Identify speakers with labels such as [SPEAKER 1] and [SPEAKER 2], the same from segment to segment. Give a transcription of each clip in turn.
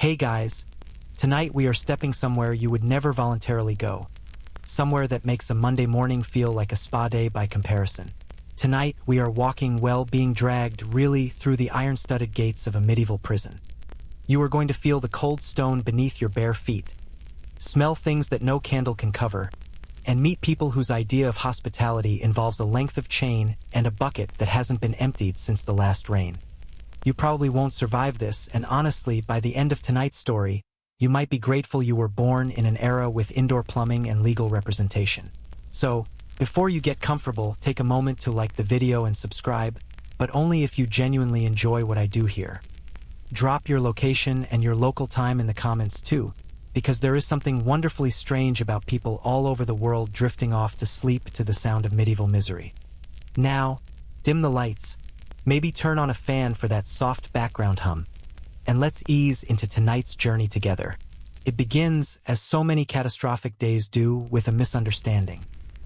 [SPEAKER 1] Hey guys, tonight we are stepping somewhere you would never voluntarily go. Somewhere that makes a Monday morning feel like a spa day by comparison. Tonight we are walking, being dragged really through the iron-studded gates of a medieval prison. You are going to feel the cold stone beneath your bare feet, smell things that no candle can cover, and meet people whose idea of hospitality involves a length of chain and a bucket that hasn't been emptied since the last rain. You probably won't survive this, and honestly, by the end of tonight's story, you might be grateful you were born in an era with indoor plumbing and legal representation. So, before you get comfortable, take a moment to like the video and subscribe, but only if you genuinely enjoy what I do here. Drop your location and your local time in the comments too, because there is something wonderfully strange about people all over the world drifting off to sleep to the sound of medieval misery. Now, dim the lights, maybe turn on a fan for that soft background hum, and let's ease into tonight's journey together. It begins, as so many catastrophic days do, with a misunderstanding.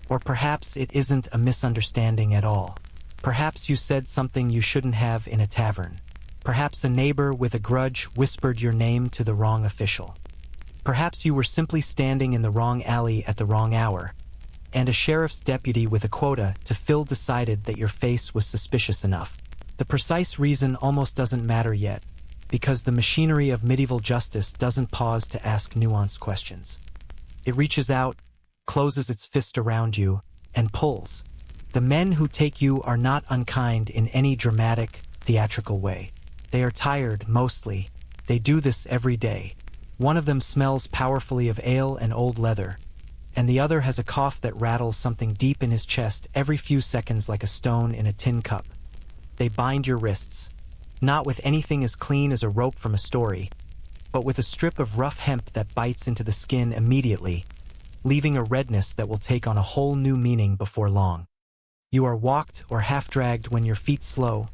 [SPEAKER 1] Or perhaps it isn't a misunderstanding at all. Perhaps you said something you shouldn't have in a tavern. Perhaps a neighbor with a grudge whispered your name to the wrong official. Perhaps you were simply standing in the wrong alley at the wrong hour, and a sheriff's deputy with a quota to fill decided that your face was suspicious enough. The precise reason almost doesn't matter yet, because the machinery of medieval justice doesn't pause to ask nuanced questions. It reaches out, closes its fist around you, and pulls. The men who take you are not unkind in any dramatic, theatrical way. They are tired, mostly. They do this every day. One of them smells powerfully of ale and old leather, and the other has a cough that rattles something deep in his chest every few seconds like a stone in a tin cup. They bind your wrists, not with anything as clean as a rope from a story, but with a strip of rough hemp that bites into the skin immediately, leaving a redness that will take on a whole new meaning before long. You are walked or half-dragged when your feet slow,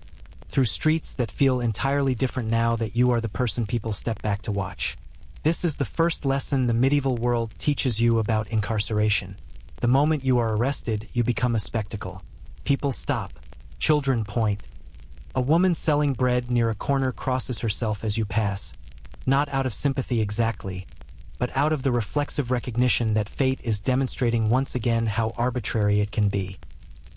[SPEAKER 1] through streets that feel entirely different now that you are the person people step back to watch. This is the first lesson the medieval world teaches you about incarceration. The moment you are arrested, you become a spectacle. People stop. Children point. A woman selling bread near a corner crosses herself as you pass, not out of sympathy exactly, but out of the reflexive recognition that fate is demonstrating once again how arbitrary it can be.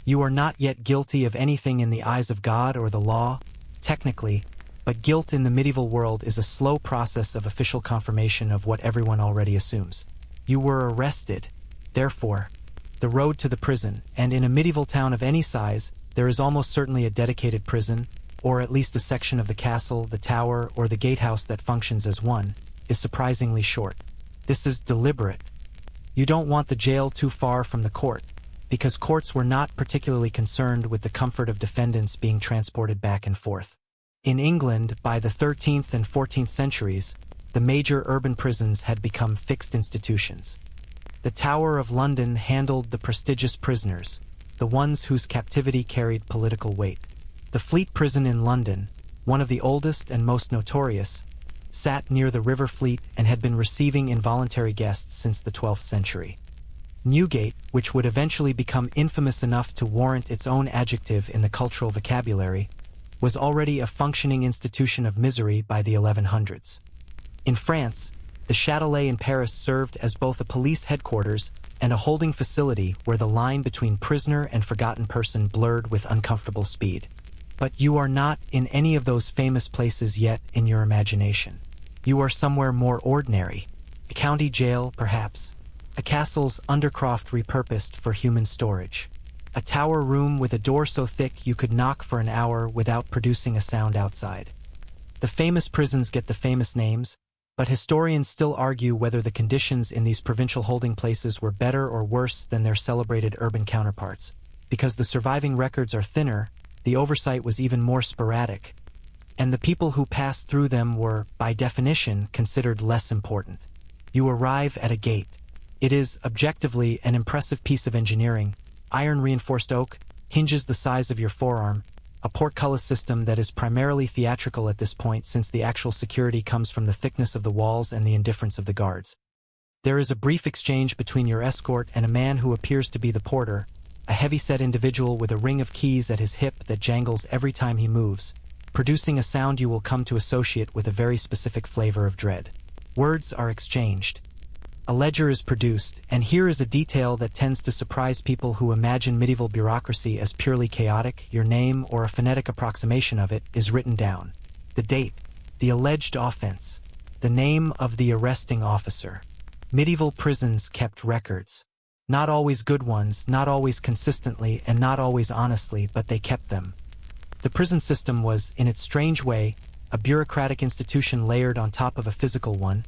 [SPEAKER 1] You are not yet guilty of anything in the eyes of God or the law, technically, but guilt in the medieval world is a slow process of official confirmation of what everyone already assumes. You were arrested. Therefore, the road to the prison, and in a medieval town of any size, there is almost certainly a dedicated prison, or at least a section of the castle, the tower, or the gatehouse that functions as one, is surprisingly short. This is deliberate. You don't want the jail too far from the court, because courts were not particularly concerned with the comfort of defendants being transported back and forth. In England, by the 13th and 14th centuries, the major urban prisons had become fixed institutions. The Tower of London handled the prestigious prisoners, the ones whose captivity carried political weight. The Fleet Prison in London, one of the oldest and most notorious, sat near the River Fleet and had been receiving involuntary guests since the 12th century. Newgate, which would eventually become infamous enough to warrant its own adjective in the cultural vocabulary, was already a functioning institution of misery by the 1100s. In France, the Châtelet in Paris served as both a police headquarters and a holding facility where the line between prisoner and forgotten person blurred with uncomfortable speed. But you are not in any of those famous places yet in your imagination. You are somewhere more ordinary, a county jail, perhaps, a castle's undercroft repurposed for human storage, a tower room with a door so thick you could knock for an hour without producing a sound outside. The famous prisons get the famous names, but historians still argue whether the conditions in these provincial holding places were better or worse than their celebrated urban counterparts. Because the surviving records are thinner, the oversight was even more sporadic, and the people who passed through them were, by definition, considered less important. You arrive at a gate. It is, objectively, an impressive piece of engineering. Iron-reinforced oak, hinges the size of your forearm, a portcullis system that is primarily theatrical at this point since the actual security comes from the thickness of the walls and the indifference of the guards. There is a brief exchange between your escort and a man who appears to be the porter, a heavy-set individual with a ring of keys at his hip that jangles every time he moves, producing a sound you will come to associate with a very specific flavor of dread. Words are exchanged. A ledger is produced, and here is a detail that tends to surprise people who imagine medieval bureaucracy as purely chaotic. Your name, or a phonetic approximation of it, is written down. The date, the alleged offense, the name of the arresting officer. Medieval prisons kept records. Not always good ones, not always consistently, and not always honestly, but they kept them. The prison system was, in its strange way, a bureaucratic institution layered on top of a physical one,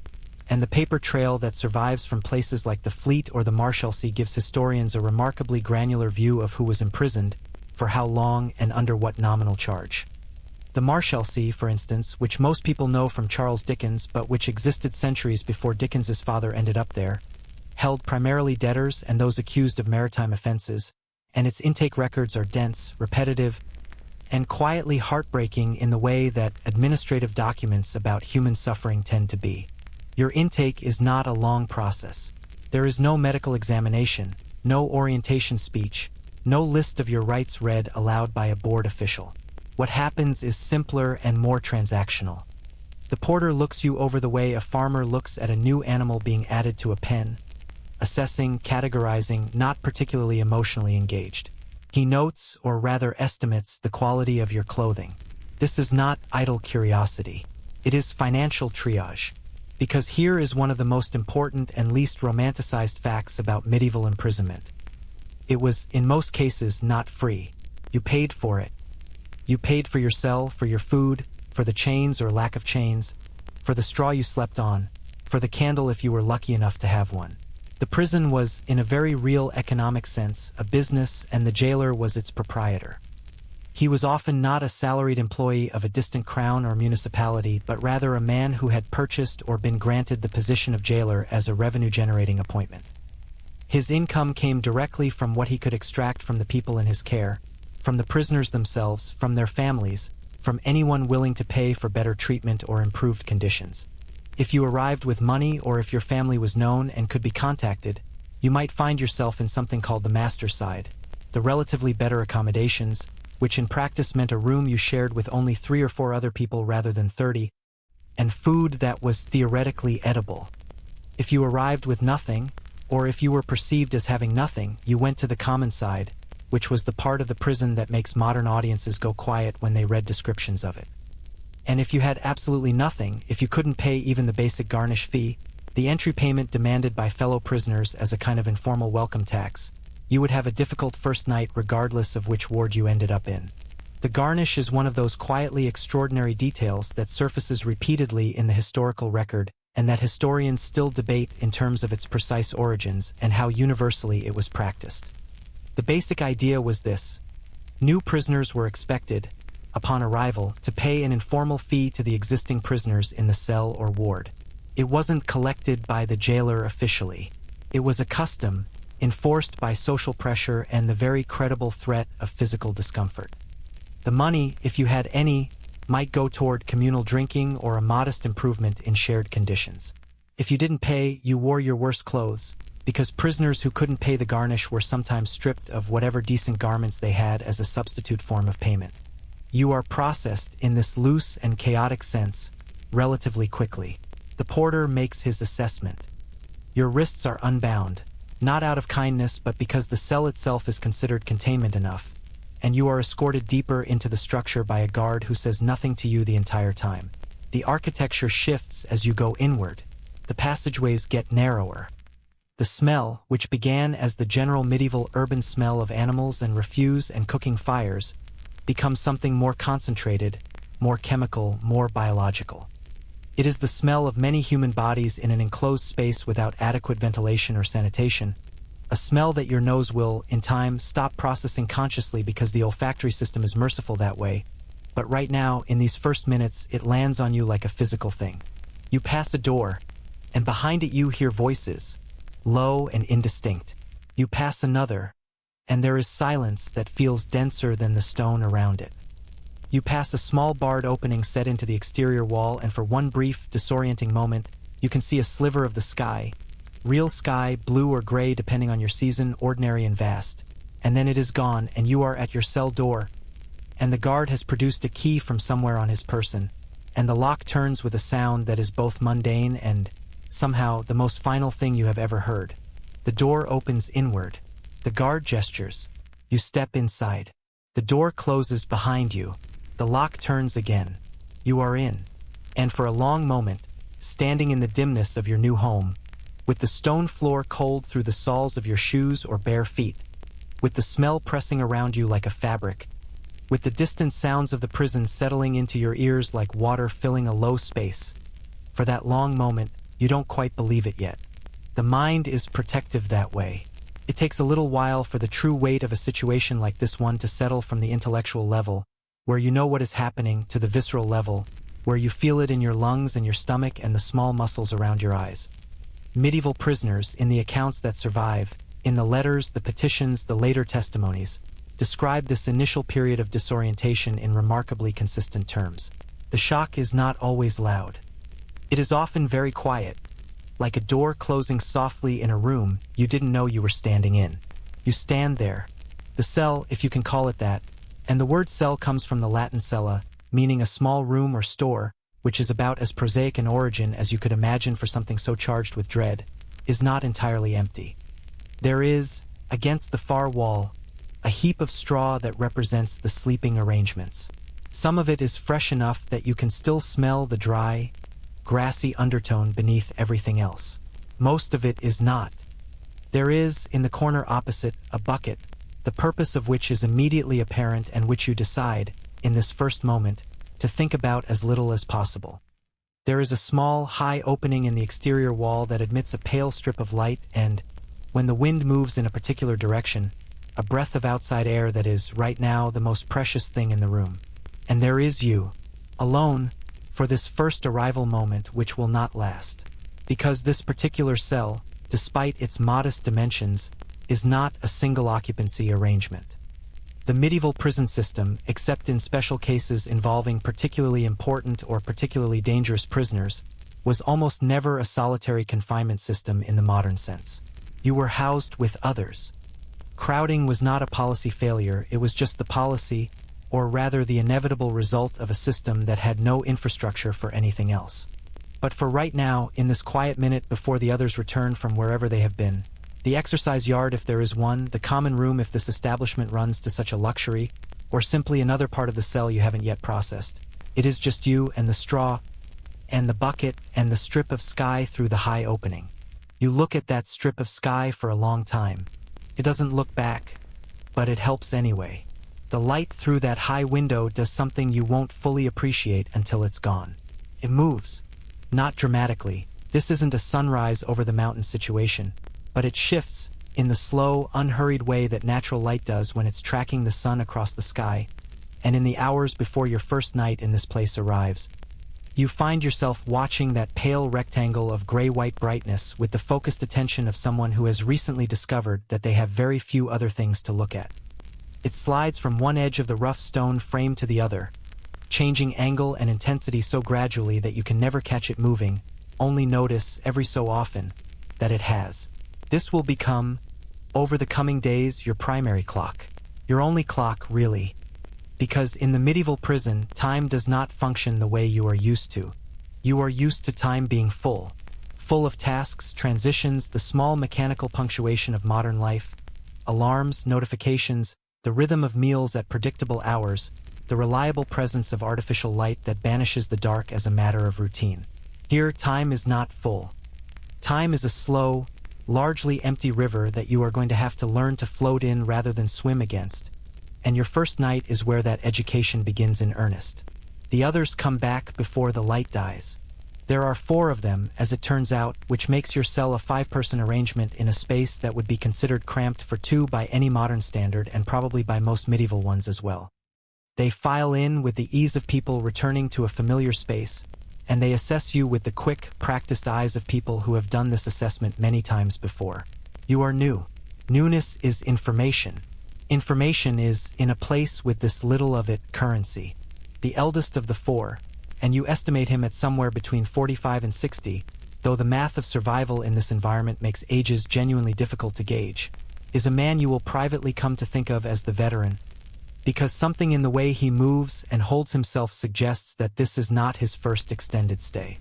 [SPEAKER 1] and the paper trail that survives from places like the Fleet or the Marshalsea gives historians a remarkably granular view of who was imprisoned, for how long, and under what nominal charge. The Marshalsea, for instance, which most people know from Charles Dickens but which existed centuries before Dickens's father ended up there, held primarily debtors and those accused of maritime offenses, and its intake records are dense, repetitive, and quietly heartbreaking in the way that administrative documents about human suffering tend to be. Your intake is not a long process. There is no medical examination, no orientation speech, no list of your rights read aloud by a board official. What happens is simpler and more transactional. The porter looks you over the way a farmer looks at a new animal being added to a pen, assessing, categorizing, not particularly emotionally engaged. He notes, or rather estimates, the quality of your clothing. This is not idle curiosity. It is financial triage. Because here is one of the most important and least romanticized facts about medieval imprisonment. It was, in most cases, not free. You paid for it. You paid for your cell, for your food, for the chains or lack of chains, for the straw you slept on, for the candle if you were lucky enough to have one. The prison was, in a very real economic sense, a business, and the jailer was its proprietor. He was often not a salaried employee of a distant crown or municipality, but rather a man who had purchased or been granted the position of jailer as a revenue-generating appointment. His income came directly from what he could extract from the people in his care, from the prisoners themselves, from their families, from anyone willing to pay for better treatment or improved conditions. If you arrived with money or if your family was known and could be contacted, you might find yourself in something called the master's side, the relatively better accommodations, which in practice meant a room you shared with only 3 or 4 other people rather than 30, and food that was theoretically edible. If you arrived with nothing, or if you were perceived as having nothing, you went to the common side, which was the part of the prison that makes modern audiences go quiet when they read descriptions of it. And if you had absolutely nothing, if you couldn't pay even the basic garnish fee, the entry payment demanded by fellow prisoners as a kind of informal welcome tax, you would have a difficult first night regardless of which ward you ended up in. The garnish is one of those quietly extraordinary details that surfaces repeatedly in the historical record, and that historians still debate in terms of its precise origins and how universally it was practiced. The basic idea was this: new prisoners were expected, upon arrival, to pay an informal fee to the existing prisoners in the cell or ward. It wasn't collected by the jailer officially. It was a custom, enforced by social pressure and the very credible threat of physical discomfort. The money, if you had any, might go toward communal drinking or a modest improvement in shared conditions. If you didn't pay, you wore your worst clothes, because prisoners who couldn't pay the garnish were sometimes stripped of whatever decent garments they had as a substitute form of payment. You are processed in this loose and chaotic sense relatively quickly. The porter makes his assessment. Your wrists are unbound, not out of kindness but because the cell itself is considered containment enough, and you are escorted deeper into the structure by a guard who says nothing to you the entire time. The architecture shifts as you go inward. The passageways get narrower. The smell, which began as the general medieval urban smell of animals and refuse and cooking fires, becomes something more concentrated, more chemical, more biological. It is the smell of many human bodies in an enclosed space without adequate ventilation or sanitation, a smell that your nose will, in time, stop processing consciously because the olfactory system is merciful that way, but right now, in these first minutes, it lands on you like a physical thing. You pass a door, and behind it you hear voices, low and indistinct. You pass another, and there is silence that feels denser than the stone around it. You pass a small barred opening set into the exterior wall, and for one brief, disorienting moment, you can see a sliver of the sky. Real sky, blue or gray depending on your season, ordinary and vast. And then it is gone, and you are at your cell door. and the guard has produced a key from somewhere on his person, and the lock turns with a sound that is both mundane and, somehow, the most final thing you have ever heard. The door opens inward. The guard gestures. You step inside. The door closes behind you. The lock turns again. You are in. And for a long moment, standing in the dimness of your new home, with the stone floor cold through the soles of your shoes or bare feet, with the smell pressing around you like a fabric, with the distant sounds of the prison settling into your ears like water filling a low space, for that long moment, you don't quite believe it yet. The mind is protective that way. It takes a little while for the true weight of a situation like this one to settle from the intellectual level, where you know what is happening, to the visceral level, where you feel it in your lungs and your stomach and the small muscles around your eyes. Medieval prisoners, in the accounts that survive, in the letters, the petitions, the later testimonies, describe this initial period of disorientation in remarkably consistent terms. The shock is not always loud. It is often very quiet, like a door closing softly in a room you didn't know you were standing in. You stand there. The cell, if you can call it that, and the word cell comes from the Latin cella, meaning a small room or store, which is about as prosaic an origin as you could imagine for something so charged with dread, is not entirely empty. There is, against the far wall, a heap of straw that represents the sleeping arrangements. Some of it is fresh enough that you can still smell the dry, grassy undertone beneath everything else. Most of it is not. There is, in the corner opposite, a bucket, the purpose of which is immediately apparent and which you decide, in this first moment, to think about as little as possible. There is a small, high opening in the exterior wall that admits a pale strip of light and, when the wind moves in a particular direction, a breath of outside air that is, right now, the most precious thing in the room. And there is you, alone, for this first arrival moment which will not last. Because this particular cell, despite its modest dimensions, is not a single occupancy arrangement. The medieval prison system, except in special cases involving particularly important or particularly dangerous prisoners, was almost never a solitary confinement system in the modern sense. You were housed with others. Crowding was not a policy failure, it was just the policy, or rather the inevitable result of a system that had no infrastructure for anything else. But for right now, in this quiet minute before the others return from wherever they have been, the exercise yard if there is one, the common room if this establishment runs to such a luxury, or simply another part of the cell you haven't yet processed, it is just you and the straw, and the bucket, and the strip of sky through the high opening. You look at that strip of sky for a long time. It doesn't look back, but it helps anyway. The light through that high window does something you won't fully appreciate until it's gone. It moves. Not dramatically. This isn't a sunrise over the mountain situation, but it shifts in the slow, unhurried way that natural light does when it's tracking the sun across the sky, and in the hours before your first night in this place arrives, you find yourself watching that pale rectangle of gray-white brightness with the focused attention of someone who has recently discovered that they have very few other things to look at. It slides from one edge of the rough stone frame to the other, changing angle and intensity so gradually that you can never catch it moving, only notice, every so often, that it has. This will become, over the coming days, your primary clock. Your only clock, really. Because in the medieval prison, time does not function the way you are used to. You are used to time being full of tasks, transitions, the small mechanical punctuation of modern life, alarms, notifications, the rhythm of meals at predictable hours, the reliable presence of artificial light that banishes the dark as a matter of routine. Here, time is not full. Time is a slow, largely empty river that you are going to have to learn to float in rather than swim against. And your first night is where that education begins in earnest. The others come back before the light dies. There are 4 of them, as it turns out, which makes your cell a 5-person arrangement in a space that would be considered cramped for 2 by any modern standard and probably by most medieval ones as well. They file in with the ease of people returning to a familiar space, and they assess you with the quick, practiced eyes of people who have done this assessment many times before. You are new. Newness is information. Information is, in a place with this little of it, currency. The eldest of the 4, and you estimate him at somewhere between 45 and 60, though the math of survival in this environment makes ages genuinely difficult to gauge, is a man you will privately come to think of as the veteran, because something in the way he moves and holds himself suggests that this is not his first extended stay.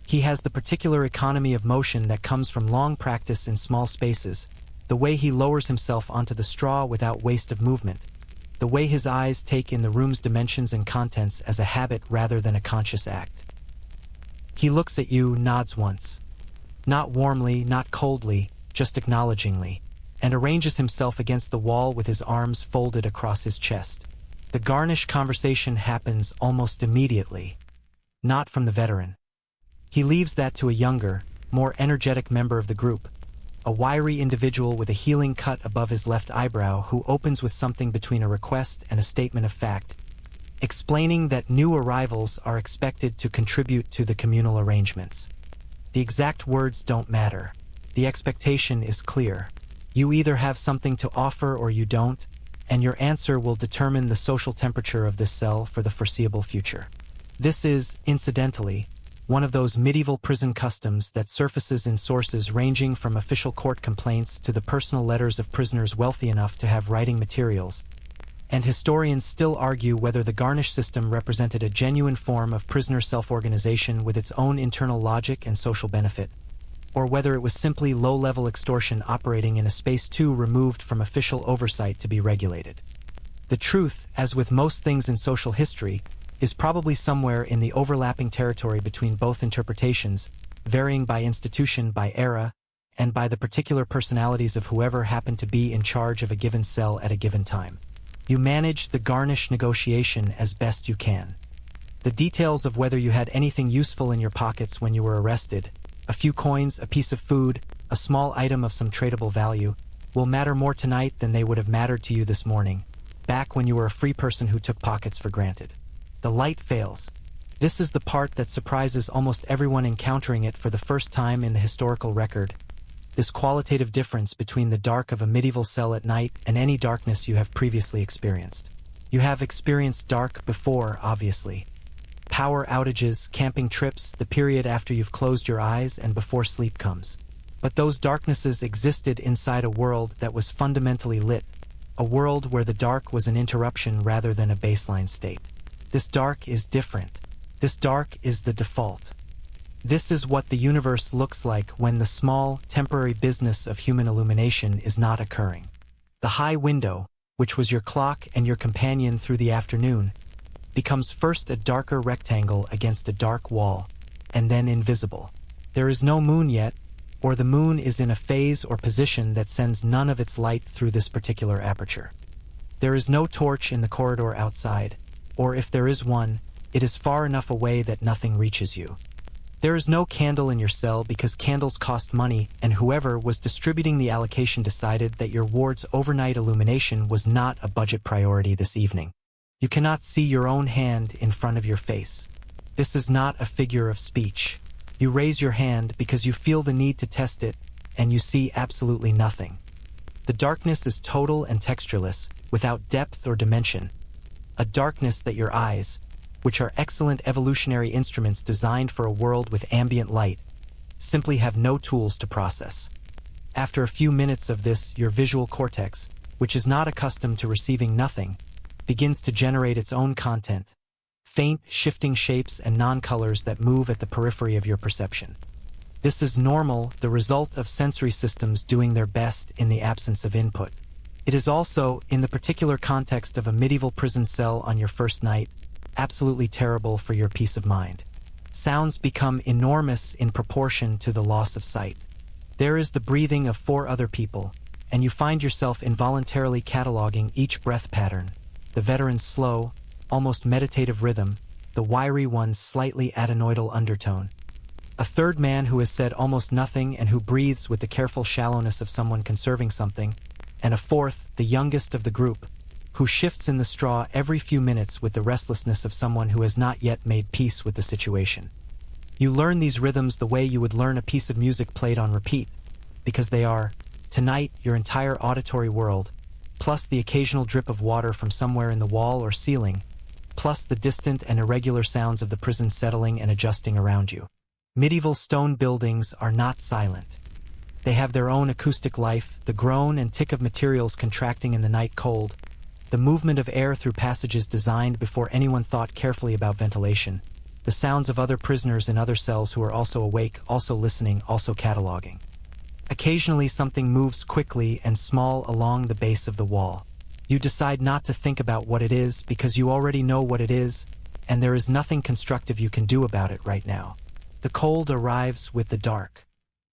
[SPEAKER 1] He has the particular economy of motion that comes from long practice in small spaces, the way he lowers himself onto the straw without waste of movement, the way his eyes take in the room's dimensions and contents as a habit rather than a conscious act. He looks at you, nods once. Not warmly, not coldly, just acknowledgingly, and arranges himself against the wall with his arms folded across his chest. The garnish conversation happens almost immediately, not from the veteran. He leaves that to a younger, more energetic member of the group, a wiry individual with a healing cut above his left eyebrow who opens with something between a request and a statement of fact, explaining that new arrivals are expected to contribute to the communal arrangements. The exact words don't matter. The expectation is clear. You either have something to offer or you don't, and your answer will determine the social temperature of this cell for the foreseeable future. This is, incidentally, one of those medieval prison customs that surfaces in sources ranging from official court complaints to the personal letters of prisoners wealthy enough to have writing materials, and historians still argue whether the garnish system represented a genuine form of prisoner self-organization with its own internal logic and social benefit, or whether it was simply low-level extortion operating in a space too removed from official oversight to be regulated. The truth, as with most things in social history, is probably somewhere in the overlapping territory between both interpretations, varying by institution, by era, and by the particular personalities of whoever happened to be in charge of a given cell at a given time. You manage the garnish negotiation as best you can. The details of whether you had anything useful in your pockets when you were arrested, a few coins, a piece of food, a small item of some tradable value, will matter more tonight than they would have mattered to you this morning, back when you were a free person who took pockets for granted. The light fails. This is the part that surprises almost everyone encountering it for the first time in the historical record. This qualitative difference between the dark of a medieval cell at night and any darkness you have previously experienced. You have experienced dark before, obviously. Power outages, camping trips, the period after you've closed your eyes and before sleep comes. But those darknesses existed inside a world that was fundamentally lit, a world where the dark was an interruption rather than a baseline state. This dark is different. This dark is the default. This is what the universe looks like when the small, temporary business of human illumination is not occurring. The high window, which was your clock and your companion through the afternoon, becomes first a darker rectangle against a dark wall, and then invisible. There is no moon yet, or the moon is in a phase or position that sends none of its light through this particular aperture. There is no torch in the corridor outside, or if there is one, it is far enough away that nothing reaches you. There is no candle in your cell because candles cost money, and whoever was distributing the allocation decided that your ward's overnight illumination was not a budget priority this evening. You cannot see your own hand in front of your face. This is not a figure of speech. You raise your hand because you feel the need to test it, and you see absolutely nothing. The darkness is total and textureless, without depth or dimension. A darkness that your eyes, which are excellent evolutionary instruments designed for a world with ambient light, simply have no tools to process. After a few minutes of this, your visual cortex, which is not accustomed to receiving nothing, begins to generate its own content, faint, shifting shapes and non-colors that move at the periphery of your perception. This is normal, the result of sensory systems doing their best in the absence of input. It is also, in the particular context of a medieval prison cell on your first night, absolutely terrible for your peace of mind. Sounds become enormous in proportion to the loss of sight. There is the breathing of 4 other people, and you find yourself involuntarily cataloging each breath pattern, the veteran's slow, almost meditative rhythm, the wiry one's slightly adenoidal undertone. A third man who has said almost nothing and who breathes with the careful shallowness of someone conserving something, and a fourth, the youngest of the group, who shifts in the straw every few minutes with the restlessness of someone who has not yet made peace with the situation. You learn these rhythms the way you would learn a piece of music played on repeat, because they are, tonight, your entire auditory world, plus the occasional drip of water from somewhere in the wall or ceiling, plus the distant and irregular sounds of the prison settling and adjusting around you. Medieval stone buildings are not silent. They have their own acoustic life, the groan and tick of materials contracting in the night cold, The movement of air through passages designed before anyone thought carefully about ventilation. The sounds of other prisoners in other cells who are also awake, also listening, also cataloging. Occasionally something moves quickly and small along the base of the wall. You decide not to think about what it is because you already know what it is, and there is nothing constructive you can do about it right now. The cold arrives with the dark.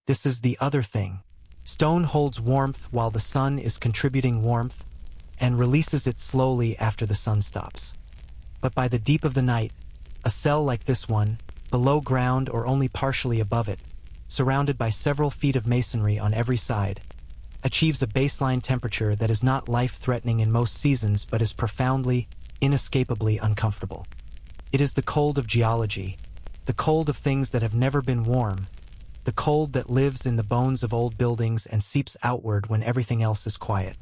[SPEAKER 1] This is the other thing. Stone holds warmth while the sun is contributing warmth, and releases it slowly after the sun stops. But by the deep of the night, a cell like this one, below ground or only partially above it, surrounded by several feet of masonry on every side, achieves a baseline temperature that is not life-threatening in most seasons but is profoundly, inescapably uncomfortable. It is the cold of geology, the cold of things that have never been warm, the cold that lives in the bones of old buildings and seeps outward when everything else is quiet.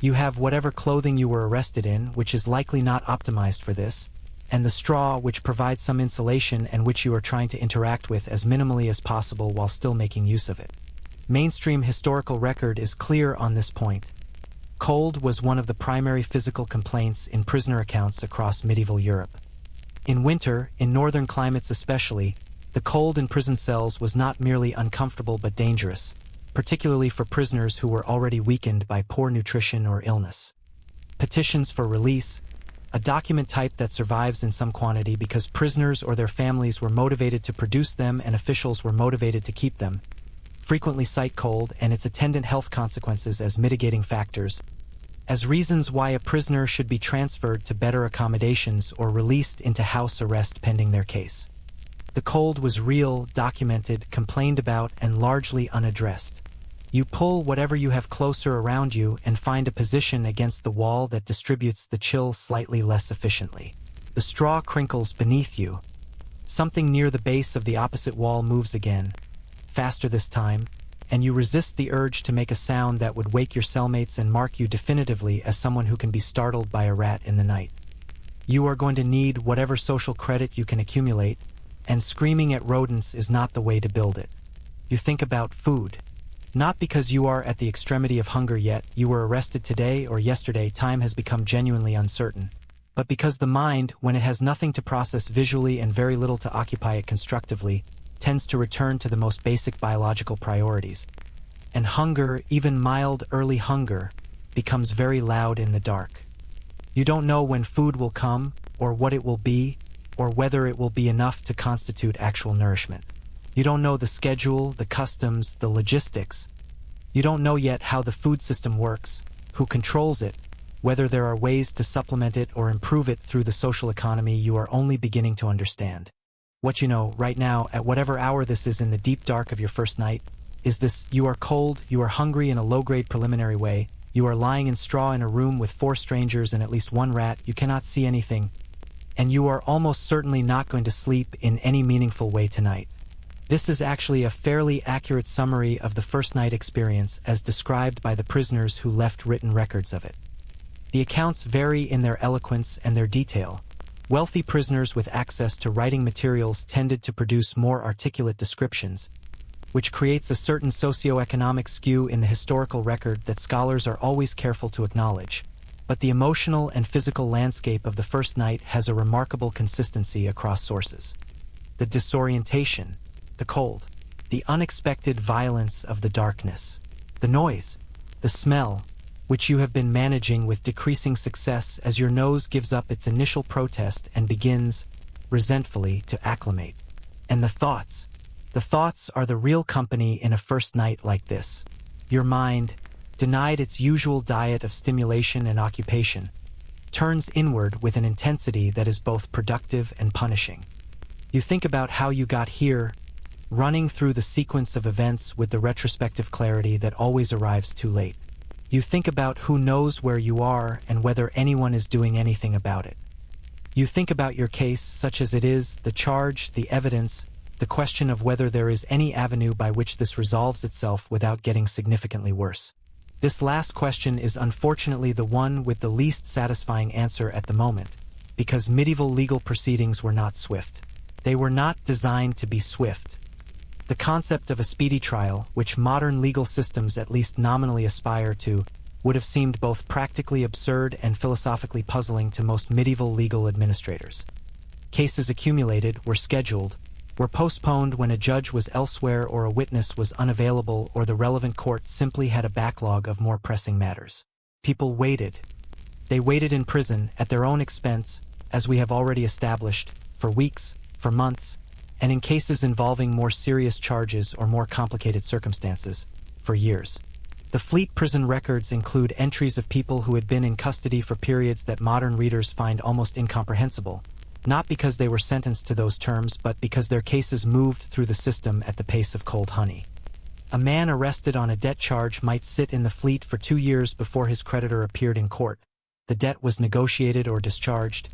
[SPEAKER 1] You have whatever clothing you were arrested in, which is likely not optimized for this, and the straw, which provides some insulation and which you are trying to interact with as minimally as possible while still making use of it. Mainstream historical record is clear on this point. Cold was one of the primary physical complaints in prisoner accounts across medieval Europe. In winter, in northern climates especially, the cold in prison cells was not merely uncomfortable but dangerous, particularly for prisoners who were already weakened by poor nutrition or illness. Petitions for release, a document type that survives in some quantity because prisoners or their families were motivated to produce them and officials were motivated to keep them, frequently cite cold and its attendant health consequences as mitigating factors, as reasons why a prisoner should be transferred to better accommodations or released into house arrest pending their case. The cold was real, documented, complained about, and largely unaddressed. You pull whatever you have closer around you and find a position against the wall that distributes the chill slightly less efficiently. The straw crinkles beneath you. Something near the base of the opposite wall moves again, faster this time, and you resist the urge to make a sound that would wake your cellmates and mark you definitively as someone who can be startled by a rat in the night. You are going to need whatever social credit you can accumulate, and screaming at rodents is not the way to build it. You think about food. Not because you are at the extremity of hunger yet, you were arrested today or yesterday, time has become genuinely uncertain, but because the mind, when it has nothing to process visually and very little to occupy it constructively, tends to return to the most basic biological priorities. And hunger, even mild early hunger, becomes very loud in the dark. You don't know when food will come, or what it will be, or whether it will be enough to constitute actual nourishment. You don't know the schedule, the customs, the logistics. You don't know yet how the food system works, who controls it, whether there are ways to supplement it or improve it through the social economy you are only beginning to understand. What you know, right now, at whatever hour this is in the deep dark of your first night, is this: you are cold, you are hungry in a low-grade preliminary way, you are lying in straw in a room with 4 strangers and at least 1 rat, you cannot see anything, and you are almost certainly not going to sleep in any meaningful way tonight. This is actually a fairly accurate summary of the first night experience as described by the prisoners who left written records of it. The accounts vary in their eloquence and their detail. Wealthy prisoners with access to writing materials tended to produce more articulate descriptions, which creates a certain socioeconomic skew in the historical record that scholars are always careful to acknowledge. But the emotional and physical landscape of the first night has a remarkable consistency across sources. The disorientation, the cold, the unexpected violence of the darkness, the noise, the smell, which you have been managing with decreasing success as your nose gives up its initial protest and begins, resentfully, to acclimate. And the thoughts are the real company in a first night like this. Your mind, denied its usual diet of stimulation and occupation, turns inward with an intensity that is both productive and punishing. You think about how you got here, running through the sequence of events with the retrospective clarity that always arrives too late. You think about who knows where you are and whether anyone is doing anything about it. You think about your case such as it is, the charge, the evidence, the question of whether there is any avenue by which this resolves itself without getting significantly worse. This last question is unfortunately the one with the least satisfying answer at the moment, because medieval legal proceedings were not swift. They were not designed to be swift. The concept of a speedy trial, which modern legal systems at least nominally aspire to, would have seemed both practically absurd and philosophically puzzling to most medieval legal administrators. Cases accumulated, were scheduled, were postponed when a judge was elsewhere or a witness was unavailable or the relevant court simply had a backlog of more pressing matters. People waited. They waited in prison, at their own expense, as we have already established, for weeks, for months, and in cases involving more serious charges or more complicated circumstances, for years. The Fleet prison records include entries of people who had been in custody for periods that modern readers find almost incomprehensible, not because they were sentenced to those terms but because their cases moved through the system at the pace of cold honey. A man arrested on a debt charge might sit in the Fleet for 2 years before his creditor appeared in court. The debt was negotiated or discharged,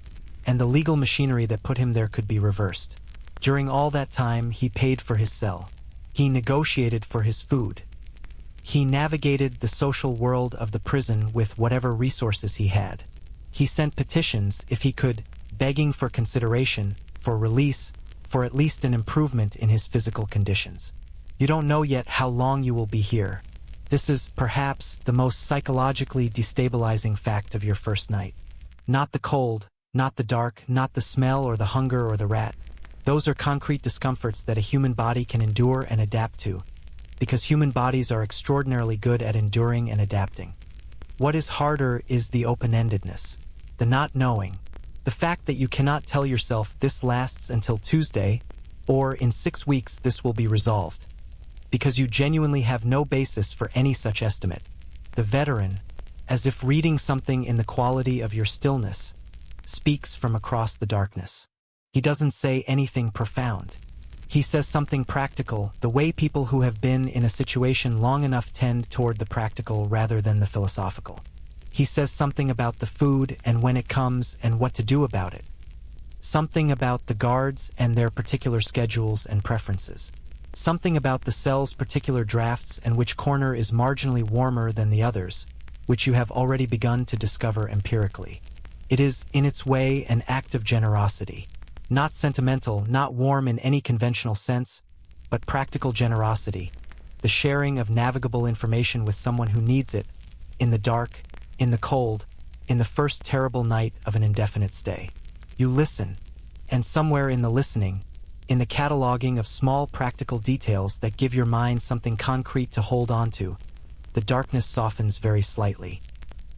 [SPEAKER 1] and the legal machinery that put him there could be reversed. During all that time, he paid for his cell. He negotiated for his food. He navigated the social world of the prison with whatever resources he had. He sent petitions, if he could, begging for consideration, for release, for at least an improvement in his physical conditions. You don't know yet how long you will be here. This is, perhaps, the most psychologically destabilizing fact of your first night. Not the cold, not the dark, not the smell or the hunger or the rat. Those are concrete discomforts that a human body can endure and adapt to, because human bodies are extraordinarily good at enduring and adapting. What is harder is the open-endedness, the not knowing, the fact that you cannot tell yourself this lasts until Tuesday, or in 6 weeks this will be resolved, because you genuinely have no basis for any such estimate. The veteran, as if reading something in the quality of your stillness, speaks from across the darkness. He doesn't say anything profound. He says something practical, the way people who have been in a situation long enough tend toward the practical rather than the philosophical. He says something about the food and when it comes and what to do about it. Something about the guards and their particular schedules and preferences. Something about the cell's particular drafts and which corner is marginally warmer than the others, which you have already begun to discover empirically. It is, in its way, an act of generosity. Not sentimental, not warm in any conventional sense, but practical generosity, the sharing of navigable information with someone who needs it, in the dark, in the cold, in the first terrible night of an indefinite stay. You listen, and somewhere in the listening, in the cataloging of small practical details that give your mind something concrete to hold on to, the darkness softens very slightly.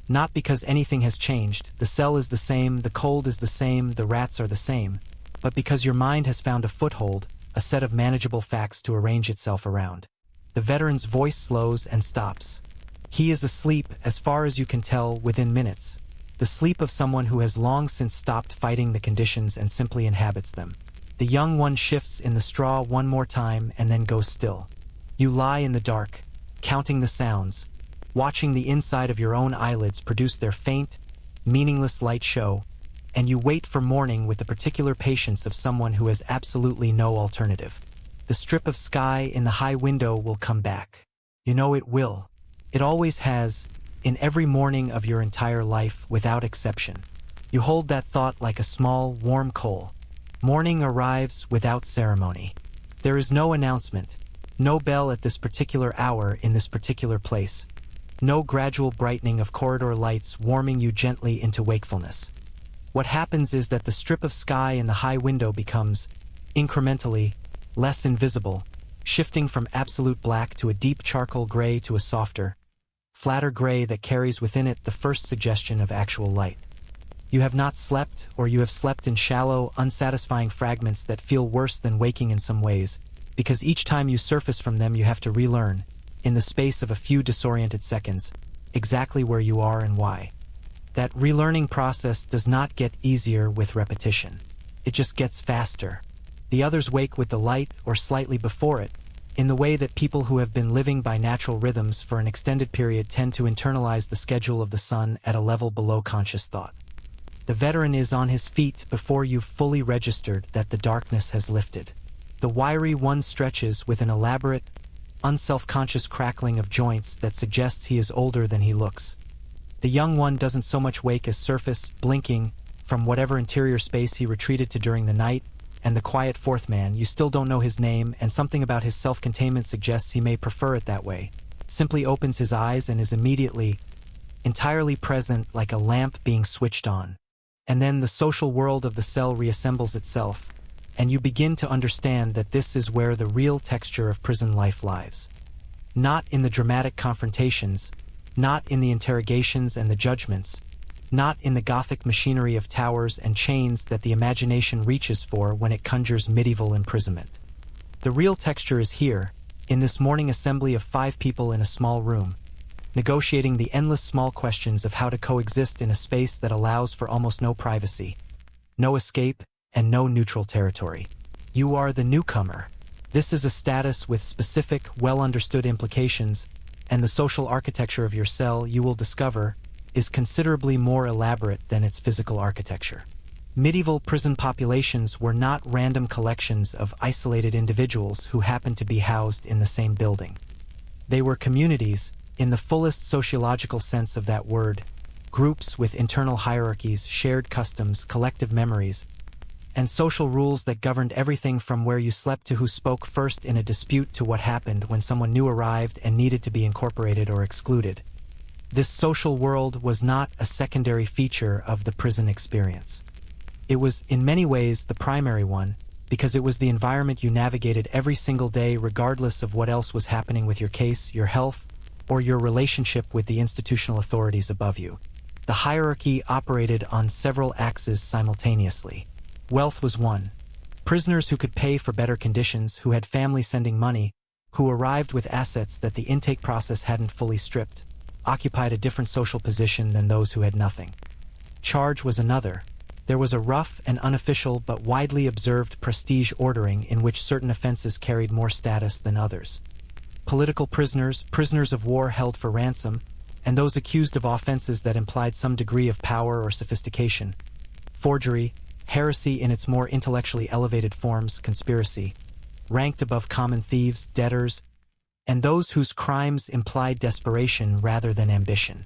[SPEAKER 1] Not because anything has changed, the cell is the same, the cold is the same, the rats are the same, but because your mind has found a foothold, a set of manageable facts to arrange itself around. The veteran's voice slows and stops. He is asleep, as far as you can tell, within minutes. The sleep of someone who has long since stopped fighting the conditions and simply inhabits them. The young one shifts in the straw one more time and then goes still. You lie in the dark, counting the sounds, watching the inside of your own eyelids produce their faint, meaningless light show, and you wait for morning with the particular patience of someone who has absolutely no alternative. The strip of sky in the high window will come back. You know it will. It always has, in every morning of your entire life, without exception. You hold that thought like a small, warm coal. Morning arrives without ceremony. There is no announcement, no bell at this particular hour in this particular place, no gradual brightening of corridor lights warming you gently into wakefulness. What happens is that the strip of sky in the high window becomes, incrementally, less invisible, shifting from absolute black to a deep charcoal gray to a softer, flatter gray that carries within it the first suggestion of actual light. You have not slept, or you have slept in shallow, unsatisfying fragments that feel worse than waking in some ways, because each time you surface from them you have to relearn, in the space of a few disoriented seconds, exactly where you are and why. That relearning process does not get easier with repetition. It just gets faster. The others wake with the light, or slightly before it, in the way that people who have been living by natural rhythms for an extended period tend to internalize the schedule of the sun at a level below conscious thought. The veteran is on his feet before you've fully registered that the darkness has lifted. The wiry one stretches with an elaborate, unself-conscious crackling of joints that suggests he is older than he looks. The young one doesn't so much wake as surface, blinking, from whatever interior space he retreated to during the night, and the quiet fourth man, you still don't know his name, and something about his self-containment suggests he may prefer it that way, simply opens his eyes and is immediately, entirely present like a lamp being switched on. And then the social world of the cell reassembles itself, and you begin to understand that this is where the real texture of prison life lies. Not in the dramatic confrontations, not in the interrogations and the judgments, not in the Gothic machinery of towers and chains that the imagination reaches for when it conjures medieval imprisonment. The real texture is here, in this morning assembly of 5 people in a small room, negotiating the endless small questions of how to coexist in a space that allows for almost no privacy, no escape, and no neutral territory. You are the newcomer. This is a status with specific, well-understood implications, and the social architecture of your cell, you will discover, is considerably more elaborate than its physical architecture. Medieval prison populations were not random collections of isolated individuals who happened to be housed in the same building. They were communities, in the fullest sociological sense of that word, groups with internal hierarchies, shared customs, collective memories, and social rules that governed everything from where you slept to who spoke first in a dispute to what happened when someone new arrived and needed to be incorporated or excluded. This social world was not a secondary feature of the prison experience. It was, in many ways, the primary one, because it was the environment you navigated every single day regardless of what else was happening with your case, your health, or your relationship with the institutional authorities above you. The hierarchy operated on several axes simultaneously. Wealth was one. Prisoners who could pay for better conditions, who had families sending money, who arrived with assets that the intake process hadn't fully stripped, occupied a different social position than those who had nothing. Charge was another. There was a rough and unofficial but widely observed prestige ordering in which certain offenses carried more status than others. Political prisoners, prisoners of war held for ransom, and those accused of offenses that implied some degree of power or sophistication. Forgery, heresy in its more intellectually elevated forms, conspiracy, ranked above common thieves, debtors, and those whose crimes implied desperation rather than ambition.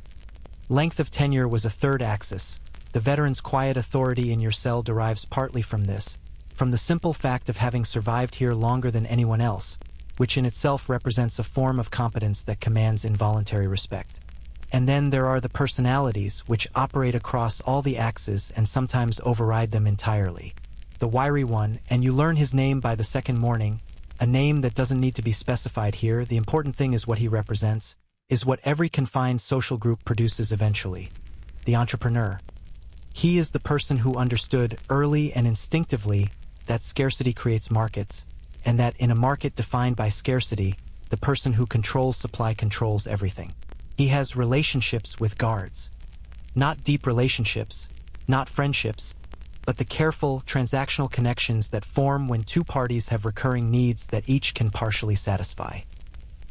[SPEAKER 1] Length of tenure was a third axis. The veteran's quiet authority in your cell derives partly from this, from the simple fact of having survived here longer than anyone else, which in itself represents a form of competence that commands involuntary respect. And then there are the personalities, which operate across all the axes and sometimes override them entirely. The wiry one, and you learn his name by the second morning, a name that doesn't need to be specified here, the important thing is what he represents, is what every confined social group produces eventually. The entrepreneur. He is the person who understood early and instinctively that scarcity creates markets, and that in a market defined by scarcity, the person who controls supply controls everything. He has relationships with guards. Not deep relationships, not friendships, but the careful, transactional connections that form when two parties have recurring needs that each can partially satisfy.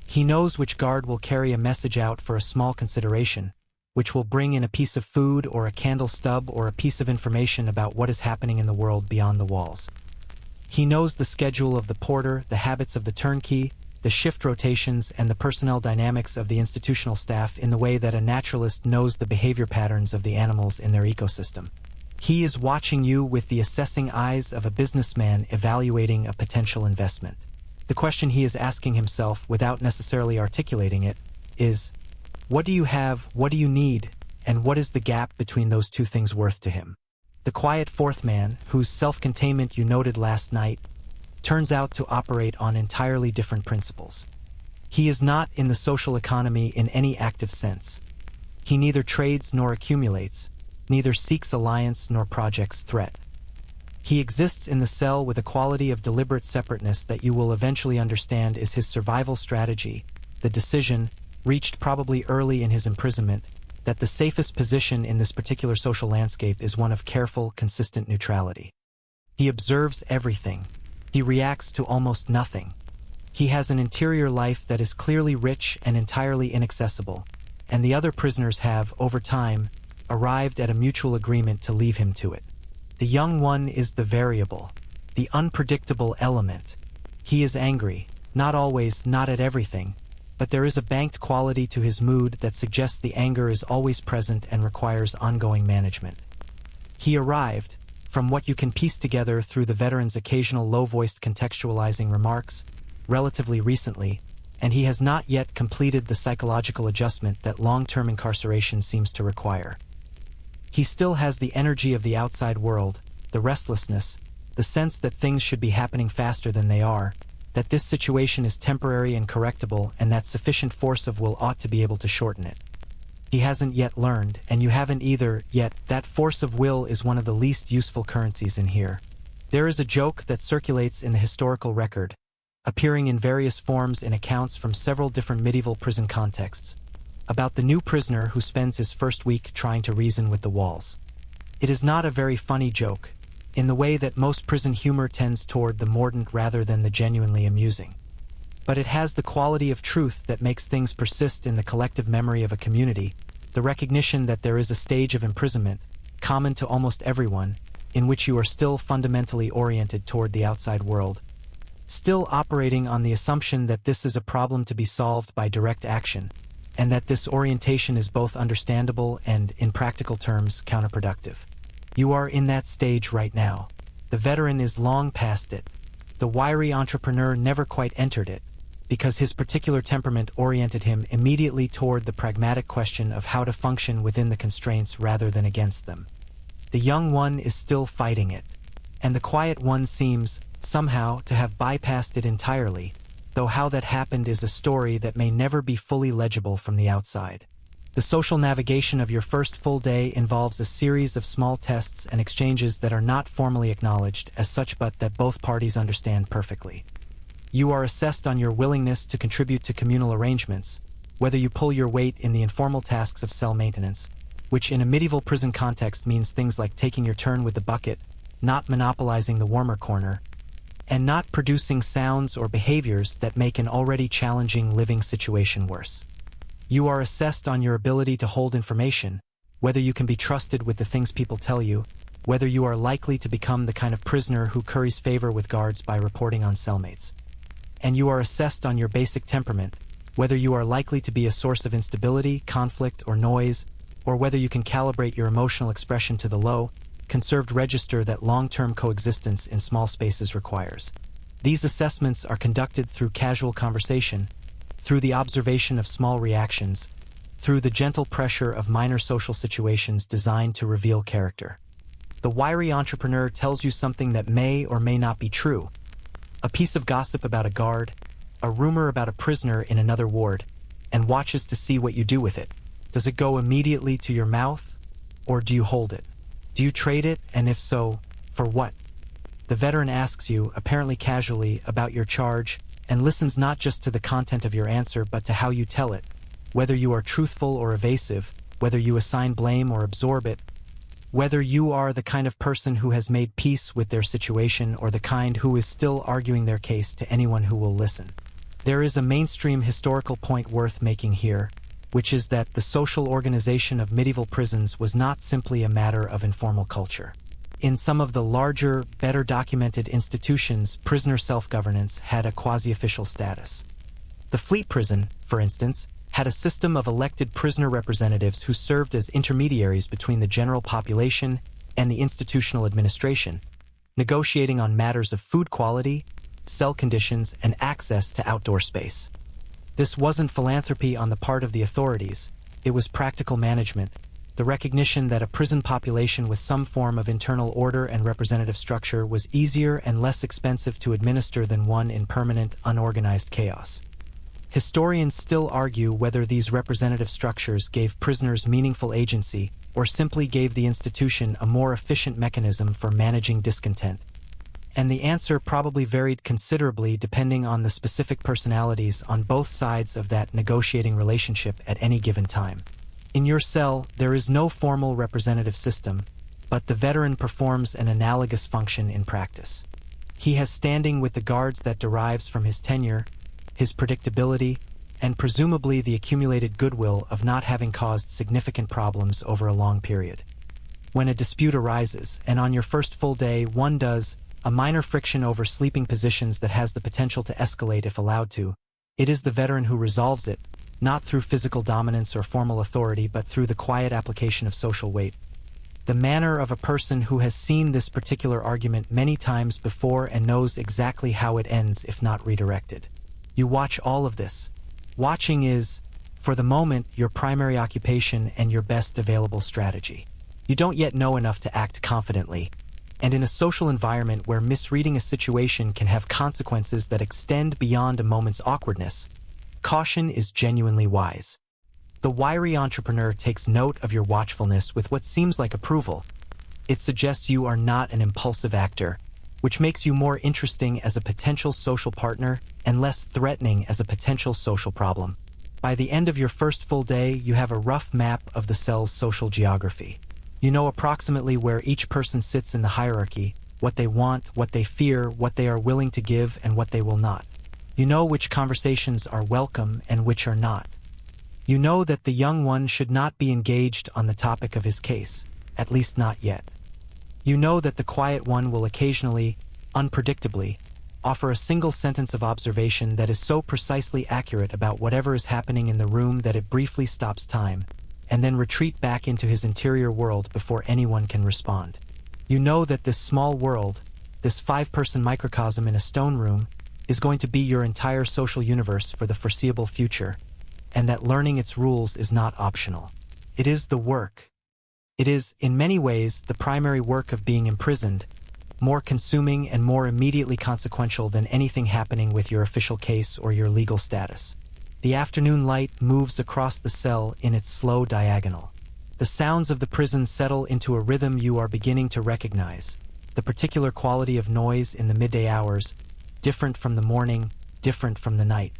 [SPEAKER 1] He knows which guard will carry a message out for a small consideration, which will bring in a piece of food or a candle stub or a piece of information about what is happening in the world beyond the walls. He knows the schedule of the porter, the habits of the turnkey, the shift rotations, and the personnel dynamics of the institutional staff in the way that a naturalist knows the behavior patterns of the animals in their ecosystem. He is watching you with the assessing eyes of a businessman evaluating a potential investment. The question he is asking himself, without necessarily articulating it, is, what do you have, what do you need, and what is the gap between those two things worth to him? The quiet fourth man, whose self-containment you noted last night, turns out to operate on entirely different principles. He is not in the social economy in any active sense. He neither trades nor accumulates, neither seeks alliance nor projects threat. He exists in the cell with a quality of deliberate separateness that you will eventually understand is his survival strategy, the decision, reached probably early in his imprisonment, that the safest position in this particular social landscape is one of careful, consistent neutrality. He observes everything. He reacts to almost nothing. He has an interior life that is clearly rich and entirely inaccessible, and the other prisoners have, over time, arrived at a mutual agreement to leave him to it. The young one is the variable, the unpredictable element. He is angry, not always, not at everything, but there is a banked quality to his mood that suggests the anger is always present and requires ongoing management. He arrived, from what you can piece together through the veteran's occasional low-voiced contextualizing remarks, relatively recently, and he has not yet completed the psychological adjustment that long-term incarceration seems to require. He still has the energy of the outside world, the restlessness, the sense that things should be happening faster than they are, that this situation is temporary and correctable, and that sufficient force of will ought to be able to shorten it. He hasn't yet learned, and you haven't either, yet that force of will is one of the least useful currencies in here. There is a joke that circulates in the historical record, appearing in various forms in accounts from several different medieval prison contexts, about the new prisoner who spends his first week trying to reason with the walls. It is not a very funny joke, in the way that most prison humor tends toward the mordant rather than the genuinely amusing. But it has the quality of truth that makes things persist in the collective memory of a community, the recognition that there is a stage of imprisonment, common to almost everyone, in which you are still fundamentally oriented toward the outside world, still operating on the assumption that this is a problem to be solved by direct action, and that this orientation is both understandable and, in practical terms, counterproductive. You are in that stage right now. The veteran is long past it. The wiry entrepreneur never quite entered it, because his particular temperament oriented him immediately toward the pragmatic question of how to function within the constraints rather than against them. The young one is still fighting it, and the quiet one seems, somehow, to have bypassed it entirely, though how that happened is a story that may never be fully legible from the outside. The social navigation of your first full day involves a series of small tests and exchanges that are not formally acknowledged as such but that both parties understand perfectly. You are assessed on your willingness to contribute to communal arrangements, whether you pull your weight in the informal tasks of cell maintenance, which in a medieval prison context means things like taking your turn with the bucket, not monopolizing the warmer corner, and not producing sounds or behaviors that make an already challenging living situation worse. You are assessed on your ability to hold information, whether you can be trusted with the things people tell you, whether you are likely to become the kind of prisoner who curries favor with guards by reporting on cellmates. And you are assessed on your basic temperament, whether you are likely to be a source of instability, conflict, or noise, or whether you can calibrate your emotional expression to the low, conserved register that long-term coexistence in small spaces requires. These assessments are conducted through casual conversation, through the observation of small reactions, through the gentle pressure of minor social situations designed to reveal character. The wiry entrepreneur tells you something that may or may not be true. A piece of gossip about a guard, a rumor about a prisoner in another ward, and watches to see what you do with it. Does it go immediately to your mouth, or do you hold it? Do you trade it, and if so, for what? The veteran asks you, apparently casually, about your charge, and listens not just to the content of your answer but to how you tell it, whether you are truthful or evasive, whether you assign blame or absorb it, whether you are the kind of person who has made peace with their situation or the kind who is still arguing their case to anyone who will listen. There is a mainstream historical point worth making here, which is that the social organization of medieval prisons was not simply a matter of informal culture. In some of the larger, better documented institutions, prisoner self-governance had a quasi-official status. The Fleet Prison, for instance, had a system of elected prisoner representatives who served as intermediaries between the general population and the institutional administration, negotiating on matters of food quality, cell conditions, and access to outdoor space. This wasn't philanthropy on the part of the authorities, it was practical management, the recognition that a prison population with some form of internal order and representative structure was easier and less expensive to administer than one in permanent, unorganized chaos. Historians still argue whether these representative structures gave prisoners meaningful agency or simply gave the institution a more efficient mechanism for managing discontent. And the answer probably varied considerably depending on the specific personalities on both sides of that negotiating relationship at any given time. In your cell, there is no formal representative system, but the veteran performs an analogous function in practice. He has standing with the guards that derives from his tenure, his predictability, and presumably the accumulated goodwill of not having caused significant problems over a long period. When a dispute arises, and on your first full day one does, a minor friction over sleeping positions that has the potential to escalate if allowed to, it is the veteran who resolves it, not through physical dominance or formal authority but through the quiet application of social weight. The manner of a person who has seen this particular argument many times before and knows exactly how it ends if not redirected. You watch all of this. Watching is, for the moment, your primary occupation and your best available strategy. You don't yet know enough to act confidently, and in a social environment where misreading a situation can have consequences that extend beyond a moment's awkwardness, caution is genuinely wise. The wiry entrepreneur takes note of your watchfulness with what seems like approval. It suggests you are not an impulsive actor, which makes you more interesting as a potential social partner and less threatening as a potential social problem. By the end of your first full day, you have a rough map of the cell's social geography. You know approximately where each person sits in the hierarchy, what they want, what they fear, what they are willing to give, and what they will not. You know which conversations are welcome and which are not. You know that the young one should not be engaged on the topic of his case, at least not yet. You know that the quiet one will occasionally, unpredictably, offer a single sentence of observation that is so precisely accurate about whatever is happening in the room that it briefly stops time, and then retreat back into his interior world before anyone can respond. You know that this small world, this 5-person microcosm in a stone room, is going to be your entire social universe for the foreseeable future, and that learning its rules is not optional. It is the work. It is, in many ways, the primary work of being imprisoned, more consuming and more immediately consequential than anything happening with your official case or your legal status. The afternoon light moves across the cell in its slow diagonal. The sounds of the prison settle into a rhythm you are beginning to recognize, the particular quality of noise in the midday hours, different from the morning, different from the night.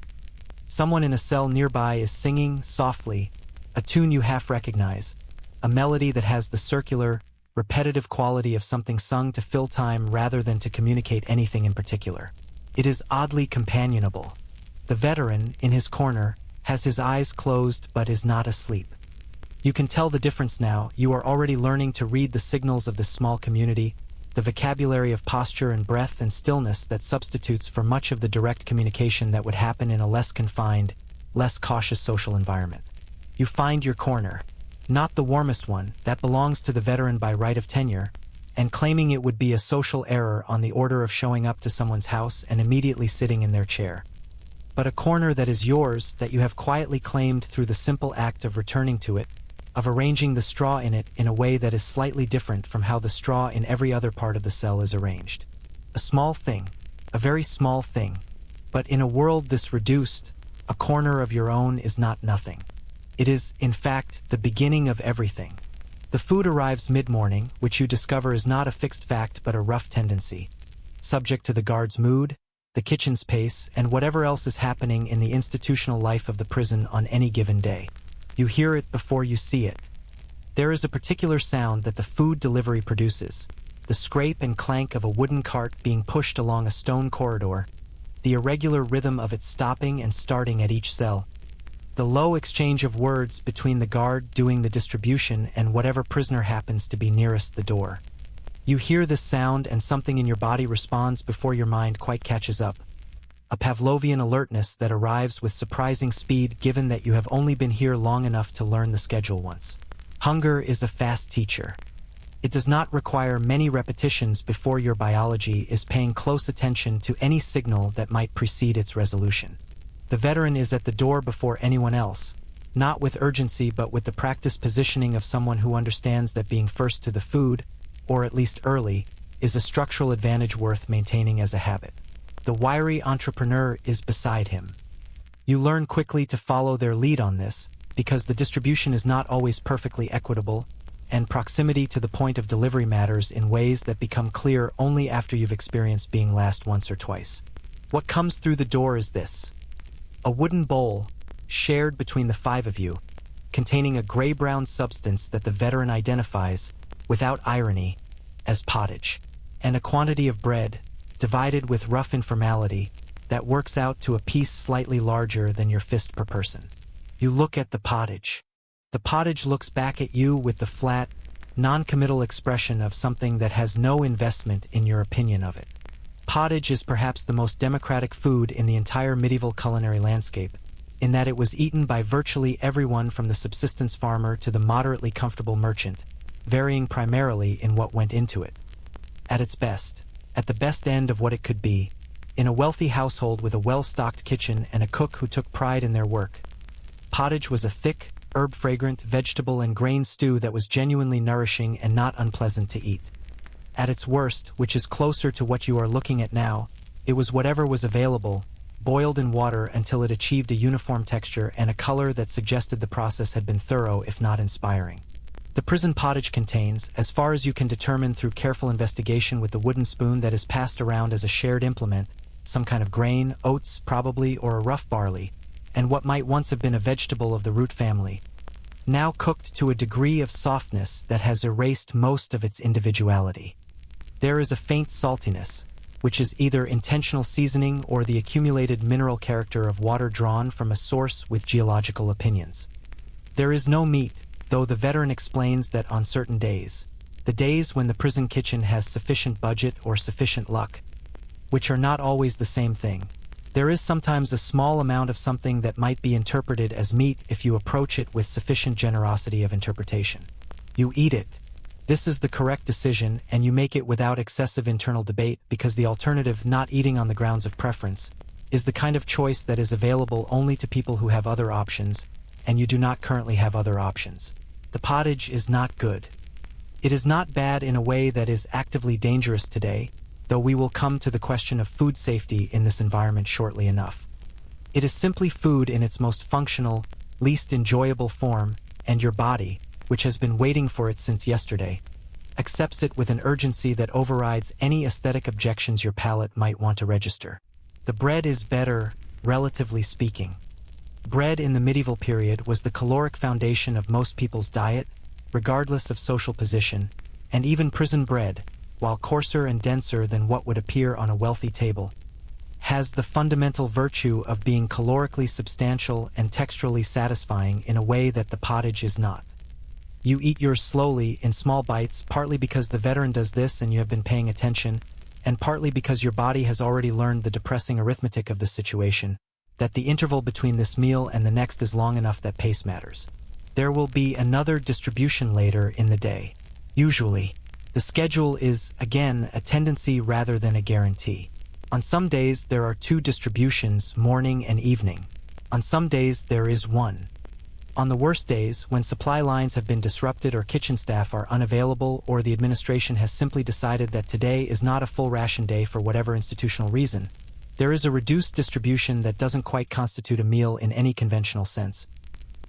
[SPEAKER 1] Someone in a cell nearby is singing, softly, a tune you half recognize, a melody that has the circular, repetitive quality of something sung to fill time rather than to communicate anything in particular. It is oddly companionable. The veteran, in his corner, has his eyes closed but is not asleep. You can tell the difference now. You are already learning to read the signals of this small community, the vocabulary of posture and breath and stillness that substitutes for much of the direct communication that would happen in a less confined, less cautious social environment. You find your corner, not the warmest one, that belongs to the veteran by right of tenure, and claiming it would be a social error on the order of showing up to someone's house and immediately sitting in their chair. But a corner that is yours, that you have quietly claimed through the simple act of returning to it, of arranging the straw in it in a way that is slightly different from how the straw in every other part of the cell is arranged. A small thing, a very small thing, but in a world this reduced, a corner of your own is not nothing. It is, in fact, the beginning of everything. The food arrives mid-morning, which you discover is not a fixed fact but a rough tendency, subject to the guard's mood, the kitchen's pace, and whatever else is happening in the institutional life of the prison on any given day. You hear it before you see it. There is a particular sound that the food delivery produces, the scrape and clank of a wooden cart being pushed along a stone corridor, the irregular rhythm of it stopping and starting at each cell, the low exchange of words between the guard doing the distribution and whatever prisoner happens to be nearest the door. You hear this sound and something in your body responds before your mind quite catches up. A Pavlovian alertness that arrives with surprising speed given that you have only been here long enough to learn the schedule once. Hunger is a fast teacher. It does not require many repetitions before your biology is paying close attention to any signal that might precede its resolution. The veteran is at the door before anyone else, not with urgency but with the practiced positioning of someone who understands that being first to the food, or at least early, is a structural advantage worth maintaining as a habit. The wiry entrepreneur is beside him. You learn quickly to follow their lead on this, because the distribution is not always perfectly equitable, and proximity to the point of delivery matters in ways that become clear only after you've experienced being last once or twice. What comes through the door is this: a wooden bowl, shared between the 5 of you, containing a gray-brown substance that the veteran identifies, without irony, as pottage, and a quantity of bread, divided with rough informality, that works out to a piece slightly larger than your fist per person. You look at the pottage. The pottage looks back at you with the flat, non-committal expression of something that has no investment in your opinion of it. Pottage is perhaps the most democratic food in the entire medieval culinary landscape, in that it was eaten by virtually everyone from the subsistence farmer to the moderately comfortable merchant, varying primarily in what went into it. At its best, at the best end of what it could be, in a wealthy household with a well-stocked kitchen and a cook who took pride in their work. Pottage was a thick, herb-fragrant vegetable and grain stew that was genuinely nourishing and not unpleasant to eat. At its worst, which is closer to what you are looking at now, it was whatever was available, boiled in water until it achieved a uniform texture and a color that suggested the process had been thorough if not inspiring. The prison pottage contains, as far as you can determine through careful investigation with the wooden spoon that is passed around as a shared implement, some kind of grain, oats probably, or a rough barley, and what might once have been a vegetable of the root family, now cooked to a degree of softness that has erased most of its individuality. There is a faint saltiness, which is either intentional seasoning or the accumulated mineral character of water drawn from a source with geological opinions. There is no meat, though the veteran explains that on certain days, the days when the prison kitchen has sufficient budget or sufficient luck, which are not always the same thing, there is sometimes a small amount of something that might be interpreted as meat if you approach it with sufficient generosity of interpretation. You eat it. This is the correct decision, and you make it without excessive internal debate because the alternative, not eating on the grounds of preference, is the kind of choice that is available only to people who have other options, and you do not currently have other options. The pottage is not good. It is not bad in a way that is actively dangerous today, though we will come to the question of food safety in this environment shortly enough. It is simply food in its most functional, least enjoyable form, and your body, which has been waiting for it since yesterday, accepts it with an urgency that overrides any aesthetic objections your palate might want to register. The bread is better, relatively speaking. Bread in the medieval period was the caloric foundation of most people's diet, regardless of social position, and even prison bread, while coarser and denser than what would appear on a wealthy table, has the fundamental virtue of being calorically substantial and texturally satisfying in a way that the pottage is not. You eat yours slowly, in small bites, partly because the veteran does this and you have been paying attention, and partly because your body has already learned the depressing arithmetic of the situation, that the interval between this meal and the next is long enough that pace matters. There will be another distribution later in the day. Usually, the schedule is, again, a tendency rather than a guarantee. On some days there are 2 distributions, morning and evening. On some days there is 1. On the worst days, when supply lines have been disrupted or kitchen staff are unavailable or the administration has simply decided that today is not a full ration day for whatever institutional reason, there is a reduced distribution that doesn't quite constitute a meal in any conventional sense.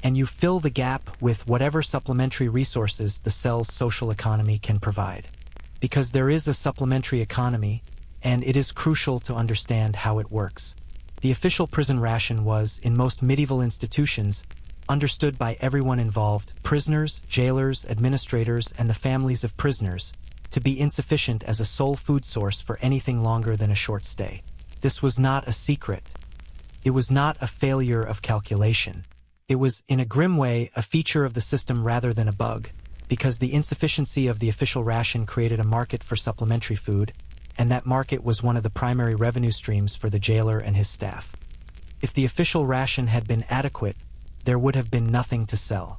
[SPEAKER 1] And you fill the gap with whatever supplementary resources the cell's social economy can provide. Because there is a supplementary economy, and it is crucial to understand how it works. The official prison ration was, in most medieval institutions, understood by everyone involved, prisoners, jailers, administrators, and the families of prisoners, to be insufficient as a sole food source for anything longer than a short stay. This was not a secret. It was not a failure of calculation. It was, in a grim way, a feature of the system rather than a bug, because the insufficiency of the official ration created a market for supplementary food, and that market was one of the primary revenue streams for the jailer and his staff. If the official ration had been adequate, there would have been nothing to sell.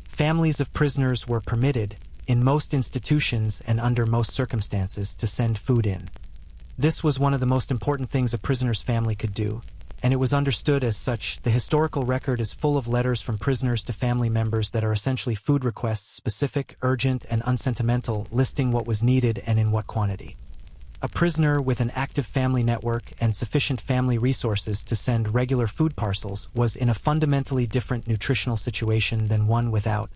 [SPEAKER 1] Families of prisoners were permitted, in most institutions and under most circumstances, to send food in. This was one of the most important things a prisoner's family could do, and it was understood as such. The historical record is full of letters from prisoners to family members that are essentially food requests, specific, urgent, and unsentimental, listing what was needed and in what quantity. A prisoner with an active family network and sufficient family resources to send regular food parcels was in a fundamentally different nutritional situation than one without.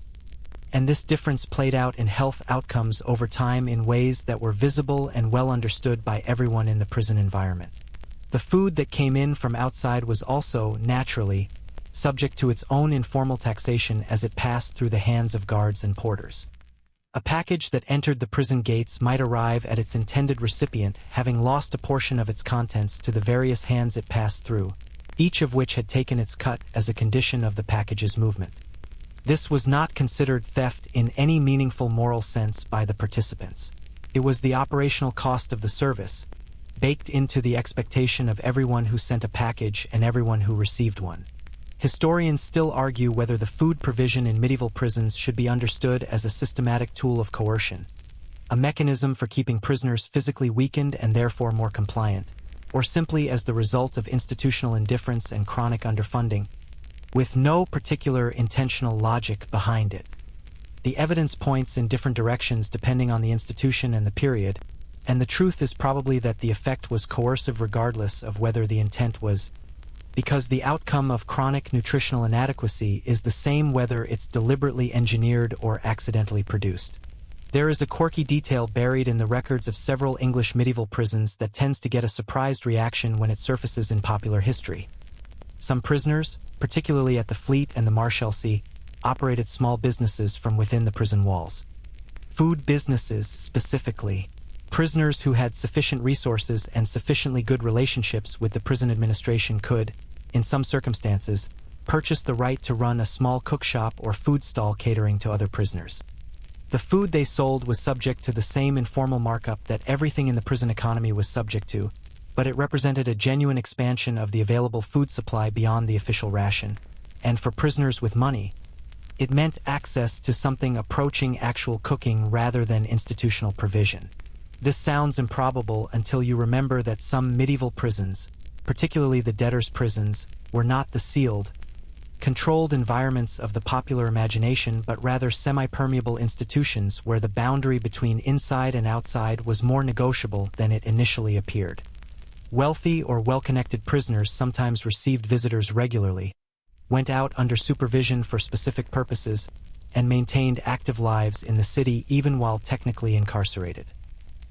[SPEAKER 1] And this difference played out in health outcomes over time in ways that were visible and well understood by everyone in the prison environment. The food that came in from outside was also, naturally, subject to its own informal taxation as it passed through the hands of guards and porters. A package that entered the prison gates might arrive at its intended recipient having lost a portion of its contents to the various hands it passed through, each of which had taken its cut as a condition of the package's movement. This was not considered theft in any meaningful moral sense by the participants. It was the operational cost of the service, baked into the expectation of everyone who sent a package and everyone who received one. Historians still argue whether the food provision in medieval prisons should be understood as a systematic tool of coercion, a mechanism for keeping prisoners physically weakened and therefore more compliant, or simply as the result of institutional indifference and chronic underfunding, with no particular intentional logic behind it. The evidence points in different directions depending on the institution and the period, and the truth is probably that the effect was coercive regardless of whether the intent was, because the outcome of chronic nutritional inadequacy is the same whether it's deliberately engineered or accidentally produced. There is a quirky detail buried in the records of several English medieval prisons that tends to get a surprised reaction when it surfaces in popular history. Some prisoners, particularly at the Fleet and the Marshalsea, operated small businesses from within the prison walls. Food businesses, specifically. Prisoners who had sufficient resources and sufficiently good relationships with the prison administration could, in some circumstances, purchase the right to run a small cookshop or food stall catering to other prisoners. The food they sold was subject to the same informal markup that everything in the prison economy was subject to, but it represented a genuine expansion of the available food supply beyond the official ration, and for prisoners with money, it meant access to something approaching actual cooking rather than institutional provision. This sounds improbable until you remember that some medieval prisons, particularly the debtors' prisons, were not the sealed, controlled environments of the popular imagination but rather semi-permeable institutions where the boundary between inside and outside was more negotiable than it initially appeared. Wealthy or well-connected prisoners sometimes received visitors regularly, went out under supervision for specific purposes, and maintained active lives in the city even while technically incarcerated.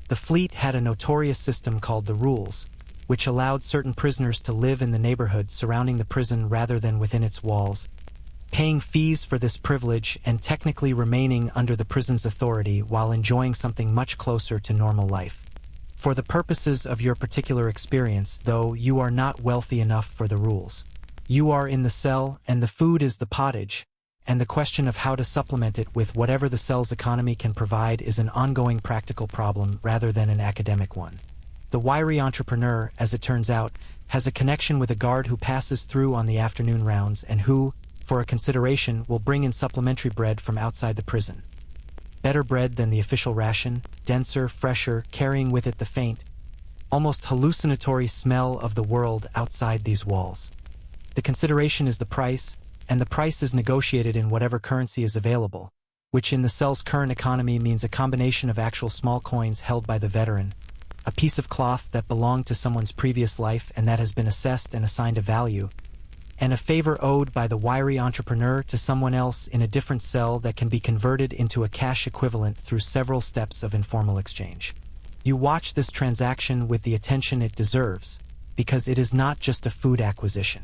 [SPEAKER 1] The Fleet had a notorious system called the Rules, which allowed certain prisoners to live in the neighborhood surrounding the prison rather than within its walls, paying fees for this privilege and technically remaining under the prison's authority while enjoying something much closer to normal life. For the purposes of your particular experience, though, you are not wealthy enough for the rules. You are in the cell, and the food is the pottage, and the question of how to supplement it with whatever the cell's economy can provide is an ongoing practical problem rather than an academic one. The wiry entrepreneur, as it turns out, has a connection with a guard who passes through on the afternoon rounds and who, for a consideration, will bring in supplementary bread from outside the prison. Better bread than the official ration, denser, fresher, carrying with it the faint, almost hallucinatory smell of the world outside these walls. The consideration is the price, and the price is negotiated in whatever currency is available, which in the cell's current economy means a combination of actual small coins held by the veteran, a piece of cloth that belonged to someone's previous life and that has been assessed and assigned a value, and a favor owed by the wiry entrepreneur to someone else in a different cell that can be converted into a cash equivalent through several steps of informal exchange. You watch this transaction with the attention it deserves, because it is not just a food acquisition.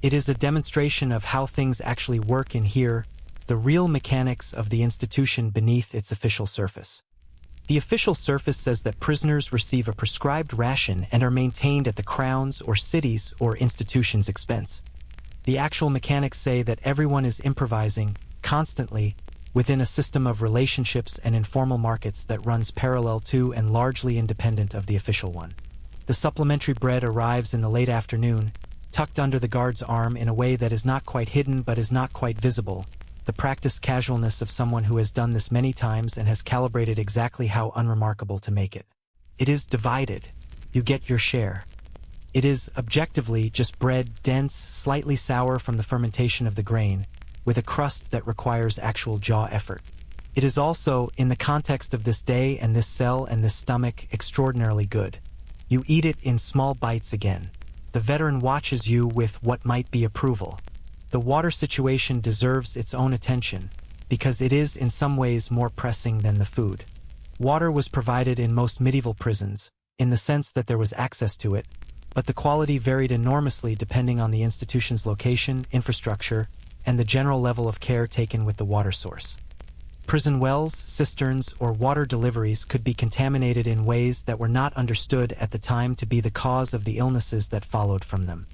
[SPEAKER 1] It is a demonstration of how things actually work in here, the real mechanics of the institution beneath its official surface. The official surface says that prisoners receive a prescribed ration and are maintained at the Crown's or city's or institution's expense. The actual mechanics say that everyone is improvising, constantly, within a system of relationships and informal markets that runs parallel to and largely independent of the official one. The supplementary bread arrives in the late afternoon, tucked under the guard's arm in a way that is not quite hidden but is not quite visible, the practiced casualness of someone who has done this many times and has calibrated exactly how unremarkable to make it. It is divided. You get your share. It is, objectively, just bread, dense, slightly sour from the fermentation of the grain, with a crust that requires actual jaw effort. It is also, in the context of this day and this cell and this stomach, extraordinarily good. You eat it in small bites again. The veteran watches you with what might be approval. The water situation deserves its own attention, because it is in some ways more pressing than the food. Water was provided in most medieval prisons, in the sense that there was access to it, but the quality varied enormously depending on the institution's location, infrastructure, and the general level of care taken with the water source. Prison wells, cisterns, or water deliveries could be contaminated in ways that were not understood at the time to be the cause of the illnesses that followed from them.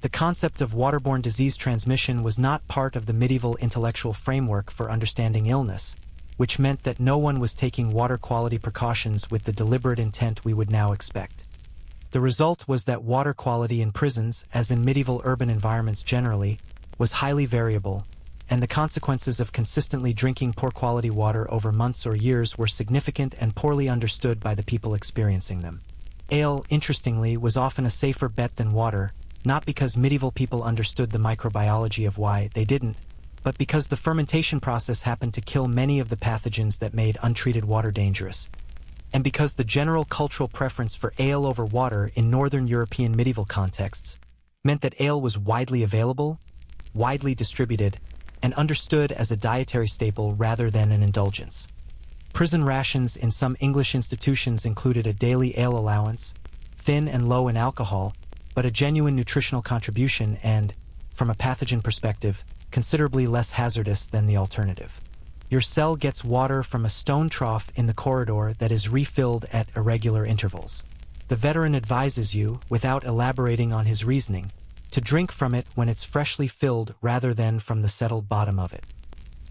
[SPEAKER 1] The concept of waterborne disease transmission was not part of the medieval intellectual framework for understanding illness, which meant that no one was taking water quality precautions with the deliberate intent we would now expect. The result was that water quality in prisons, as in medieval urban environments generally, was highly variable, and the consequences of consistently drinking poor quality water over months or years were significant and poorly understood by the people experiencing them. Ale, interestingly, was often a safer bet than water, not because medieval people understood the microbiology of why they didn't, but because the fermentation process happened to kill many of the pathogens that made untreated water dangerous, and because the general cultural preference for ale over water in Northern European medieval contexts meant that ale was widely available, widely distributed, and understood as a dietary staple rather than an indulgence. Prison rations in some English institutions included a daily ale allowance, thin and low in alcohol, but a genuine nutritional contribution and, from a pathogen perspective, considerably less hazardous than the alternative. Your cell gets water from a stone trough in the corridor that is refilled at irregular intervals. The veteran advises you, without elaborating on his reasoning, to drink from it when it's freshly filled rather than from the settled bottom of it.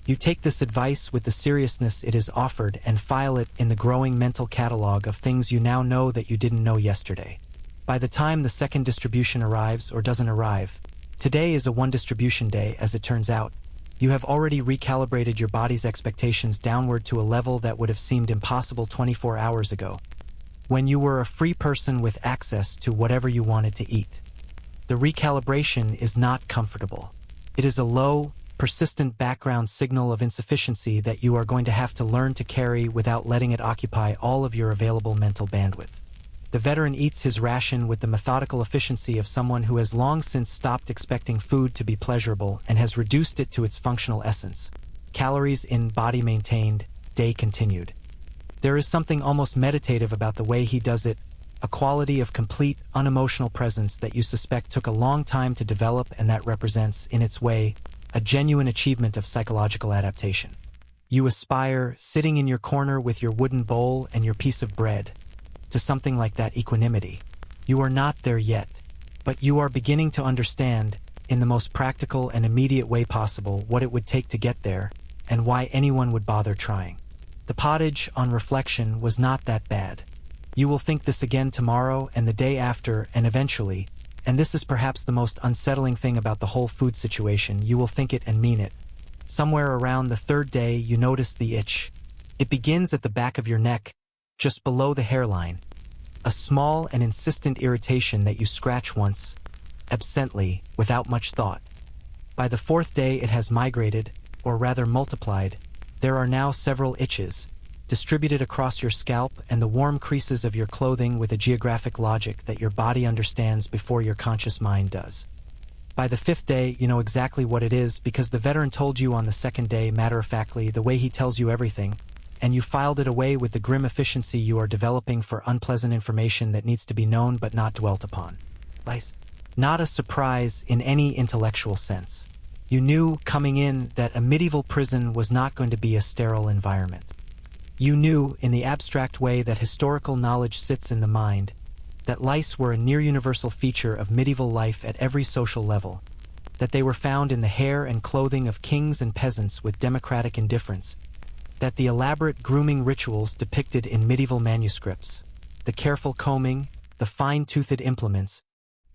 [SPEAKER 1] You take this advice with the seriousness it is offered and file it in the growing mental catalog of things you now know that you didn't know yesterday. By the time the second distribution arrives or doesn't arrive, today is a one distribution day, as it turns out, you have already recalibrated your body's expectations downward to a level that would have seemed impossible 24 hours ago, when you were a free person with access to whatever you wanted to eat. The recalibration is not comfortable. It is a low, persistent background signal of insufficiency that you are going to have to learn to carry without letting it occupy all of your available mental bandwidth. The veteran eats his ration with the methodical efficiency of someone who has long since stopped expecting food to be pleasurable and has reduced it to its functional essence. Calories in, body maintained, day continued. There is something almost meditative about the way he does it, a quality of complete, unemotional presence that you suspect took a long time to develop and that represents, in its way, a genuine achievement of psychological adaptation. You aspire, sitting in your corner with your wooden bowl and your piece of bread, to something like that equanimity. You are not there yet, but you are beginning to understand, in the most practical and immediate way possible, what it would take to get there, and why anyone would bother trying. The pottage, on reflection, was not that bad. You will think this again tomorrow and the day after, and eventually, and this is perhaps the most unsettling thing about the whole food situation, you will think it and mean it. Somewhere around the third day, you notice the itch. It begins at the back of your neck, just below the hairline, a small and insistent irritation that you scratch once, absently, without much thought. By the fourth day it has migrated, or rather multiplied. There are now several itches, distributed across your scalp and the warm creases of your clothing with a geographic logic that your body understands before your conscious mind does. By the fifth day, you know exactly what it is because the veteran told you on the second day matter-of-factly the way he tells you everything, and you filed it away with the grim efficiency you are developing for unpleasant information that needs to be known but not dwelt upon. Not a surprise in any intellectual sense. You knew, coming in, that a medieval prison was not going to be a sterile environment. You knew, in the abstract way that historical knowledge sits in the mind, that lice were a near-universal feature of medieval life at every social level, that they were found in the hair and clothing of kings and peasants with democratic indifference, that the elaborate grooming rituals depicted in medieval manuscripts, the careful combing, the fine-toothed implements,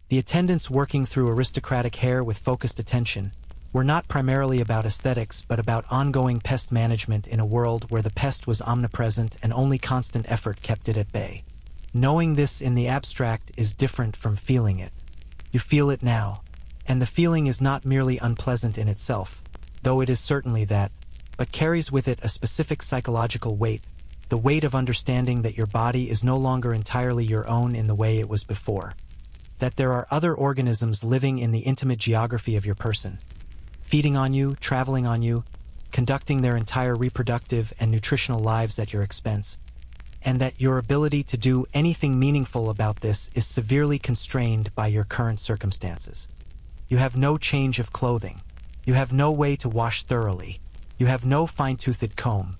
[SPEAKER 1] the attendants working through aristocratic hair with focused attention, were not primarily about aesthetics but about ongoing pest management in a world where the pest was omnipresent and only constant effort kept it at bay. Knowing this in the abstract is different from feeling it. You feel it now, and the feeling is not merely unpleasant in itself, though it is certainly that, but carries with it a specific psychological weight, the weight of understanding that your body is no longer entirely your own in the way it was before, that there are other organisms living in the intimate geography of your person, feeding on you, traveling on you, conducting their entire reproductive and nutritional lives at your expense, and that your ability to do anything meaningful about this is severely constrained by your current circumstances. You have no change of clothing. You have no way to wash thoroughly. You have no fine-toothed comb.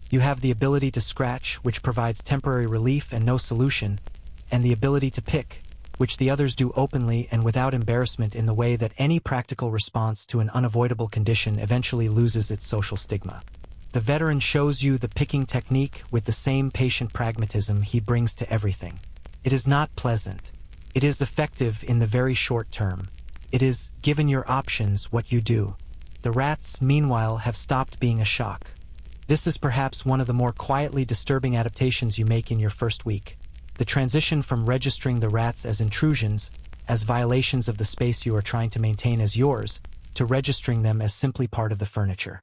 [SPEAKER 1] You have the ability to scratch, which provides temporary relief and no solution, and the ability to pick, which the others do openly and without embarrassment in the way that any practical response to an unavoidable condition eventually loses its social stigma. The veteran shows you the picking technique with the same patient pragmatism he brings to everything. It is not pleasant. It is effective in the very short term. It is, given your options, what you do. The rats, meanwhile, have stopped being a shock. This is perhaps one of the more quietly disturbing adaptations you make in your first week. The transition from registering the rats as intrusions, as violations of the space you are trying to maintain as yours, to registering them as simply part of the furniture.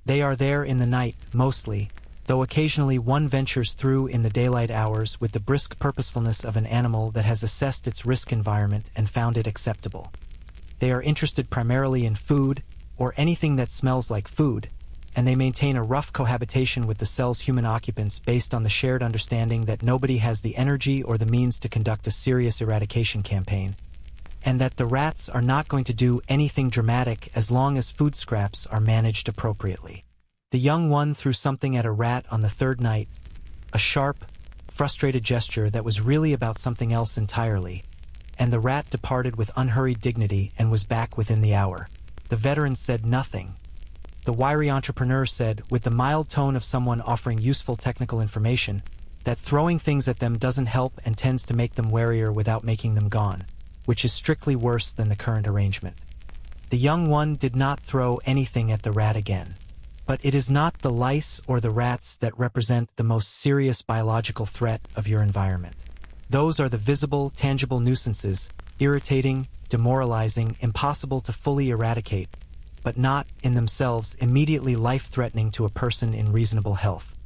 [SPEAKER 1] They are there in the night, mostly, though occasionally one ventures through in the daylight hours with the brisk purposefulness of an animal that has assessed its risk environment and found it acceptable. They are interested primarily in food, or anything that smells like food, and they maintain a rough cohabitation with the cell's human occupants based on the shared understanding that nobody has the energy or the means to conduct a serious eradication campaign, and that the rats are not going to do anything dramatic as long as food scraps are managed appropriately. The young one threw something at a rat on the third night, a sharp, frustrated gesture that was really about something else entirely, and the rat departed with unhurried dignity and was back within the hour. The veteran said nothing. The wiry entrepreneur said, with the mild tone of someone offering useful technical information, that throwing things at them doesn't help and tends to make them warier without making them gone, which is strictly worse than the current arrangement. The young one did not throw anything at the rat again. But it is not the lice or the rats that represent the most serious biological threat of your environment. Those are the visible, tangible nuisances, irritating, demoralizing, impossible to fully eradicate, but not, in themselves, immediately life-threatening to a person in reasonable health.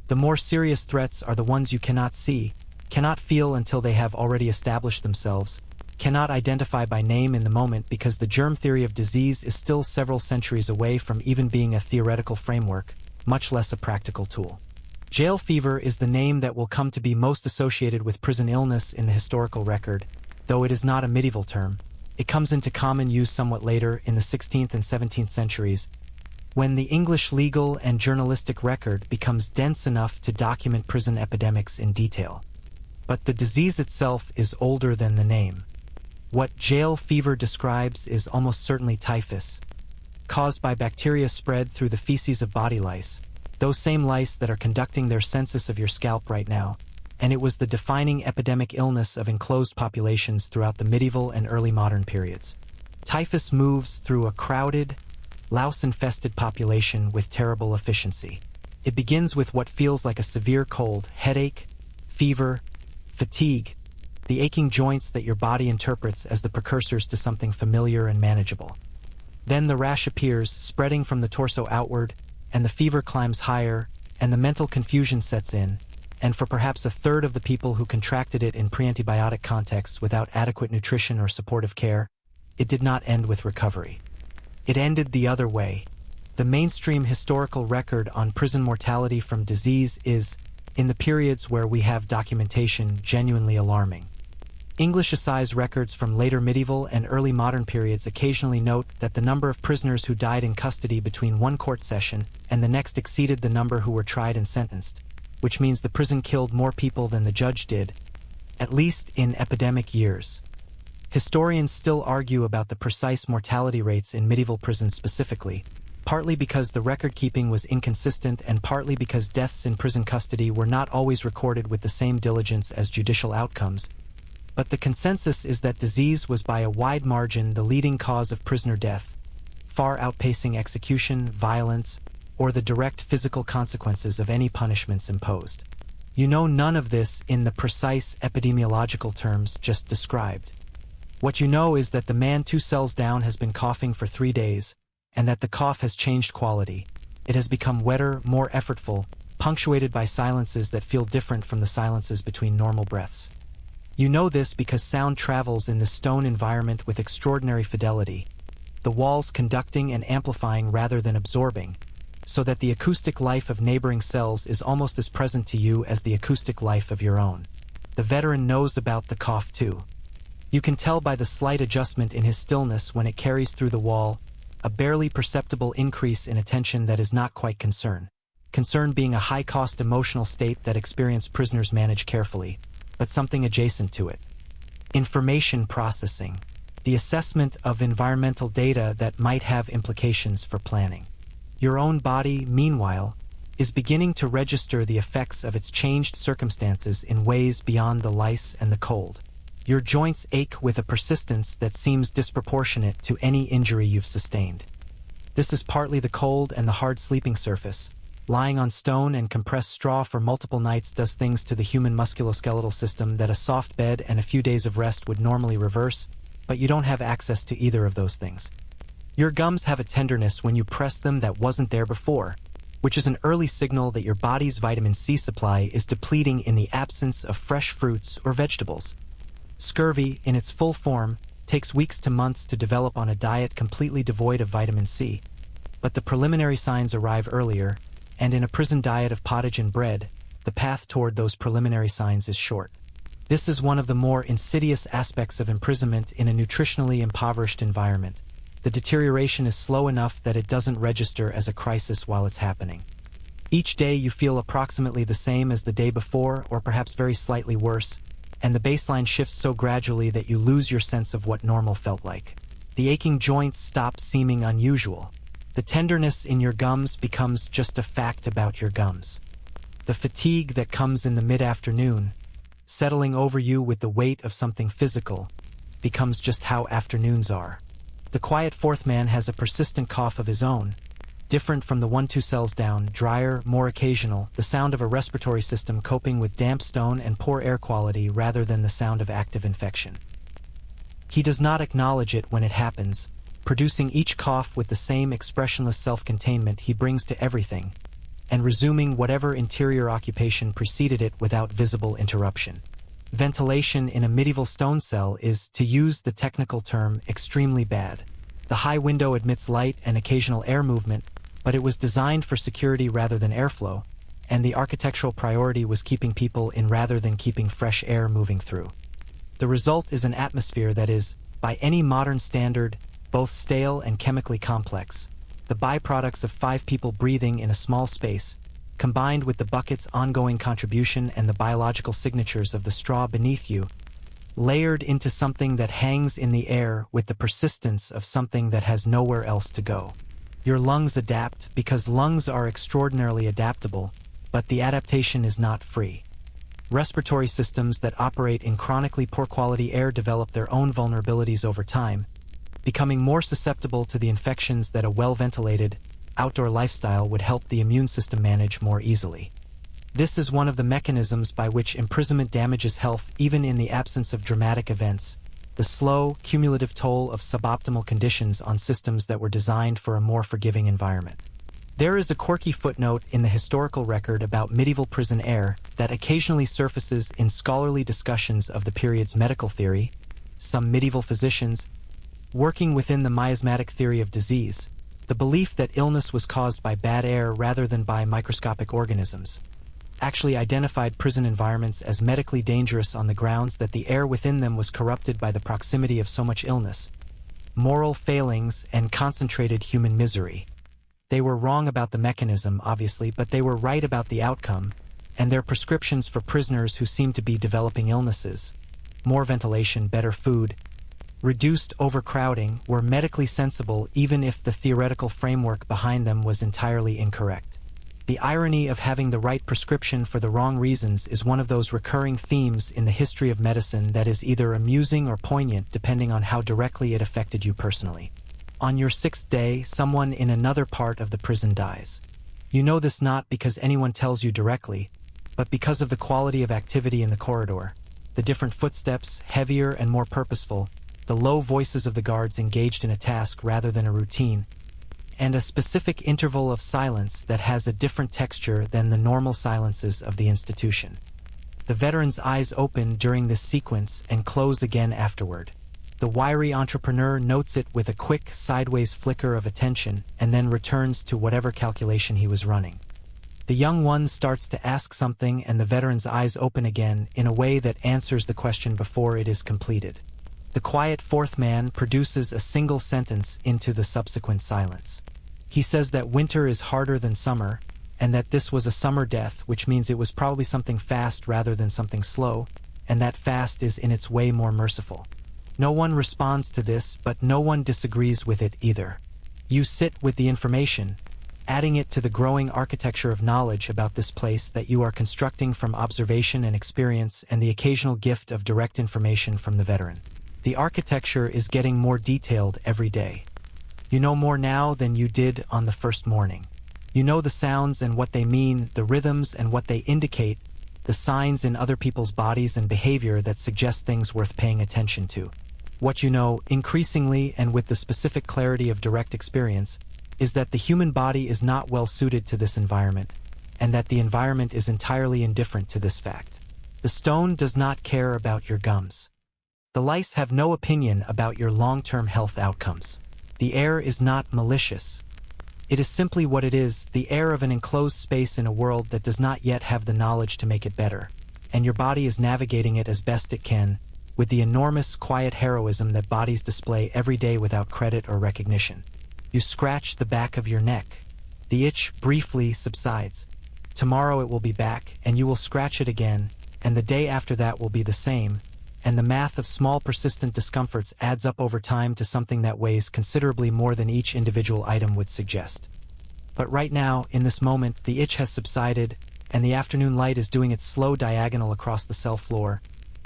[SPEAKER 1] The more serious threats are the ones you cannot see, cannot feel until they have already established themselves, cannot identify by name in the moment because the germ theory of disease is still several centuries away from even being a theoretical framework, much less a practical tool. Jail fever is the name that will come to be most associated with prison illness in the historical record, though it is not a medieval term. It comes into common use somewhat later in the 16th and 17th centuries, when the English legal and journalistic record becomes dense enough to document prison epidemics in detail. But the disease itself is older than the name. What jail fever describes is almost certainly typhus, caused by bacteria spread through the feces of body lice, those same lice that are conducting their census of your scalp right now, and it was the defining epidemic illness of enclosed populations throughout the medieval and early modern periods. Typhus moves through a crowded, louse-infested population with terrible efficiency. It begins with what feels like a severe cold, headache, fever, fatigue, the aching joints that your body interprets as the precursors to something familiar and manageable. Then the rash appears, spreading from the torso outward, and the fever climbs higher, and the mental confusion sets in, and for perhaps a third of the people who contracted it in pre-antibiotic contexts without adequate nutrition or supportive care, it did not end with recovery. It ended the other way. The mainstream historical record on prison mortality from disease is, in the periods where we have documentation, genuinely alarming. English assize records from later medieval and early modern periods occasionally note that the number of prisoners who died in custody between one court session and the next exceeded the number who were tried and sentenced, which means the prison killed more people than the judge did, at least in epidemic years. Historians still argue about the precise mortality rates in medieval prisons specifically, partly because the record-keeping was inconsistent and partly because deaths in prison custody were not always recorded with the same diligence as judicial outcomes. But the consensus is that disease was by a wide margin the leading cause of prisoner death, far outpacing execution, violence, or the direct physical consequences of any punishments imposed. You know none of this in the precise epidemiological terms just described. What you know is that the man 2 cells down has been coughing for 3 days, and that the cough has changed quality. It has become wetter, more effortful, punctuated by silences that feel different from the silences between normal breaths. You know this because sound travels in this stone environment with extraordinary fidelity, the walls conducting and amplifying rather than absorbing, so that the acoustic life of neighboring cells is almost as present to you as the acoustic life of your own. The veteran knows about the cough too. You can tell by the slight adjustment in his stillness when it carries through the wall, a barely perceptible increase in attention that is not quite concern. Concern being a high-cost emotional state that experienced prisoners manage carefully, but something adjacent to it. Information processing, the assessment of environmental data that might have implications for planning. Your own body, meanwhile, is beginning to register the effects of its changed circumstances in ways beyond the lice and the cold. Your joints ache with a persistence that seems disproportionate to any injury you've sustained. This is partly the cold and the hard sleeping surface, Lying on stone and compressed straw for multiple nights does things to the human musculoskeletal system that a soft bed and a few days of rest would normally reverse, but you don't have access to either of those things. Your gums have a tenderness when you press them that wasn't there before, which is an early signal that your body's vitamin C supply is depleting in the absence of fresh fruits or vegetables. Scurvy, in its full form, takes weeks to months to develop on a diet completely devoid of vitamin C, but the preliminary signs arrive earlier, and in a prison diet of pottage and bread, the path toward those preliminary signs is short. This is one of the more insidious aspects of imprisonment in a nutritionally impoverished environment. The deterioration is slow enough that it doesn't register as a crisis while it's happening. Each day you feel approximately the same as the day before, or perhaps very slightly worse, and the baseline shifts so gradually that you lose your sense of what normal felt like. The aching joints stop seeming unusual. The tenderness in your gums becomes just a fact about your gums. The fatigue that comes in the mid-afternoon, settling over you with the weight of something physical, becomes just how afternoons are. The quiet fourth man has a persistent cough of his own, different from the one 2 cells down, drier, more occasional, the sound of a respiratory system coping with damp stone and poor air quality rather than the sound of active infection. He does not acknowledge it when it happens, producing each cough with the same expressionless self-containment he brings to everything, and resuming whatever interior occupation preceded it without visible interruption. Ventilation in a medieval stone cell is, to use the technical term, extremely bad. The high window admits light and occasional air movement, but it was designed for security rather than airflow, and the architectural priority was keeping people in rather than keeping fresh air moving through. The result is an atmosphere that is, by any modern standard, both stale and chemically complex. The byproducts of 5 people breathing in a small space, combined with the bucket's ongoing contribution and the biological signatures of the straw beneath you, layered into something that hangs in the air with the persistence of something that has nowhere else to go. Your lungs adapt because lungs are extraordinarily adaptable, but the adaptation is not free. Respiratory systems that operate in chronically poor quality air develop their own vulnerabilities over time, becoming more susceptible to the infections that a well-ventilated, outdoor lifestyle would help the immune system manage more easily. This is one of the mechanisms by which imprisonment damages health even in the absence of dramatic events, the slow, cumulative toll of suboptimal conditions on systems that were designed for a more forgiving environment. There is a quirky footnote in the historical record about medieval prison air that occasionally surfaces in scholarly discussions of the period's medical theory. Some medieval physicians, working within the miasmatic theory of disease, the belief that illness was caused by bad air rather than by microscopic organisms, actually identified prison environments as medically dangerous on the grounds that the air within them was corrupted by the proximity of so much illness, moral failings, and concentrated human misery. They were wrong about the mechanism, obviously, but they were right about the outcome, and their prescriptions for prisoners who seemed to be developing illnesses, more ventilation, better food, reduced overcrowding, were medically sensible even if the theoretical framework behind them was entirely incorrect. The irony of having the right prescription for the wrong reasons is one of those recurring themes in the history of medicine that is either amusing or poignant depending on how directly it affected you personally. On your 6th day, someone in another part of the prison dies. You know this not because anyone tells you directly, but because of the quality of activity in the corridor, the different footsteps, heavier and more purposeful, the low voices of the guards engaged in a task rather than a routine, and a specific interval of silence that has a different texture than the normal silences of the institution. The veteran's eyes open during this sequence and close again afterward. The wiry entrepreneur notes it with a quick, sideways flicker of attention and then returns to whatever calculation he was running. The young one starts to ask something and the veteran's eyes open again in a way that answers the question before it is completed. The quiet fourth man produces a single sentence into the subsequent silence. He says that winter is harder than summer, and that this was a summer death, which means it was probably something fast rather than something slow, and that fast is in its way more merciful. No one responds to this, but no one disagrees with it either. You sit with the information, adding it to the growing architecture of knowledge about this place that you are constructing from observation and experience and the occasional gift of direct information from the veteran. The architecture is getting more detailed every day. You know more now than you did on the first morning. You know the sounds and what they mean, the rhythms and what they indicate, the signs in other people's bodies and behavior that suggest things worth paying attention to. What you know, increasingly and with the specific clarity of direct experience, is that the human body is not well suited to this environment, and that the environment is entirely indifferent to this fact. The stone does not care about your gums. The lice have no opinion about your long-term health outcomes. The air is not malicious. It is simply what it is, the air of an enclosed space in a world that does not yet have the knowledge to make it better, and your body is navigating it as best it can, with the enormous, quiet heroism that bodies display every day without credit or recognition. You scratch the back of your neck. The itch briefly subsides. Tomorrow it will be back, and you will scratch it again, and the day after that will be the same, and the math of small persistent discomforts adds up over time to something that weighs considerably more than each individual item would suggest. But right now, in this moment, the itch has subsided, and the afternoon light is doing its slow diagonal across the cell floor,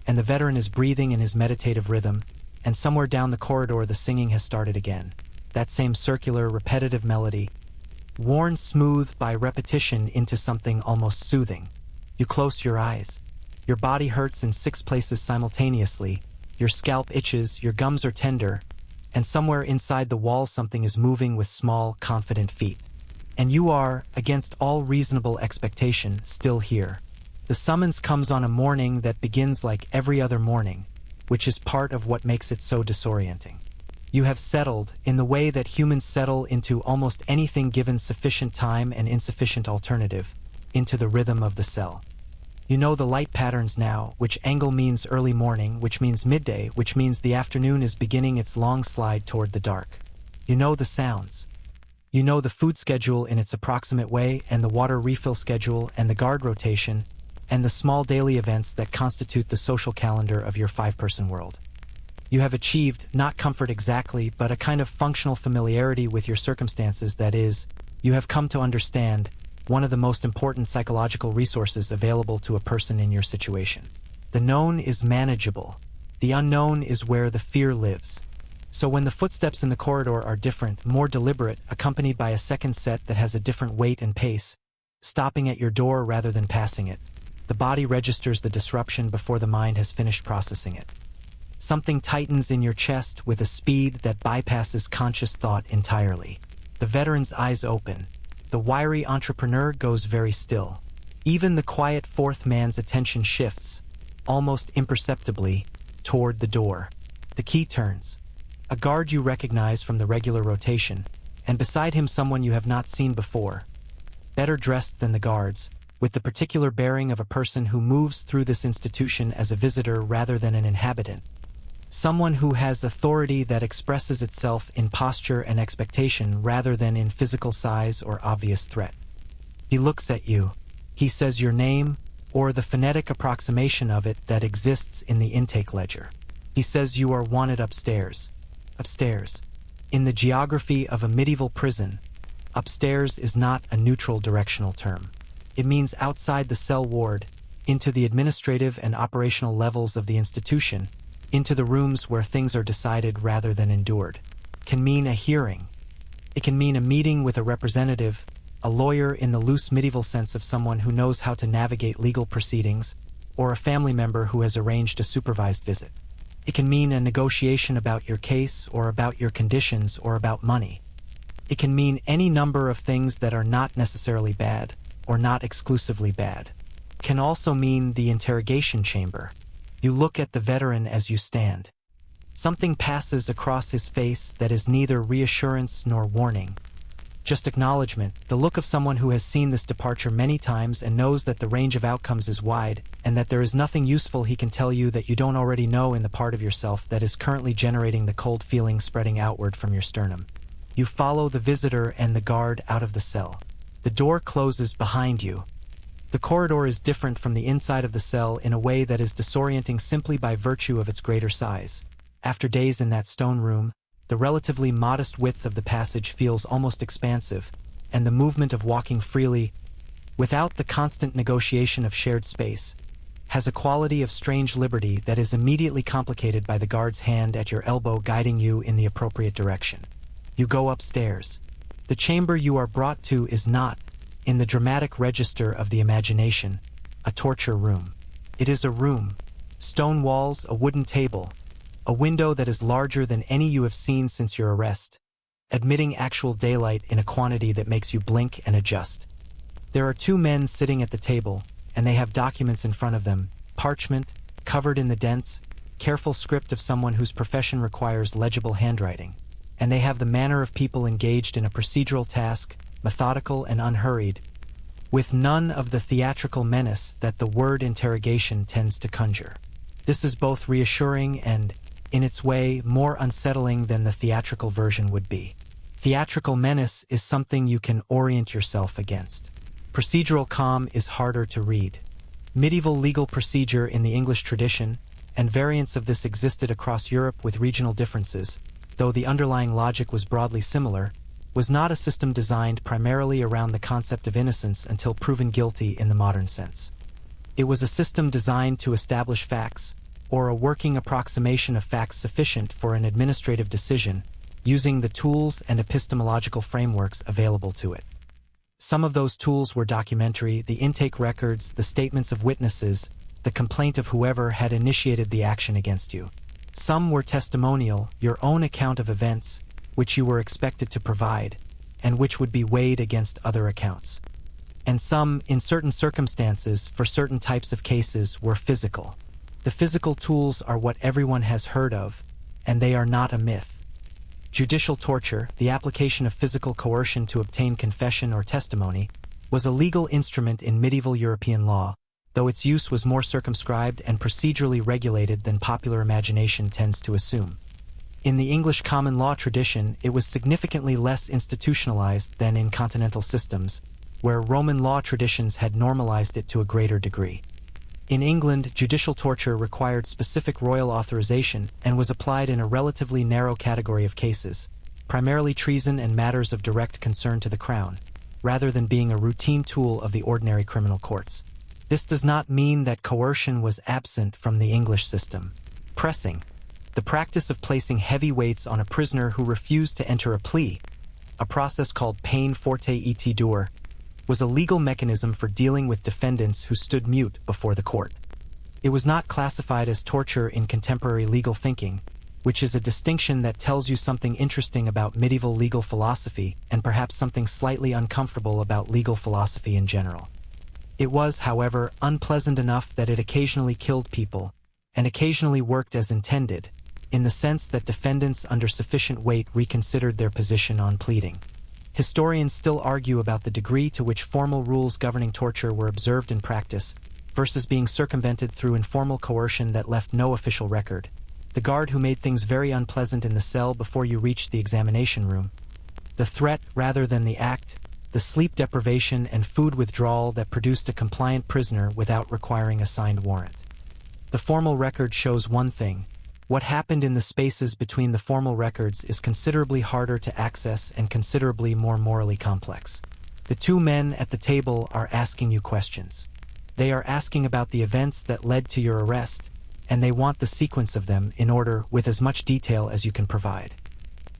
[SPEAKER 1] and the veteran is breathing in his meditative rhythm, and somewhere down the corridor the singing has started again. That same circular, repetitive melody, worn smooth by repetition into something almost soothing. You close your eyes. Your body hurts in 6 places simultaneously, your scalp itches, your gums are tender, and somewhere inside the wall something is moving with small, confident feet. And you are, against all reasonable expectation, still here. The summons comes on a morning that begins like every other morning, which is part of what makes it so disorienting. You have settled, in the way that humans settle into almost anything given sufficient time and insufficient alternative, into the rhythm of the cell. You know the light patterns now, which angle means early morning, which means midday, which means the afternoon is beginning its long slide toward the dark. You know the sounds. You know the food schedule in its approximate way, and the water refill schedule, and the guard rotation, and the small daily events that constitute the social calendar of your 5-person world. You have achieved, not comfort exactly, but a kind of functional familiarity with your circumstances that is, you have come to understand, one of the most important psychological resources available to a person in your situation. The known is manageable. The unknown is where the fear lives. So when the footsteps in the corridor are different, more deliberate, accompanied by a second set that has a different weight and pace, stopping at your door rather than passing it, the body registers the disruption before the mind has finished processing it. Something tightens in your chest with a speed that bypasses conscious thought entirely. The veteran's eyes open. The wiry entrepreneur goes very still. Even the quiet 4th man's attention shifts, almost imperceptibly, toward the door. The key turns. A guard you recognize from the regular rotation, and beside him someone you have not seen before. Better dressed than the guards, with the particular bearing of a person who moves through this institution as a visitor rather than an inhabitant. Someone who has authority that expresses itself in posture and expectation rather than in physical size or obvious threat. He looks at you. He says your name, or the phonetic approximation of it that exists in the intake ledger. He says you are wanted upstairs. Upstairs. In the geography of a medieval prison, upstairs is not a neutral directional term. It means outside the cell ward, into the administrative and operational levels of the institution, into the rooms where things are decided rather than endured. Can mean a hearing. It can mean a meeting with a representative, a lawyer in the loose medieval sense of someone who knows how to navigate legal proceedings, or a family member who has arranged a supervised visit. It can mean a negotiation about your case, or about your conditions, or about money. It can mean any number of things that are not necessarily bad, or not exclusively bad. Can also mean the interrogation chamber. You look at the veteran as you stand. Something passes across his face that is neither reassurance nor warning. Just acknowledgement, the look of someone who has seen this departure many times and knows that the range of outcomes is wide, and that there is nothing useful he can tell you that you don't already know in the part of yourself that is currently generating the cold feeling spreading outward from your sternum. You follow the visitor and the guard out of the cell. The door closes behind you. The corridor is different from the inside of the cell in a way that is disorienting simply by virtue of its greater size. After days in that stone room, the relatively modest width of the passage feels almost expansive, and the movement of walking freely, without the constant negotiation of shared space, has a quality of strange liberty that is immediately complicated by the guard's hand at your elbow guiding you in the appropriate direction. You go upstairs. The chamber you are brought to is not, in the dramatic register of the imagination, a torture room. It is a room, stone walls, a wooden table, a window that is larger than any you have seen since your arrest, admitting actual daylight in a quantity that makes you blink and adjust. There are two men sitting at the table, and they have documents in front of them, parchment, covered in the dense, careful script of someone whose profession requires legible handwriting, and they have the manner of people engaged in a procedural task, methodical and unhurried, with none of the theatrical menace that the word interrogation tends to conjure. This is both reassuring and, in its way, more unsettling than the theatrical version would be. Theatrical menace is something you can orient yourself against. Procedural calm is harder to read. Medieval legal procedure in the English tradition, and variants of this existed across Europe with regional differences, though the underlying logic was broadly similar, was not a system designed primarily around the concept of innocence until proven guilty in the modern sense. It was a system designed to establish facts, or a working approximation of facts sufficient for an administrative decision, using the tools and epistemological frameworks available to it. Some of those tools were documentary, the intake records, the statements of witnesses, the complaint of whoever had initiated the action against you. Some were testimonial, your own account of events, which you were expected to provide, and which would be weighed against other accounts. And some, in certain circumstances, for certain types of cases, were physical. The physical tools are what everyone has heard of, and they are not a myth. Judicial torture, the application of physical coercion to obtain confession or testimony, was a legal instrument in medieval European law, though its use was more circumscribed and procedurally regulated than popular imagination tends to assume. In the English common law tradition, it was significantly less institutionalized than in continental systems, where Roman law traditions had normalized it to a greater degree. In England, judicial torture required specific royal authorization and was applied in a relatively narrow category of cases, primarily treason and matters of direct concern to the crown, rather than being a routine tool of the ordinary criminal courts. This does not mean that coercion was absent from the English system. Pressing, the practice of placing heavy weights on a prisoner who refused to enter a plea, a process called peine forte et dure, was a legal mechanism for dealing with defendants who stood mute before the court. It was not classified as torture in contemporary legal thinking, which is a distinction that tells you something interesting about medieval legal philosophy and perhaps something slightly uncomfortable about legal philosophy in general. It was, however, unpleasant enough that it occasionally killed people, and occasionally worked as intended, in the sense that defendants under sufficient weight reconsidered their position on pleading. Historians still argue about the degree to which formal rules governing torture were observed in practice, versus being circumvented through informal coercion that left no official record. The guard who made things very unpleasant in the cell before you reached the examination room. The threat rather than the act, the sleep deprivation and food withdrawal that produced a compliant prisoner without requiring a signed warrant. The formal record shows one thing. What happened in the spaces between the formal records is considerably harder to access and considerably more morally complex. The two men at the table are asking you questions. They are asking about the events that led to your arrest, and they want the sequence of them in order with as much detail as you can provide.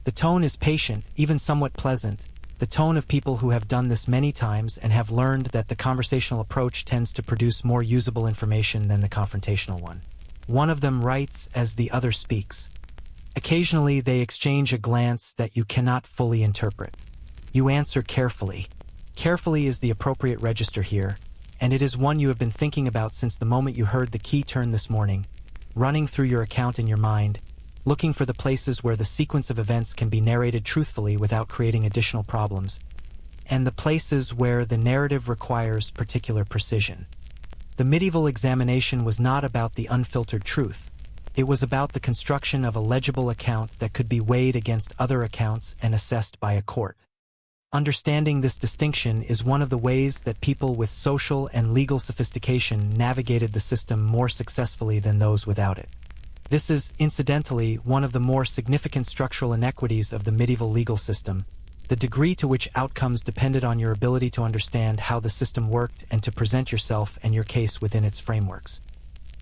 [SPEAKER 1] The tone is patient, even somewhat pleasant, the tone of people who have done this many times and have learned that the conversational approach tends to produce more usable information than the confrontational one. One of them writes as the other speaks. Occasionally they exchange a glance that you cannot fully interpret. You answer carefully. Carefully is the appropriate register here, and it is one you have been thinking about since the moment you heard the key turn this morning, running through your account in your mind, looking for the places where the sequence of events can be narrated truthfully without creating additional problems, and the places where the narrative requires particular precision. The medieval examination was not about the unfiltered truth. It was about the construction of a legible account that could be weighed against other accounts and assessed by a court. Understanding this distinction is one of the ways that people with social and legal sophistication navigated the system more successfully than those without it. This is, incidentally, one of the more significant structural inequities of the medieval legal system, the degree to which outcomes depended on your ability to understand how the system worked and to present yourself and your case within its frameworks.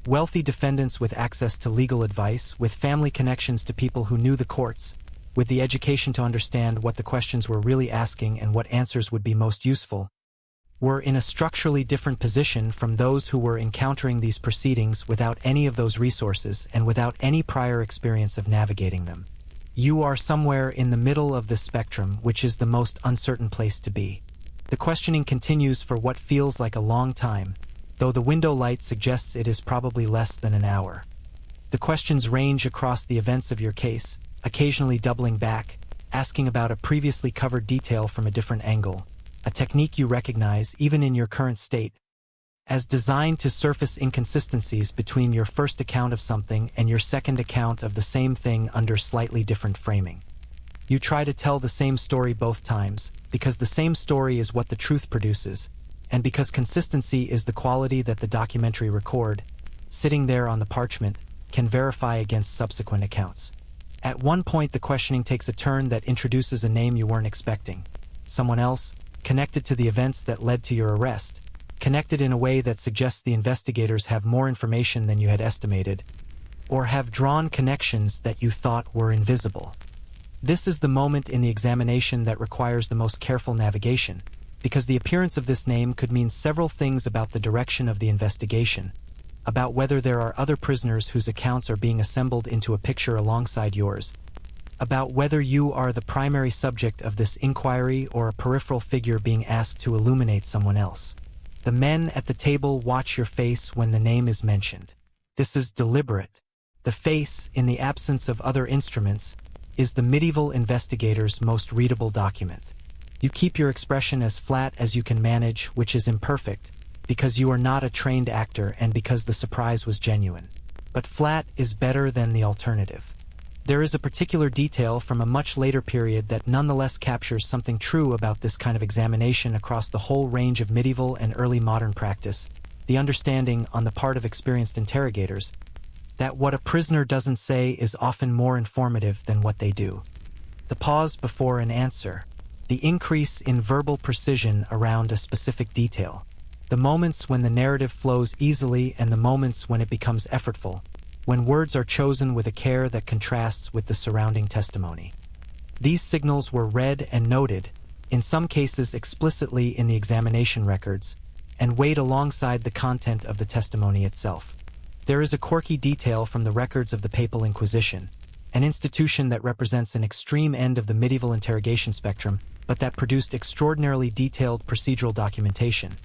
[SPEAKER 1] Wealthy defendants with access to legal advice, with family connections to people who knew the courts, with the education to understand what the questions were really asking and what answers would be most useful, were in a structurally different position from those who were encountering these proceedings without any of those resources and without any prior experience of navigating them. You are somewhere in the middle of this spectrum, which is the most uncertain place to be. The questioning continues for what feels like a long time, though the window light suggests it is probably less than an hour. The questions range across the events of your case, occasionally doubling back, asking about a previously covered detail from a different angle, a technique you recognize even in your current state, as designed to surface inconsistencies between your first account of something and your second account of the same thing under slightly different framing. You try to tell the same story both times, because the same story is what the truth produces, and because consistency is the quality that the documentary record, sitting there on the parchment, can verify against subsequent accounts. At one point, the questioning takes a turn that introduces a name you weren't expecting. Someone else, connected to the events that led to your arrest, connected in a way that suggests the investigators have more information than you had estimated, or have drawn connections that you thought were invisible. This is the moment in the examination that requires the most careful navigation, because the appearance of this name could mean several things about the direction of the investigation, about whether there are other prisoners whose accounts are being assembled into a picture alongside yours, about whether you are the primary subject of this inquiry or a peripheral figure being asked to illuminate someone else. The men at the table watch your face when the name is mentioned. This is deliberate. The face, in the absence of other instruments, is the medieval investigator's most readable document. You keep your expression as flat as you can manage, which is imperfect, because you are not a trained actor and because the surprise was genuine. But flat is better than the alternative. There is a particular detail from a much later period that nonetheless captures something true about this kind of examination across the whole range of medieval and early modern practice, the understanding on the part of experienced interrogators that what a prisoner doesn't say is often more informative than what they do. The pause before an answer, the increase in verbal precision around a specific detail, the moments when the narrative flows easily and the moments when it becomes effortful, when words are chosen with a care that contrasts with the surrounding testimony. These signals were read and noted, in some cases explicitly in the examination records, and weighed alongside the content of the testimony itself. There is a quirky detail from the records of the Papal Inquisition, an institution that represents an extreme end of the medieval interrogation spectrum, but that produced extraordinarily detailed procedural documentation,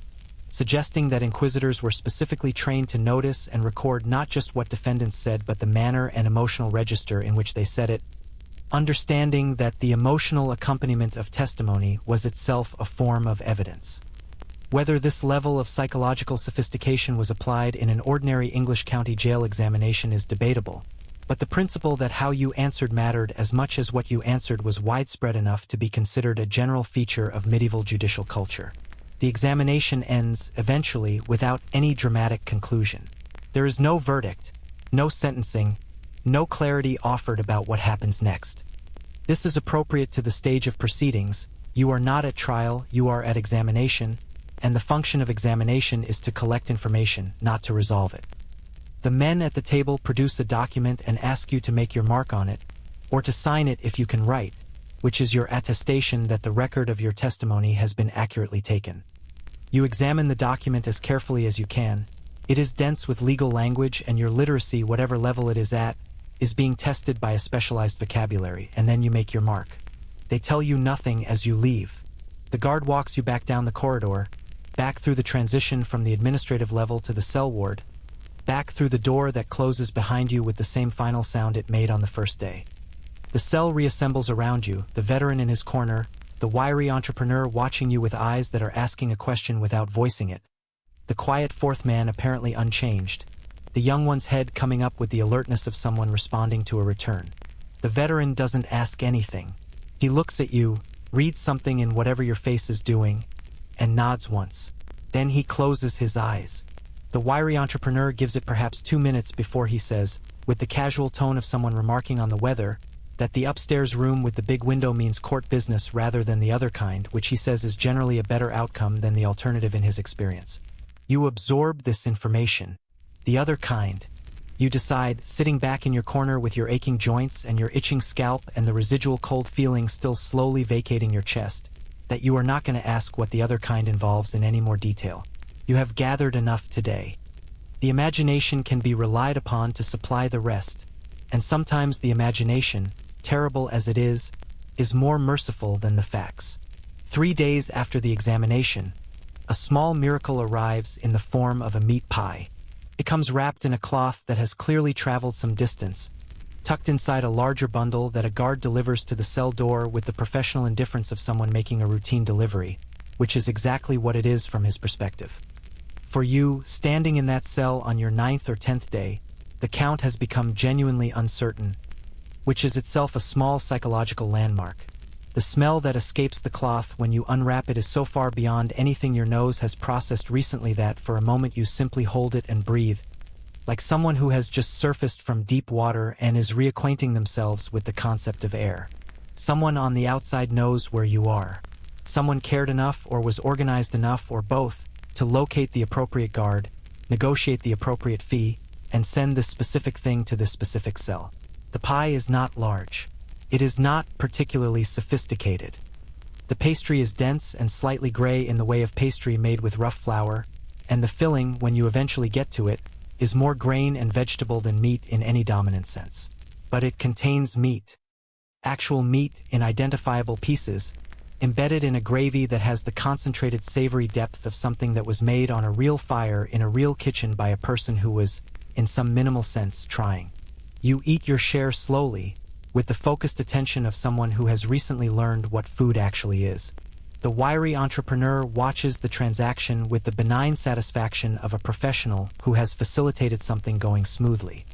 [SPEAKER 1] suggesting that inquisitors were specifically trained to notice and record not just what defendants said but the manner and emotional register in which they said it, understanding that the emotional accompaniment of testimony was itself a form of evidence. Whether this level of psychological sophistication was applied in an ordinary English county jail examination is debatable, but the principle that how you answered mattered as much as what you answered was widespread enough to be considered a general feature of medieval judicial culture. The examination ends, eventually, without any dramatic conclusion. There is no verdict, no sentencing, no clarity offered about what happens next. This is appropriate to the stage of proceedings. You are not at trial, you are at examination, and the function of examination is to collect information, not to resolve it. The men at the table produce a document and ask you to make your mark on it, or to sign it if you can write, which is your attestation that the record of your testimony has been accurately taken. You examine the document as carefully as you can. It is dense with legal language, and your literacy, whatever level it is at, is being tested by a specialized vocabulary, and then you make your mark. They tell you nothing as you leave. The guard walks you back down the corridor, back through the transition from the administrative level to the cell ward, back through the door that closes behind you with the same final sound it made on the first day. The cell reassembles around you, the veteran in his corner, the wiry entrepreneur watching you with eyes that are asking a question without voicing it, the quiet fourth man apparently unchanged, the young one's head coming up with the alertness of someone responding to a return. The veteran doesn't ask anything. He looks at you, reads something in whatever your face is doing, and nods once. Then he closes his eyes. The wiry entrepreneur gives it perhaps 2 minutes before he says, with the casual tone of someone remarking on the weather, that the upstairs room with the big window means court business rather than the other kind, which he says is generally a better outcome than the alternative in his experience. You absorb this information. The other kind. You decide, sitting back in your corner with your aching joints and your itching scalp and the residual cold feeling still slowly vacating your chest, that you are not going to ask what the other kind involves in any more detail. You have gathered enough today. The imagination can be relied upon to supply the rest, and sometimes the imagination, terrible as it is more merciful than the facts. 3 days after the examination, a small miracle arrives in the form of a meat pie. It comes wrapped in a cloth that has clearly traveled some distance, tucked inside a larger bundle that a guard delivers to the cell door with the professional indifference of someone making a routine delivery, which is exactly what it is from his perspective. For you, standing in that cell on your 9th or 10th day, the count has become genuinely uncertain, which is itself a small psychological landmark. The smell that escapes the cloth when you unwrap it is so far beyond anything your nose has processed recently that for a moment you simply hold it and breathe, like someone who has just surfaced from deep water and is reacquainting themselves with the concept of air. Someone on the outside knows where you are. Someone cared enough or was organized enough or both to locate the appropriate guard, negotiate the appropriate fee, and send this specific thing to this specific cell. The pie is not large. It is not particularly sophisticated. The pastry is dense and slightly gray in the way of pastry made with rough flour, and the filling, when you eventually get to it, is more grain and vegetable than meat in any dominant sense. But it contains meat. Actual meat in identifiable pieces, embedded in a gravy that has the concentrated savory depth of something that was made on a real fire in a real kitchen by a person who was, in some minimal sense, trying. You eat your share slowly, with the focused attention of someone who has recently learned what food actually is. The wiry entrepreneur watches the transaction with the benign satisfaction of a professional who has facilitated something going smoothly.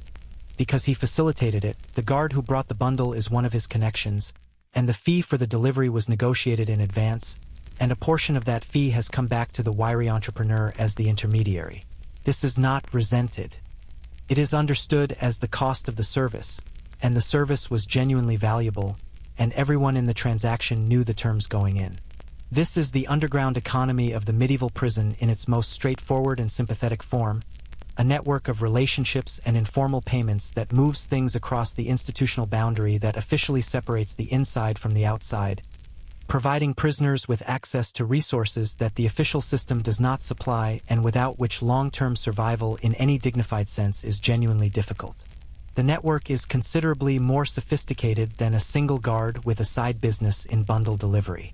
[SPEAKER 1] Because he facilitated it, the guard who brought the bundle is one of his connections, and the fee for the delivery was negotiated in advance, and a portion of that fee has come back to the wiry entrepreneur as the intermediary. This is not resented. It is understood as the cost of the service, and the service was genuinely valuable, and everyone in the transaction knew the terms going in. This is the underground economy of the medieval prison in its most straightforward and sympathetic form, a network of relationships and informal payments that moves things across the institutional boundary that officially separates the inside from the outside, providing prisoners with access to resources that the official system does not supply and without which long-term survival in any dignified sense is genuinely difficult. The network is considerably more sophisticated than a single guard with a side business in bundle delivery.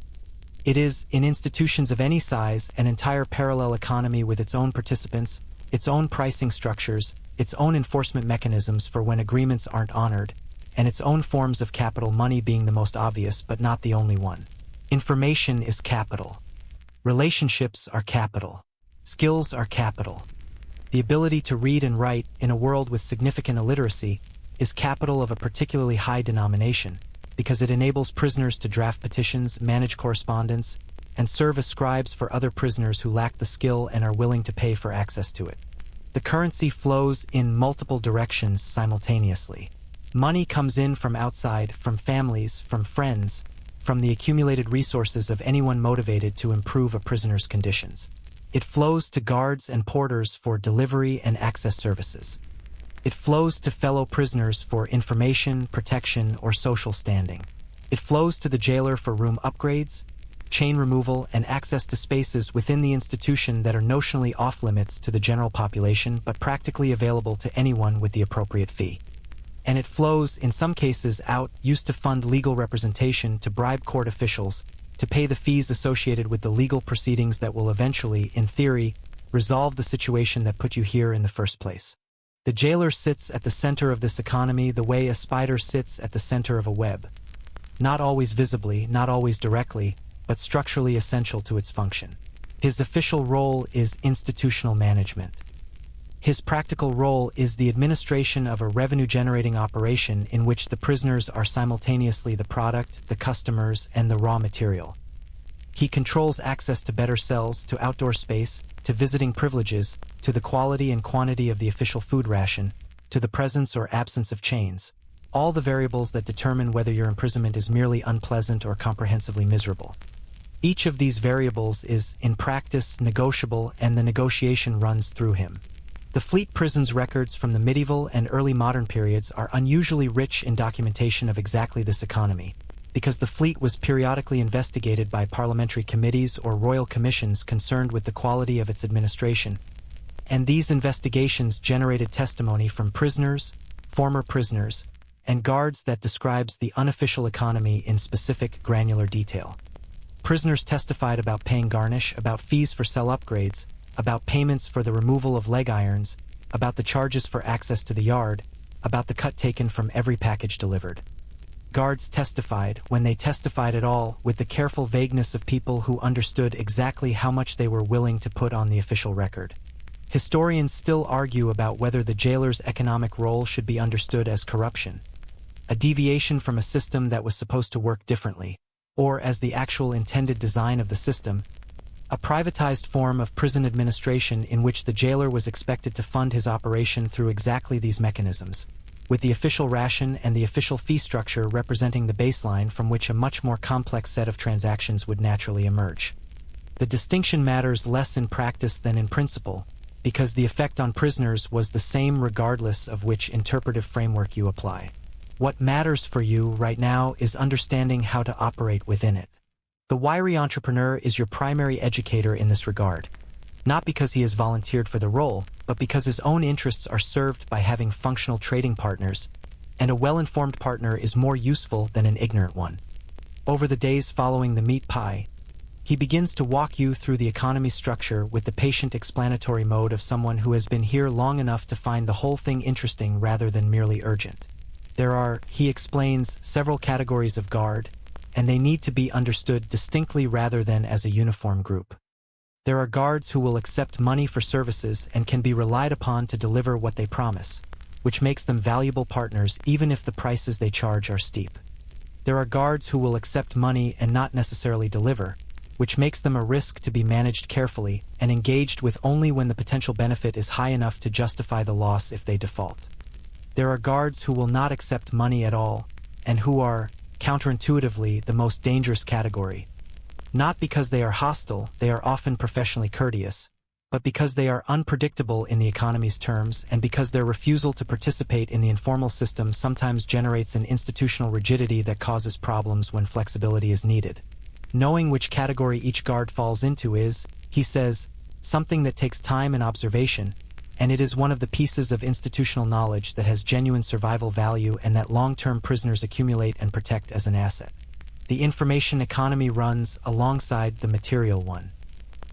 [SPEAKER 1] It is, in institutions of any size, an entire parallel economy with its own participants, its own pricing structures, its own enforcement mechanisms for when agreements aren't honored, and its own forms of capital, money being the most obvious but not the only one. Information is capital. Relationships are capital. Skills are capital. The ability to read and write in a world with significant illiteracy is capital of a particularly high denomination because it enables prisoners to draft petitions, manage correspondence, and serve as scribes for other prisoners who lack the skill and are willing to pay for access to it. The currency flows in multiple directions simultaneously. Money comes in from outside, from families, from friends, from the accumulated resources of anyone motivated to improve a prisoner's conditions. It flows to guards and porters for delivery and access services. It flows to fellow prisoners for information, protection, or social standing. It flows to the jailer for room upgrades, chain removal, and access to spaces within the institution that are notionally off-limits to the general population but practically available to anyone with the appropriate fee. And it flows, in some cases, out, used to fund legal representation, to bribe court officials, to pay the fees associated with the legal proceedings that will eventually, in theory, resolve the situation that put you here in the first place. The jailer sits at the center of this economy the way a spider sits at the center of a web. Not always visibly, not always directly, but structurally essential to its function. His official role is institutional management. His practical role is the administration of a revenue-generating operation in which the prisoners are simultaneously the product, the customers, and the raw material. He controls access to better cells, to outdoor space, to visiting privileges, to the quality and quantity of the official food ration, to the presence or absence of chains, all the variables that determine whether your imprisonment is merely unpleasant or comprehensively miserable. Each of these variables is, in practice, negotiable, and the negotiation runs through him. The Fleet prison's records from the medieval and early modern periods are unusually rich in documentation of exactly this economy, because the Fleet was periodically investigated by parliamentary committees or royal commissions concerned with the quality of its administration, and these investigations generated testimony from prisoners, former prisoners, and guards that describes the unofficial economy in specific, granular detail. Prisoners testified about paying garnish, about fees for cell upgrades, about payments for the removal of leg irons, about the charges for access to the yard, about the cut taken from every package delivered. Guards testified, when they testified at all, with the careful vagueness of people who understood exactly how much they were willing to put on the official record. Historians still argue about whether the jailer's economic role should be understood as corruption, a deviation from a system that was supposed to work differently, or as the actual intended design of the system, a privatized form of prison administration in which the jailer was expected to fund his operation through exactly these mechanisms, with the official ration and the official fee structure representing the baseline from which a much more complex set of transactions would naturally emerge. The distinction matters less in practice than in principle, because the effect on prisoners was the same regardless of which interpretive framework you apply. What matters for you right now is understanding how to operate within it. The wiry entrepreneur is your primary educator in this regard, not because he has volunteered for the role, but because his own interests are served by having functional trading partners, and a well-informed partner is more useful than an ignorant one. Over the days following the meat pie, he begins to walk you through the economy structure with the patient explanatory mode of someone who has been here long enough to find the whole thing interesting rather than merely urgent. There are, he explains, several categories of guard, and they need to be understood distinctly rather than as a uniform group. There are guards who will accept money for services and can be relied upon to deliver what they promise, which makes them valuable partners even if the prices they charge are steep. There are guards who will accept money and not necessarily deliver, which makes them a risk to be managed carefully and engaged with only when the potential benefit is high enough to justify the loss if they default. There are guards who will not accept money at all, and who are, counterintuitively, the most dangerous category. Not because they are hostile, they are often professionally courteous, but because they are unpredictable in the economy's terms and because their refusal to participate in the informal system sometimes generates an institutional rigidity that causes problems when flexibility is needed. Knowing which category each guard falls into is, he says, something that takes time and observation, and it is one of the pieces of institutional knowledge that has genuine survival value and that long-term prisoners accumulate and protect as an asset. The information economy runs alongside the material one.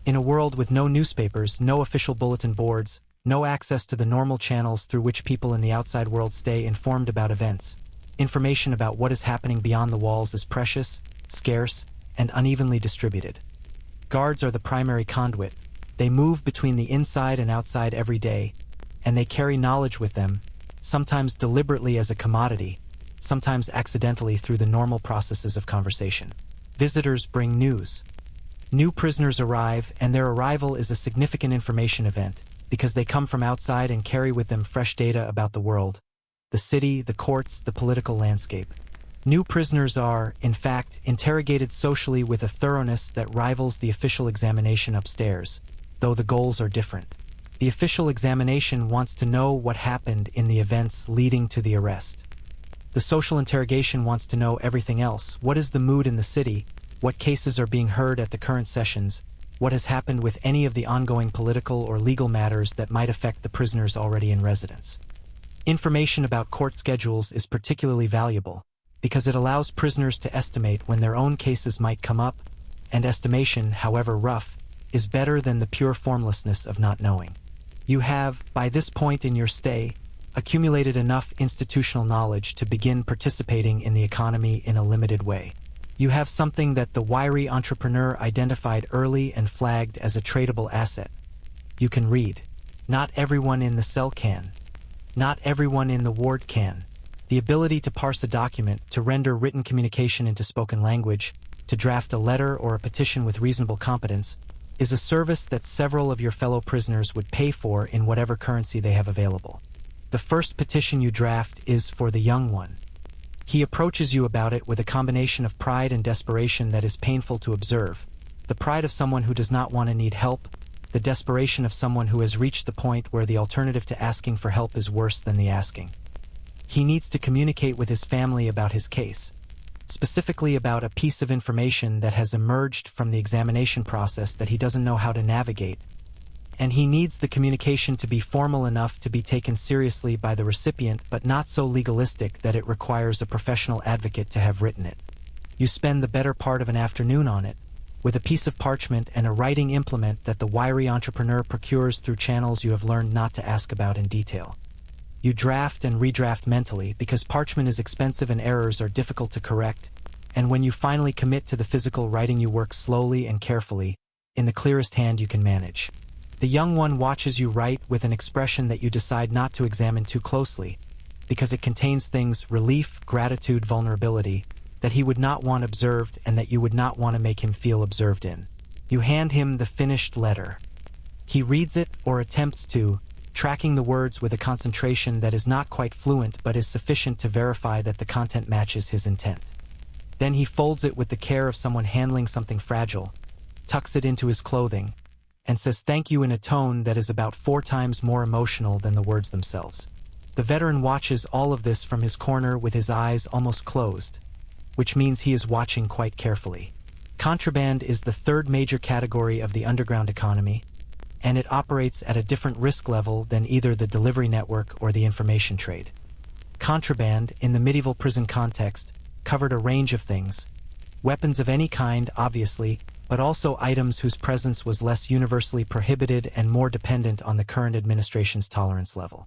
[SPEAKER 1] In a world with no newspapers, no official bulletin boards, no access to the normal channels through which people in the outside world stay informed about events, information about what is happening beyond the walls is precious, scarce, and unevenly distributed. Guards are the primary conduit. They move between the inside and outside every day, and they carry knowledge with them, sometimes deliberately as a commodity, sometimes accidentally through the normal processes of conversation. Visitors bring news. New prisoners arrive, and their arrival is a significant information event, because they come from outside and carry with them fresh data about the world, the city, the courts, the political landscape. New prisoners are, in fact, interrogated socially with a thoroughness that rivals the official examination upstairs, though the goals are different. The official examination wants to know what happened in the events leading to the arrest. The social interrogation wants to know everything else. What is the mood in the city? What cases are being heard at the current sessions? What has happened with any of the ongoing political or legal matters that might affect the prisoners already in residence? Information about court schedules is particularly valuable, because it allows prisoners to estimate when their own cases might come up, and estimation, however rough, is better than the pure formlessness of not knowing. You have, by this point in your stay, accumulated enough institutional knowledge to begin participating in the economy in a limited way. You have something that the wiry entrepreneur identified early and flagged as a tradable asset. You can read. Not everyone in the cell can. Not everyone in the ward can. The ability to parse a document, to render written communication into spoken language, to draft a letter or a petition with reasonable competence, is a service that several of your fellow prisoners would pay for in whatever currency they have available. The first petition you draft is for the young one. He approaches you about it with a combination of pride and desperation that is painful to observe. The pride of someone who does not want to need help, the desperation of someone who has reached the point where the alternative to asking for help is worse than the asking. He needs to communicate with his family about his case, specifically about a piece of information that has emerged from the examination process that he doesn't know how to navigate, and he needs the communication to be formal enough to be taken seriously by the recipient but not so legalistic that it requires a professional advocate to have written it. You spend the better part of an afternoon on it, with a piece of parchment and a writing implement that the wiry entrepreneur procures through channels you have learned not to ask about in detail. You draft and redraft mentally because parchment is expensive and errors are difficult to correct, and when you finally commit to the physical writing you work slowly and carefully, in the clearest hand you can manage. The young one watches you write with an expression that you decide not to examine too closely, because it contains things relief, gratitude, vulnerability, that he would not want observed and that you would not want to make him feel observed in. You hand him the finished letter. He reads it or attempts to, tracking the words with a concentration that is not quite fluent but is sufficient to verify that the content matches his intent. Then he folds it with the care of someone handling something fragile, tucks it into his clothing, and says thank you in a tone that is about 4 times more emotional than the words themselves. The veteran watches all of this from his corner with his eyes almost closed, which means he is watching quite carefully. Contraband is the third major category of the underground economy, and it operates at a different risk level than either the delivery network or the information trade. Contraband, in the medieval prison context, covered a range of things. Weapons of any kind, obviously, but also items whose presence was less universally prohibited and more dependent on the current administration's tolerance level.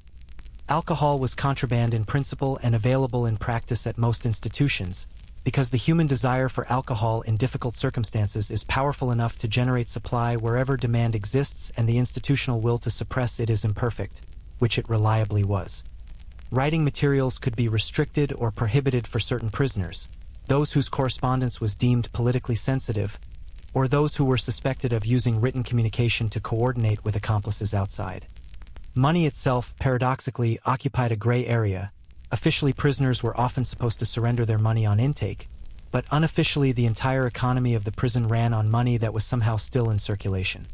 [SPEAKER 1] Alcohol was contraband in principle and available in practice at most institutions, because the human desire for alcohol in difficult circumstances is powerful enough to generate supply wherever demand exists and the institutional will to suppress it is imperfect, which it reliably was. Writing materials could be restricted or prohibited for certain prisoners, those whose correspondence was deemed politically sensitive, or those who were suspected of using written communication to coordinate with accomplices outside. Money itself, paradoxically, occupied a gray area. Officially, prisoners were often supposed to surrender their money on intake, but unofficially the entire economy of the prison ran on money that was somehow still in circulation.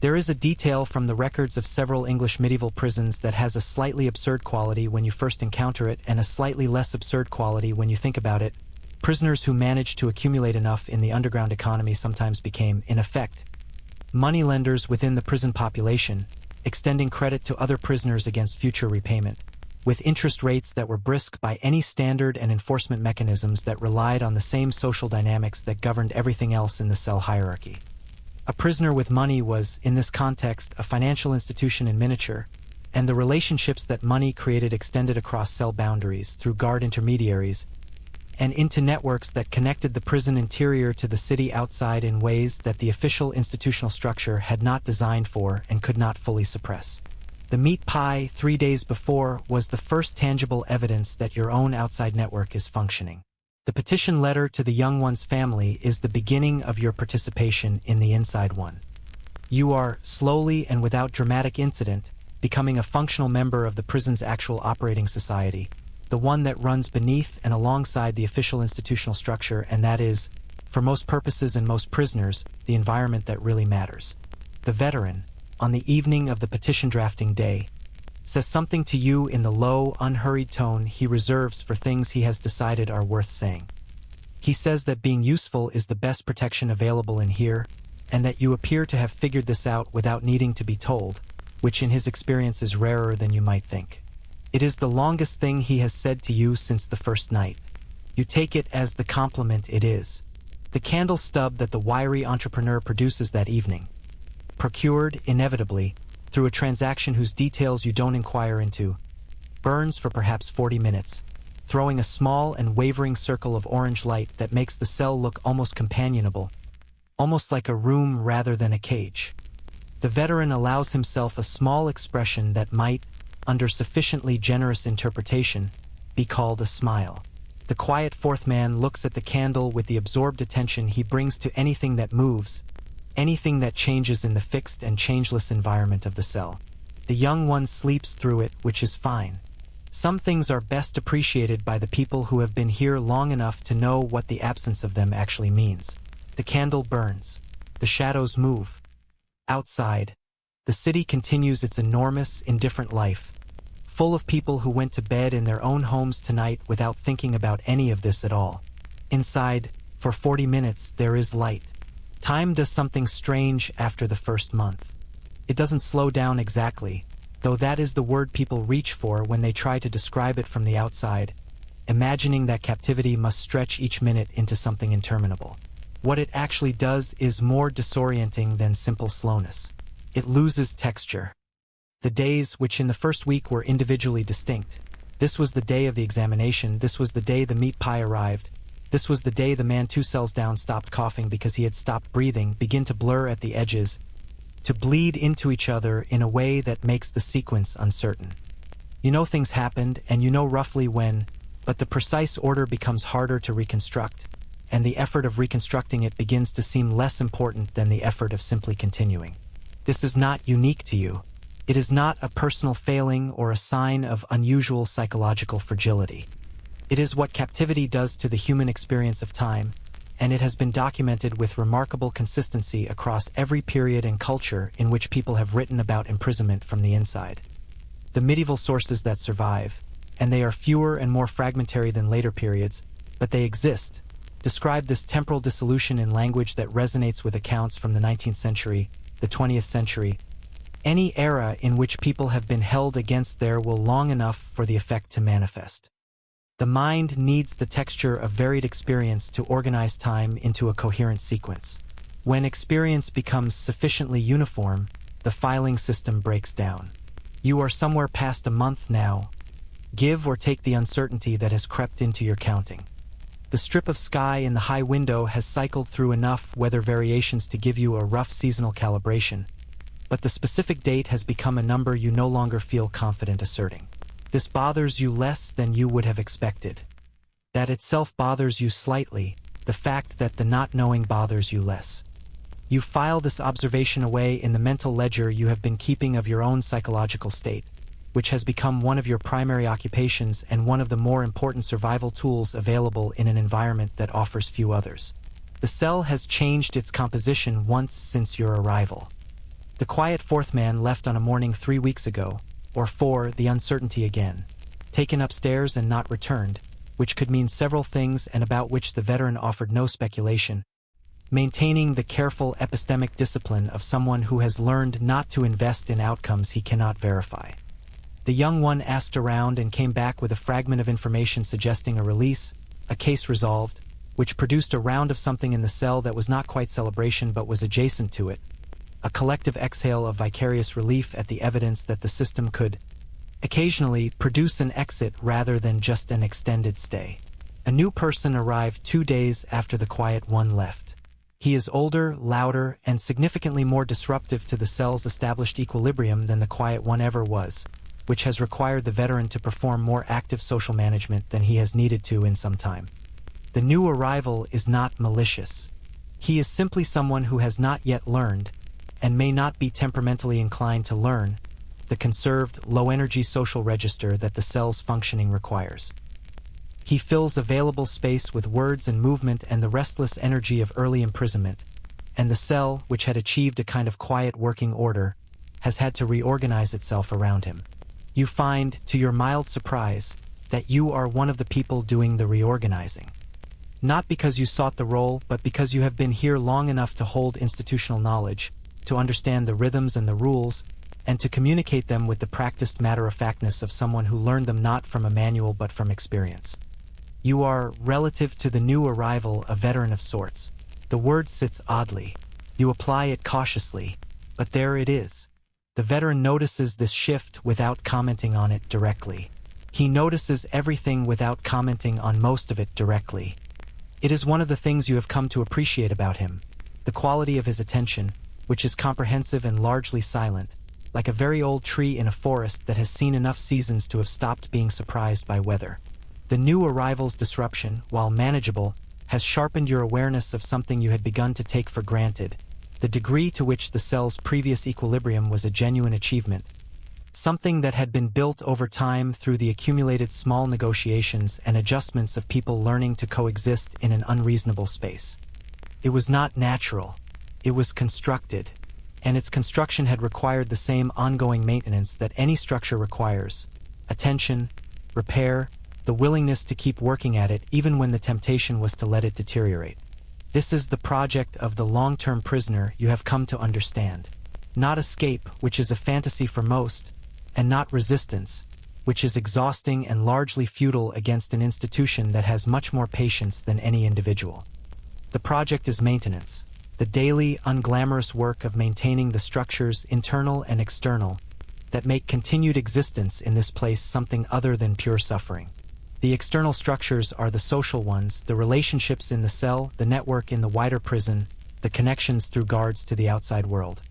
[SPEAKER 1] There is a detail from the records of several English medieval prisons that has a slightly absurd quality when you first encounter it and a slightly less absurd quality when you think about it. Prisoners who managed to accumulate enough in the underground economy sometimes became, in effect, moneylenders within the prison population, extending credit to other prisoners against future repayment, with interest rates that were brisk by any standard and enforcement mechanisms that relied on the same social dynamics that governed everything else in the cell hierarchy. A prisoner with money was, in this context, a financial institution in miniature, and the relationships that money created extended across cell boundaries through guard intermediaries and into networks that connected the prison interior to the city outside in ways that the official institutional structure had not designed for and could not fully suppress. The meat pie 3 days before was the first tangible evidence that your own outside network is functioning. The petition letter to the young one's family is the beginning of your participation in the inside one. You are, slowly and without dramatic incident, becoming a functional member of the prison's actual operating society, the one that runs beneath and alongside the official institutional structure, and that is, for most purposes and most prisoners, the environment that really matters. The veteran, on the evening of the petition drafting day, says something to you in the low, unhurried tone he reserves for things he has decided are worth saying. He says that being useful is the best protection available in here, and that you appear to have figured this out without needing to be told, which in his experience is rarer than you might think. It is the longest thing he has said to you since the first night. You take it as the compliment it is. The candle stub that the wiry entrepreneur produces that evening, procured, inevitably, through a transaction whose details you don't inquire into, burns for perhaps 40 minutes, throwing a small and wavering circle of orange light that makes the cell look almost companionable, almost like a room rather than a cage. The veteran allows himself a small expression that might, under sufficiently generous interpretation, be called a smile. The quiet fourth man looks at the candle with the absorbed attention he brings to anything that moves, anything that changes in the fixed and changeless environment of the cell. The young one sleeps through it, which is fine. Some things are best appreciated by the people who have been here long enough to know what the absence of them actually means. The candle burns. The shadows move. Outside, The city continues its enormous, indifferent life, full of people who went to bed in their own homes tonight without thinking about any of this at all. Inside, for 40 minutes, there is light. Time does something strange after the first month. It doesn't slow down exactly, though that is the word people reach for when they try to describe it from the outside, imagining that captivity must stretch each minute into something interminable. What it actually does is more disorienting than simple slowness. It loses texture. The days, which in the first week were individually distinct. This was the day of the examination, this was the day the meat pie arrived, this was the day the man 2 cells down stopped coughing because he had stopped breathing, begin to blur at the edges, to bleed into each other in a way that makes the sequence uncertain. You know things happened, and you know roughly when, but the precise order becomes harder to reconstruct, and the effort of reconstructing it begins to seem less important than the effort of simply continuing. This is not unique to you. It is not a personal failing or a sign of unusual psychological fragility. It is what captivity does to the human experience of time, and it has been documented with remarkable consistency across every period and culture in which people have written about imprisonment from the inside. The medieval sources that survive, and they are fewer and more fragmentary than later periods, but they exist, describe this temporal dissolution in language that resonates with accounts from the 19th century, the 20th century, any era in which people have been held against their will long enough for the effect to manifest. The mind needs the texture of varied experience to organize time into a coherent sequence. When experience becomes sufficiently uniform, the filing system breaks down. You are somewhere past a month now. Give or take the uncertainty that has crept into your counting. The strip of sky in the high window has cycled through enough weather variations to give you a rough seasonal calibration, but the specific date has become a number you no longer feel confident asserting. This bothers you less than you would have expected. That itself bothers you slightly, the fact that the not knowing bothers you less. You file this observation away in the mental ledger you have been keeping of your own psychological state, which has become one of your primary occupations and one of the more important survival tools available in an environment that offers few others. The cell has changed its composition once since your arrival. The quiet fourth man left on a morning 3 weeks ago, or 4, the uncertainty again. Taken upstairs and not returned, which could mean several things and about which the veteran offered no speculation, maintaining the careful epistemic discipline of someone who has learned not to invest in outcomes he cannot verify. The young one asked around and came back with a fragment of information suggesting a release, a case resolved, which produced a round of something in the cell that was not quite celebration but was adjacent to it, a collective exhale of vicarious relief at the evidence that the system could, occasionally, produce an exit rather than just an extended stay. A new person arrived 2 days after the quiet one left. He is older, louder, and significantly more disruptive to the cell's established equilibrium than the quiet one ever was, which has required the veteran to perform more active social management than he has needed to in some time. The new arrival is not malicious. He is simply someone who has not yet learned, and may not be temperamentally inclined to learn, the conserved, low-energy social register that the cell's functioning requires. He fills available space with words and movement and the restless energy of early imprisonment, and the cell, which had achieved a kind of quiet working order, has had to reorganize itself around him. You find, to your mild surprise, that you are one of the people doing the reorganizing. Not because you sought the role, but because you have been here long enough to hold institutional knowledge, to understand the rhythms and the rules, and to communicate them with the practiced matter-of-factness of someone who learned them not from a manual but from experience. You are, relative to the new arrival, a veteran of sorts. The word sits oddly. You apply it cautiously, but there it is. The veteran notices this shift without commenting on it directly. He notices everything without commenting on most of it directly. It is one of the things you have come to appreciate about him, the quality of his attention, which is comprehensive and largely silent, like a very old tree in a forest that has seen enough seasons to have stopped being surprised by weather. The new arrival's disruption, while manageable, has sharpened your awareness of something you had begun to take for granted, the degree to which the cell's previous equilibrium was a genuine achievement, something that had been built over time through the accumulated small negotiations and adjustments of people learning to coexist in an unreasonable space. It was not natural. It was constructed, and its construction had required the same ongoing maintenance that any structure requires: attention, repair, the willingness to keep working at it even when the temptation was to let it deteriorate. This is the project of the long-term prisoner you have come to understand. Not escape, which is a fantasy for most, and not resistance, which is exhausting and largely futile against an institution that has much more patience than any individual. The project is maintenance, the daily, unglamorous work of maintaining the structures, internal and external, that make continued existence in this place something other than pure suffering. The external structures are the social ones, the relationships in the cell, the network in the wider prison, the connections through guards to the outside world.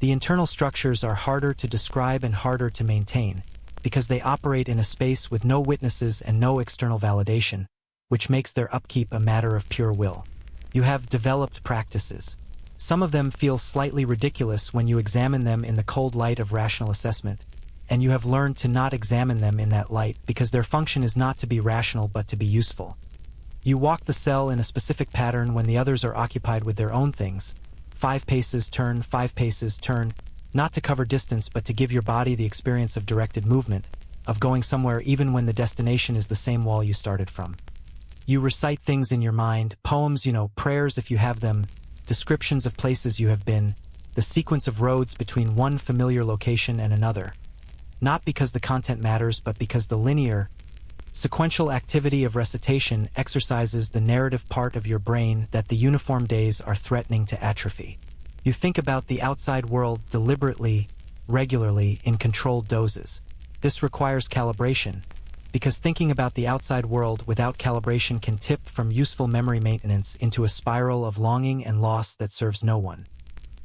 [SPEAKER 1] The internal structures are harder to describe and harder to maintain, because they operate in a space with no witnesses and no external validation, which makes their upkeep a matter of pure will. You have developed practices. Some of them feel slightly ridiculous when you examine them in the cold light of rational assessment, and you have learned to not examine them in that light because their function is not to be rational but to be useful. You walk the cell in a specific pattern when the others are occupied with their own things. 5 paces, turn, 5 paces, turn, not to cover distance but to give your body the experience of directed movement, of going somewhere even when the destination is the same wall you started from. You recite things in your mind, poems, prayers if you have them, descriptions of places you have been, the sequence of roads between one familiar location and another. Not because the content matters, but because the linear, sequential activity of recitation exercises the narrative part of your brain that the uniform days are threatening to atrophy. You think about the outside world deliberately, regularly, in controlled doses. This requires calibration, because thinking about the outside world without calibration can tip from useful memory maintenance into a spiral of longing and loss that serves no one.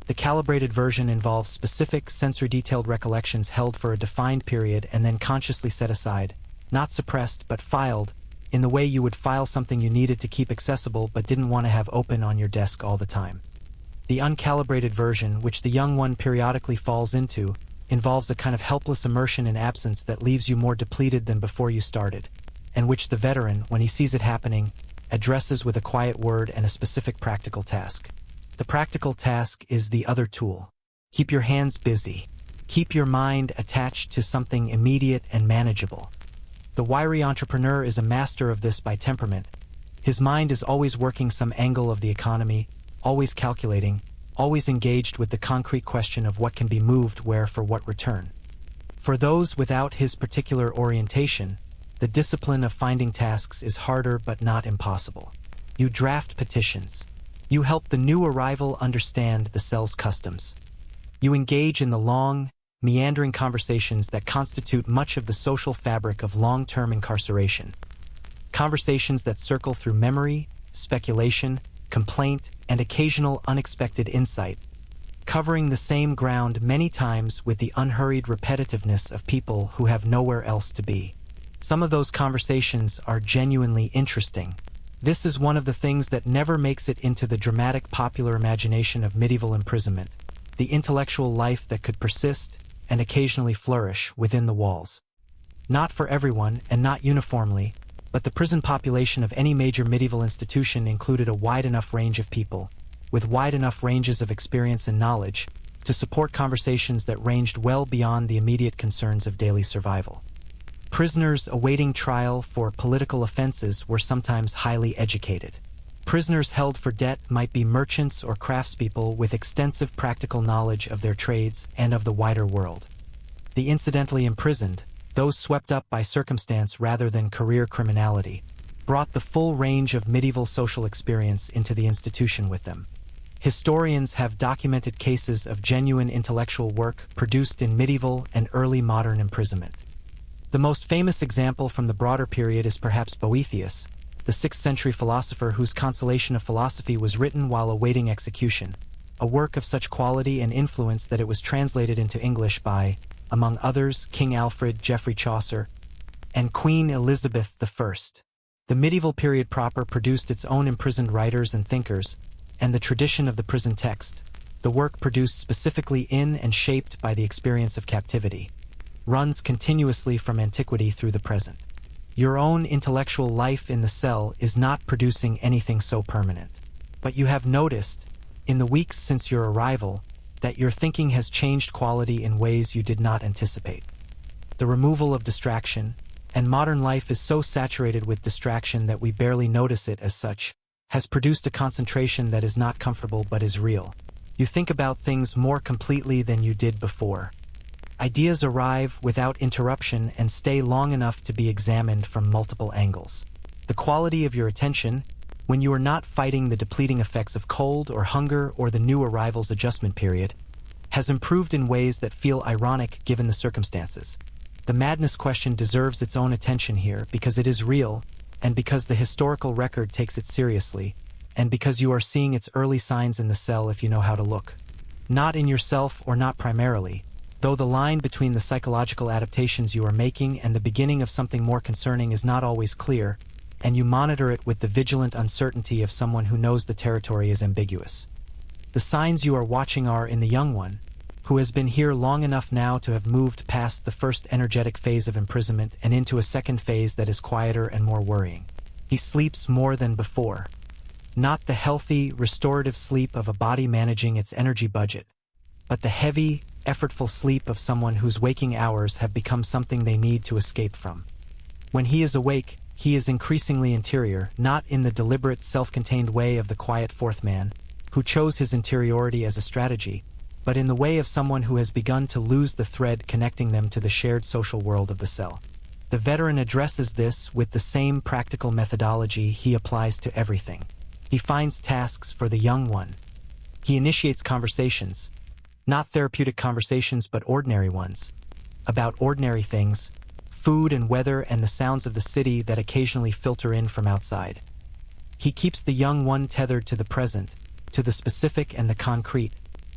[SPEAKER 1] The calibrated version involves specific, sensory-detailed recollections held for a defined period and then consciously set aside, not suppressed but filed, in the way you would file something you needed to keep accessible but didn't want to have open on your desk all the time. The uncalibrated version, which the young one periodically falls into, involves a kind of helpless immersion in absence that leaves you more depleted than before you started, and which the veteran, when he sees it happening, addresses with a quiet word and a specific practical task. The practical task is the other tool. Keep your hands busy. Keep your mind attached to something immediate and manageable. The wiry entrepreneur is a master of this by temperament. His mind is always working some angle of the economy, always calculating, always engaged with the concrete question of what can be moved where for what return. For those without his particular orientation, the discipline of finding tasks is harder but not impossible. You draft petitions. You help the new arrival understand the cell's customs. You engage in the long, meandering conversations that constitute much of the social fabric of long-term incarceration. Conversations that circle through memory, speculation, complaint, and occasional unexpected insight, covering the same ground many times with the unhurried repetitiveness of people who have nowhere else to be. Some of those conversations are genuinely interesting. This is one of the things that never makes it into the dramatic popular imagination of medieval imprisonment, the intellectual life that could persist and occasionally flourish within the walls. Not for everyone and not uniformly, but the prison population of any major medieval institution included a wide enough range of people, with wide enough ranges of experience and knowledge, to support conversations that ranged well beyond the immediate concerns of daily survival. Prisoners awaiting trial for political offenses were sometimes highly educated. Prisoners held for debt might be merchants or craftspeople with extensive practical knowledge of their trades and of the wider world. The incidentally imprisoned, those swept up by circumstance rather than career criminality, brought the full range of medieval social experience into the institution with them. Historians have documented cases of genuine intellectual work produced in medieval and early modern imprisonment. The most famous example from the broader period is perhaps Boethius, the 6th century philosopher whose Consolation of Philosophy was written while awaiting execution, a work of such quality and influence that it was translated into English by, among others, King Alfred, Geoffrey Chaucer, and Queen Elizabeth I. The medieval period proper produced its own imprisoned writers and thinkers, and the tradition of the prison text, the work produced specifically in and shaped by the experience of captivity, runs continuously from antiquity through the present. Your own intellectual life in the cell is not producing anything so permanent. But you have noticed, in the weeks since your arrival, that your thinking has changed quality in ways you did not anticipate. The removal of distraction, and modern life is so saturated with distraction that we barely notice it as such, has produced a concentration that is not comfortable but is real. You think about things more completely than you did before. Ideas arrive without interruption and stay long enough to be examined from multiple angles. The quality of your attention, when you are not fighting the depleting effects of cold or hunger or the new arrival's adjustment period, has improved in ways that feel ironic given the circumstances. The madness question deserves its own attention here because it is real, and because the historical record takes it seriously, and because you are seeing its early signs in the cell if you know how to look. Not in yourself or not primarily, though the line between the psychological adaptations you are making and the beginning of something more concerning is not always clear, and you monitor it with the vigilant uncertainty of someone who knows the territory is ambiguous. The signs you are watching are in the young one, who has been here long enough now to have moved past the first energetic phase of imprisonment and into a second phase that is quieter and more worrying. He sleeps more than before. Not the healthy, restorative sleep of a body managing its energy budget, but the heavy, effortful sleep of someone whose waking hours have become something they need to escape from. When he is awake, he is increasingly interior, not in the deliberate, self-contained way of the quiet fourth man, who chose his interiority as a strategy, but in the way of someone who has begun to lose the thread connecting them to the shared social world of the cell. The veteran addresses this with the same practical methodology he applies to everything. He finds tasks for the young one. He initiates conversations, not therapeutic conversations but ordinary ones, about ordinary things, food and weather and the sounds of the city that occasionally filter in from outside. He keeps the young one tethered to the present, to the specific and the concrete,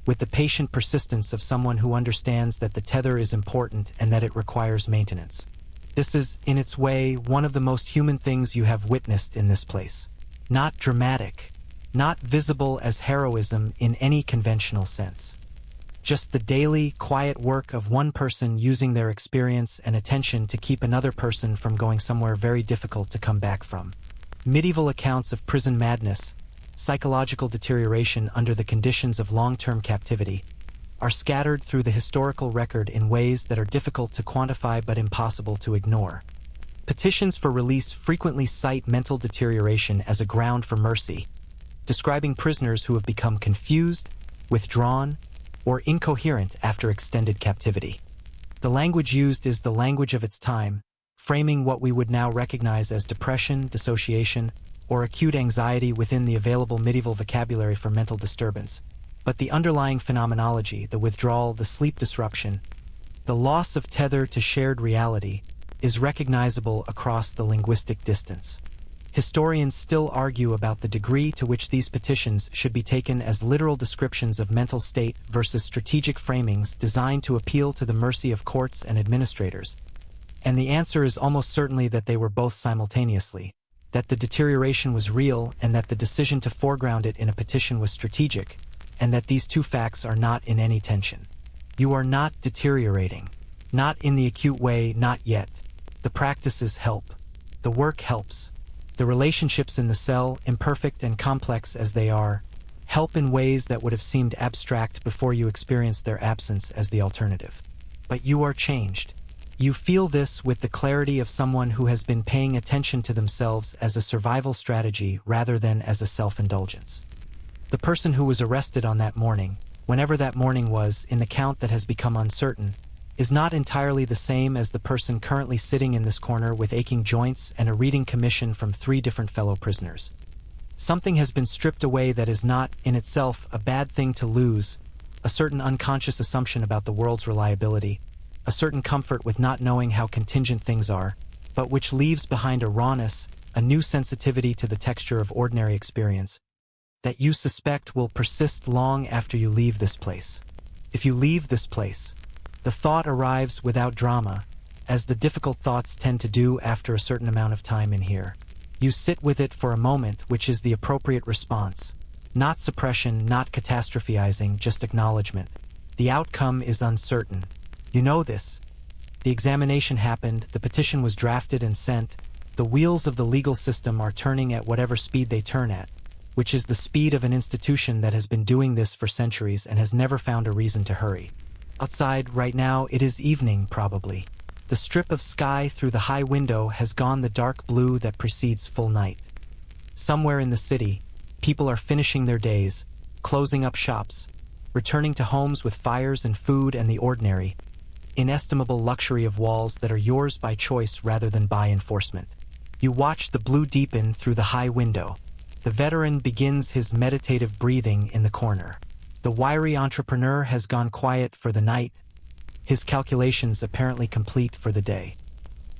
[SPEAKER 1] with the patient persistence of someone who understands that the tether is important and that it requires maintenance. This is, in its way, one of the most human things you have witnessed in this place. Not dramatic, not visible as heroism in any conventional sense. Just the daily, quiet work of one person using their experience and attention to keep another person from going somewhere very difficult to come back from. Medieval accounts of prison madness, psychological deterioration under the conditions of long-term captivity, are scattered through the historical record in ways that are difficult to quantify but impossible to ignore. Petitions for release frequently cite mental deterioration as a ground for mercy, describing prisoners who have become confused, withdrawn, or incoherent after extended captivity. The language used is the language of its time, framing what we would now recognize as depression, dissociation, or acute anxiety within the available medieval vocabulary for mental disturbance. But the underlying phenomenology, the withdrawal, the sleep disruption, the loss of tether to shared reality, is recognizable across the linguistic distance. Historians still argue about the degree to which these petitions should be taken as literal descriptions of mental state versus strategic framings designed to appeal to the mercy of courts and administrators. And the answer is almost certainly that they were both simultaneously, that the deterioration was real and that the decision to foreground it in a petition was strategic, and that these two facts are not in any tension. You are not deteriorating. Not in the acute way, not yet. The practices help. The work helps. The relationships in the cell, imperfect and complex as they are, help in ways that would have seemed abstract before you experienced their absence as the alternative. But you are changed. You feel this with the clarity of someone who has been paying attention to themselves as a survival strategy rather than as a self-indulgence. The person who was arrested on that morning, whenever that morning was, in the count that has become uncertain, is not entirely the same as the person currently sitting in this corner with aching joints and a reading commission from 3 different fellow prisoners. Something has been stripped away that is not, in itself, a bad thing to lose, a certain unconscious assumption about the world's reliability, a certain comfort with not knowing how contingent things are, but which leaves behind a rawness, a new sensitivity to the texture of ordinary experience, that you suspect will persist long after you leave this place. If you leave this place, the thought arrives without drama, as the difficult thoughts tend to do after a certain amount of time in here. You sit with it for a moment, which is the appropriate response. Not suppression, not catastrophizing, just acknowledgement. The outcome is uncertain. You know this. The examination happened, the petition was drafted and sent, the wheels of the legal system are turning at whatever speed they turn at. which is the speed of an institution that has been doing this for centuries and has never found a reason to hurry. Outside, right now, it is evening, probably. The strip of sky through the high window has gone the dark blue that precedes full night. Somewhere in the city, people are finishing their days, closing up shops, returning to homes with fires and food and the ordinary, inestimable luxury of walls that are yours by choice rather than by enforcement. You watch the blue deepen through the high window. The veteran begins his meditative breathing in the corner. The wiry entrepreneur has gone quiet for the night, his calculations apparently complete for the day.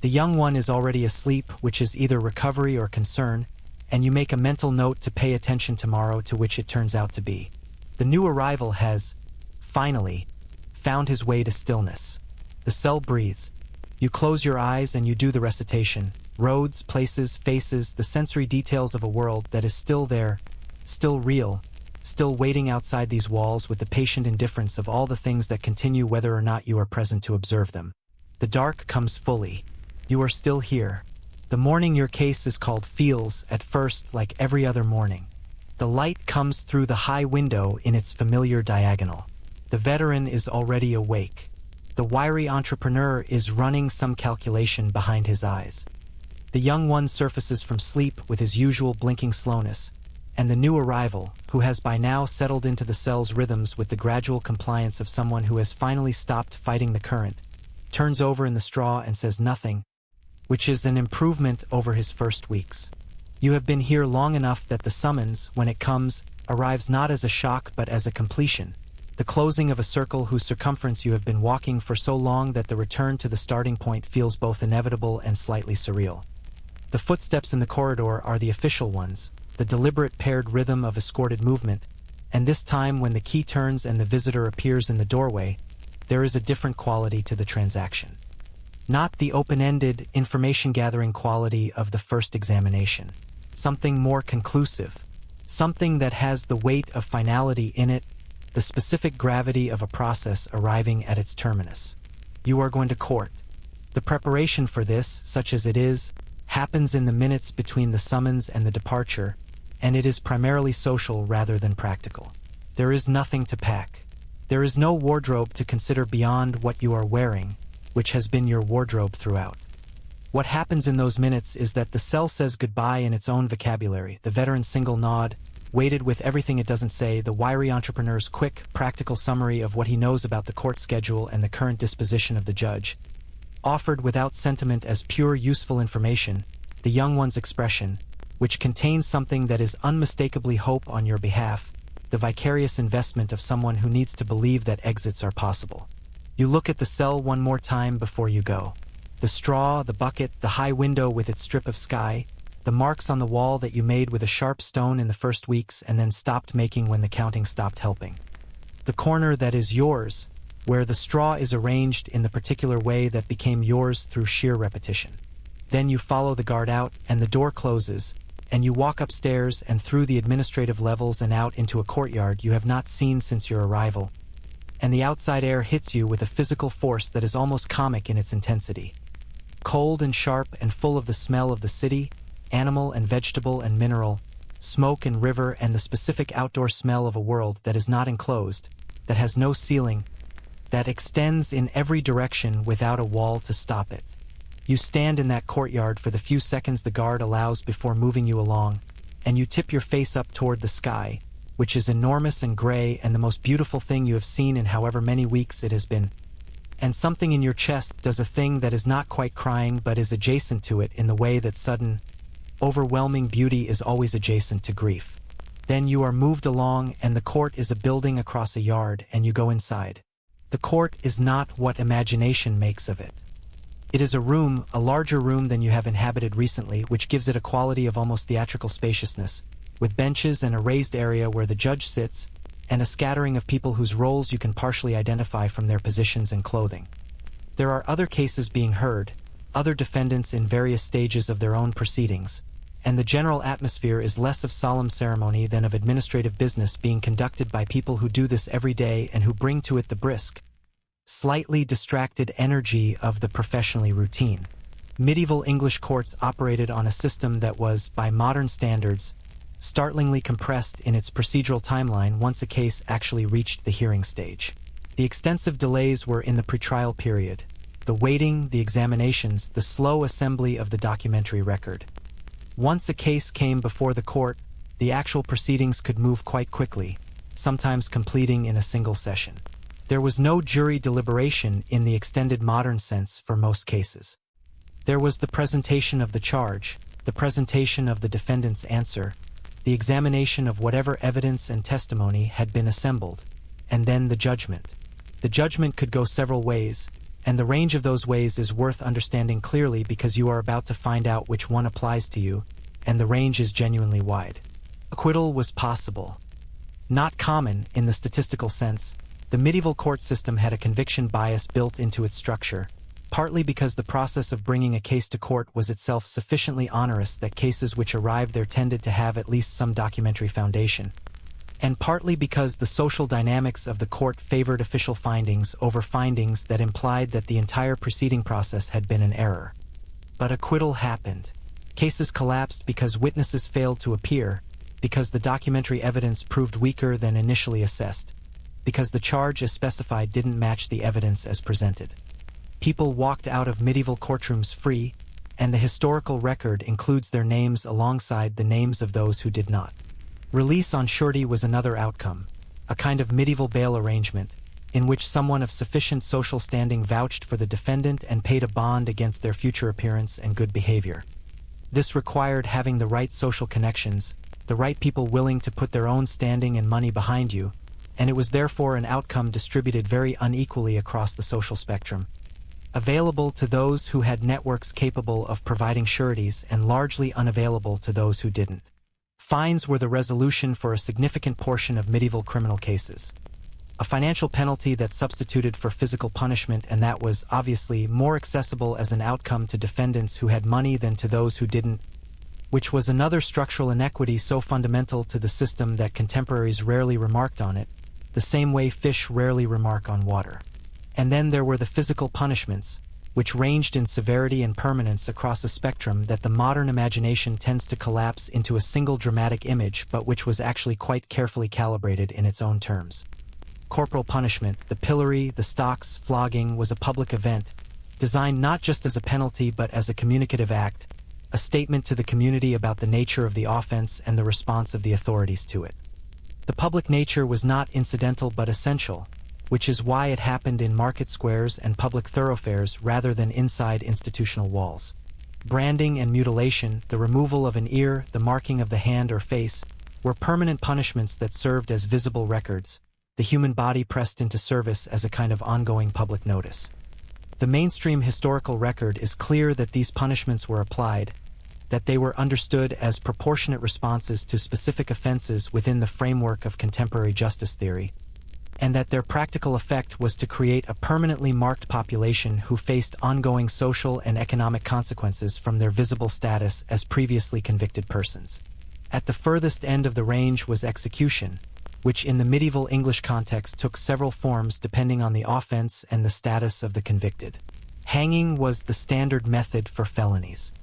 [SPEAKER 1] The young one is already asleep, which is either recovery or concern, and you make a mental note to pay attention tomorrow, to which it turns out to be. The new arrival has, finally, found his way to stillness. The cell breathes. You close your eyes and you do the recitation. Roads, places, faces, the sensory details of a world that is still there, still real, still waiting outside these walls with the patient indifference of all the things that continue whether or not you are present to observe them. The dark comes fully. You are still here. The morning your case is called feels, at first, like every other morning. The light comes through the high window in its familiar diagonal. The veteran is already awake. The wiry entrepreneur is running some calculation behind his eyes. The young one surfaces from sleep with his usual blinking slowness, and the new arrival, who has by now settled into the cell's rhythms with the gradual compliance of someone who has finally stopped fighting the current, turns over in the straw and says nothing, which is an improvement over his first weeks. You have been here long enough that the summons, when it comes, arrives not as a shock but as a completion, the closing of a circle whose circumference you have been walking for so long that the return to the starting point feels both inevitable and slightly surreal. The footsteps in the corridor are the official ones, the deliberate paired rhythm of escorted movement, and this time when the key turns and the visitor appears in the doorway, there is a different quality to the transaction. Not the open-ended, information-gathering quality of the first examination. Something more conclusive. Something that has the weight of finality in it, the specific gravity of a process arriving at its terminus. You are going to court. The preparation for this, such as it is, happens in the minutes between the summons and the departure, and it is primarily social rather than practical. There is nothing to pack. There is no wardrobe to consider beyond what you are wearing, which has been your wardrobe throughout. What happens in those minutes is that the cell says goodbye in its own vocabulary, the veteran's single nod, weighted with everything it doesn't say, the wiry entrepreneur's quick, practical summary of what he knows about the court schedule and the current disposition of the judge, offered without sentiment as pure useful information, the young one's expression, which contains something that is unmistakably hope on your behalf, the vicarious investment of someone who needs to believe that exits are possible. You look at the cell one more time before you go. The straw, the bucket, the high window with its strip of sky, the marks on the wall that you made with a sharp stone in the first weeks and then stopped making when the counting stopped helping. The corner that is yours, where the straw is arranged in the particular way that became yours through sheer repetition. Then you follow the guard out, and the door closes, and you walk upstairs and through the administrative levels and out into a courtyard you have not seen since your arrival, and the outside air hits you with a physical force that is almost comic in its intensity. Cold and sharp and full of the smell of the city, animal and vegetable and mineral, smoke and river, and the specific outdoor smell of a world that is not enclosed, that has no ceiling, that extends in every direction without a wall to stop it. You stand in that courtyard for the few seconds the guard allows before moving you along, and you tip your face up toward the sky, which is enormous and gray and the most beautiful thing you have seen in however many weeks it has been. And something in your chest does a thing that is not quite crying but is adjacent to it in the way that sudden, overwhelming beauty is always adjacent to grief. Then you are moved along and the court is a building across a yard and you go inside. The court is not what imagination makes of it. It is a room, a larger room than you have inhabited recently, which gives it a quality of almost theatrical spaciousness, with benches and a raised area where the judge sits, and a scattering of people whose roles you can partially identify from their positions and clothing. There are other cases being heard, other defendants in various stages of their own proceedings, and the general atmosphere is less of solemn ceremony than of administrative business being conducted by people who do this every day and who bring to it the brisk, slightly distracted energy of the professionally routine. Medieval English courts operated on a system that was, by modern standards, startlingly compressed in its procedural timeline once a case actually reached the hearing stage. The extensive delays were in the pretrial period, the waiting, the examinations, the slow assembly of the documentary record. Once a case came before the court, the actual proceedings could move quite quickly, sometimes completing in a single session. There was no jury deliberation in the extended modern sense for most cases. There was the presentation of the charge, the presentation of the defendant's answer, the examination of whatever evidence and testimony had been assembled, and then the judgment. The judgment could go several ways, and the range of those ways is worth understanding clearly because you are about to find out which one applies to you, and the range is genuinely wide. Acquittal was possible. Not common in the statistical sense, the medieval court system had a conviction bias built into its structure, partly because the process of bringing a case to court was itself sufficiently onerous that cases which arrived there tended to have at least some documentary foundation, and partly because the social dynamics of the court favored official findings over findings that implied that the entire proceeding process had been an error. But acquittal happened. Cases collapsed because witnesses failed to appear, because the documentary evidence proved weaker than initially assessed, because the charge as specified didn't match the evidence as presented. People walked out of medieval courtrooms free, and the historical record includes their names alongside the names of those who did not. Release on surety was another outcome, a kind of medieval bail arrangement, in which someone of sufficient social standing vouched for the defendant and paid a bond against their future appearance and good behavior. This required having the right social connections, the right people willing to put their own standing and money behind you, and it was therefore an outcome distributed very unequally across the social spectrum. Available to those who had networks capable of providing sureties and largely unavailable to those who didn't. Fines were the resolution for a significant portion of medieval criminal cases. A financial penalty that substituted for physical punishment, and that was obviously more accessible as an outcome to defendants who had money than to those who didn't, which was another structural inequity so fundamental to the system that contemporaries rarely remarked on it, the same way fish rarely remark on water. And then there were the physical punishments, which ranged in severity and permanence across a spectrum that the modern imagination tends to collapse into a single dramatic image, but which was actually quite carefully calibrated in its own terms. Corporal punishment, the pillory, the stocks, flogging, was a public event, designed not just as a penalty but as a communicative act, a statement to the community about the nature of the offense and the response of the authorities to it. The public nature was not incidental but essential, which is why it happened in market squares and public thoroughfares rather than inside institutional walls. Branding and mutilation, the removal of an ear, the marking of the hand or face, were permanent punishments that served as visible records, the human body pressed into service as a kind of ongoing public notice. The mainstream historical record is clear that these punishments were applied, that they were understood as proportionate responses to specific offenses within the framework of contemporary justice theory, and that their practical effect was to create a permanently marked population who faced ongoing social and economic consequences from their visible status as previously convicted persons. At the furthest end of the range was execution, which in the medieval English context took several forms depending on the offense and the status of the convicted. Hanging was the standard method for felonies.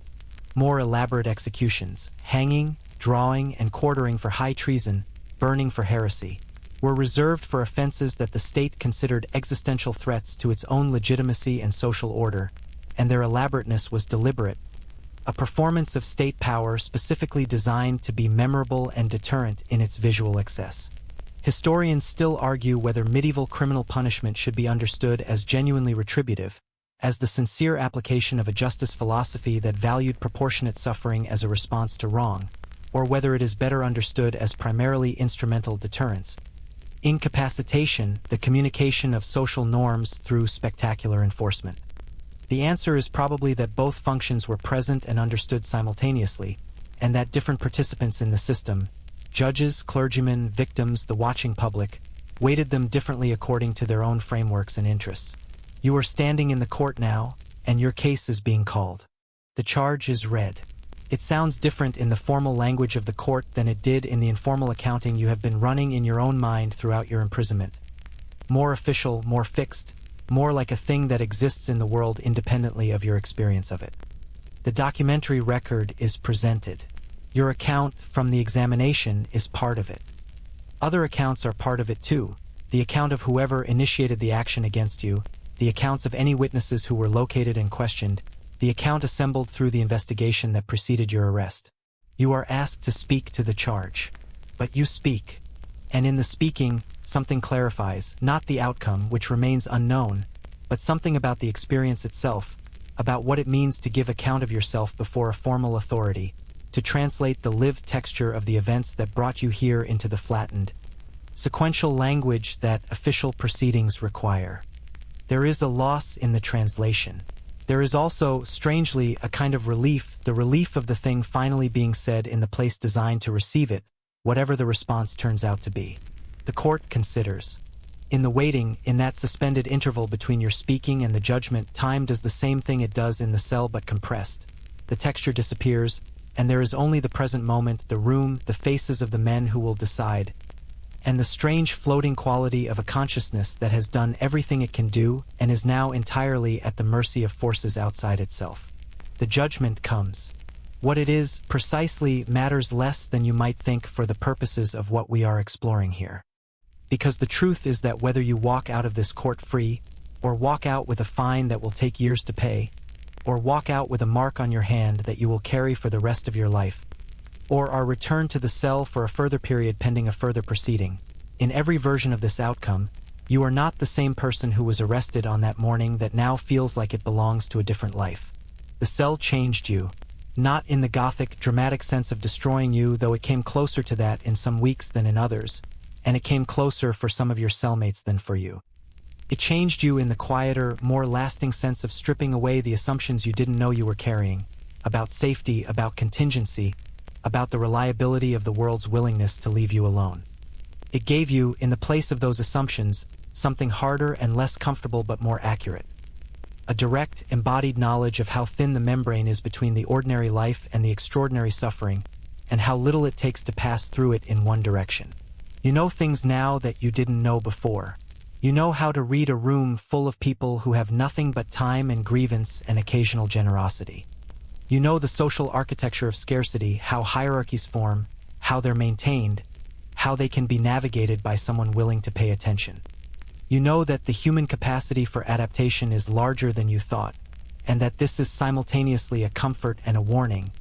[SPEAKER 1] More elaborate executions, hanging, drawing, and quartering for high treason, burning for heresy, were reserved for offenses that the state considered existential threats to its own legitimacy and social order, and their elaborateness was deliberate, a performance of state power specifically designed to be memorable and deterrent in its visual excess. Historians still argue whether medieval criminal punishment should be understood as genuinely retributive, as the sincere application of a justice philosophy that valued proportionate suffering as a response to wrong, or whether it is better understood as primarily instrumental deterrence. Incapacitation, the communication of social norms through spectacular enforcement. The answer is probably that both functions were present and understood simultaneously, and that different participants in the system, judges, clergymen, victims, the watching public, weighted them differently according to their own frameworks and interests. You are standing in the court now, and your case is being called. The charge is read. It sounds different in the formal language of the court than it did in the informal accounting you have been running in your own mind throughout your imprisonment. More official, more fixed, more like a thing that exists in the world independently of your experience of it. The documentary record is presented. Your account from the examination is part of it. Other accounts are part of it too. The account of whoever initiated the action against you, the accounts of any witnesses who were located and questioned, the account assembled through the investigation that preceded your arrest. You are asked to speak to the charge. But you speak. And in the speaking, something clarifies, not the outcome, which remains unknown, but something about the experience itself, about what it means to give account of yourself before a formal authority, to translate the lived texture of the events that brought you here into the flattened, sequential language that official proceedings require. There is a loss in the translation. There is also, strangely, a kind of relief, the relief of the thing finally being said in the place designed to receive it, whatever the response turns out to be. The court considers. In the waiting, in that suspended interval between your speaking and the judgment, time does the same thing it does in the cell but compressed. The texture disappears, and there is only the present moment, the room, the faces of the men who will decide, and the strange floating quality of a consciousness that has done everything it can do and is now entirely at the mercy of forces outside itself. The judgment comes. What it is, precisely, matters less than you might think for the purposes of what we are exploring here. Because the truth is that whether you walk out of this court free, or walk out with a fine that will take years to pay, or walk out with a mark on your hand that you will carry for the rest of your life, or are returned to the cell for a further period pending a further proceeding, in every version of this outcome, you are not the same person who was arrested on that morning that now feels like it belongs to a different life. The cell changed you, not in the Gothic, dramatic sense of destroying you, though it came closer to that in some weeks than in others, and it came closer for some of your cellmates than for you. It changed you in the quieter, more lasting sense of stripping away the assumptions you didn't know you were carrying, about safety, about contingency, about the reliability of the world's willingness to leave you alone. It gave you, in the place of those assumptions, something harder and less comfortable but more accurate. A direct, embodied knowledge of how thin the membrane is between the ordinary life and the extraordinary suffering, and how little it takes to pass through it in one direction. You know things now that you didn't know before. You know how to read a room full of people who have nothing but time and grievance and occasional generosity. You know the social architecture of scarcity, how hierarchies form, how they're maintained, how they can be navigated by someone willing to pay attention. You know that the human capacity for adaptation is larger than you thought, and that this is simultaneously a comfort and a warning,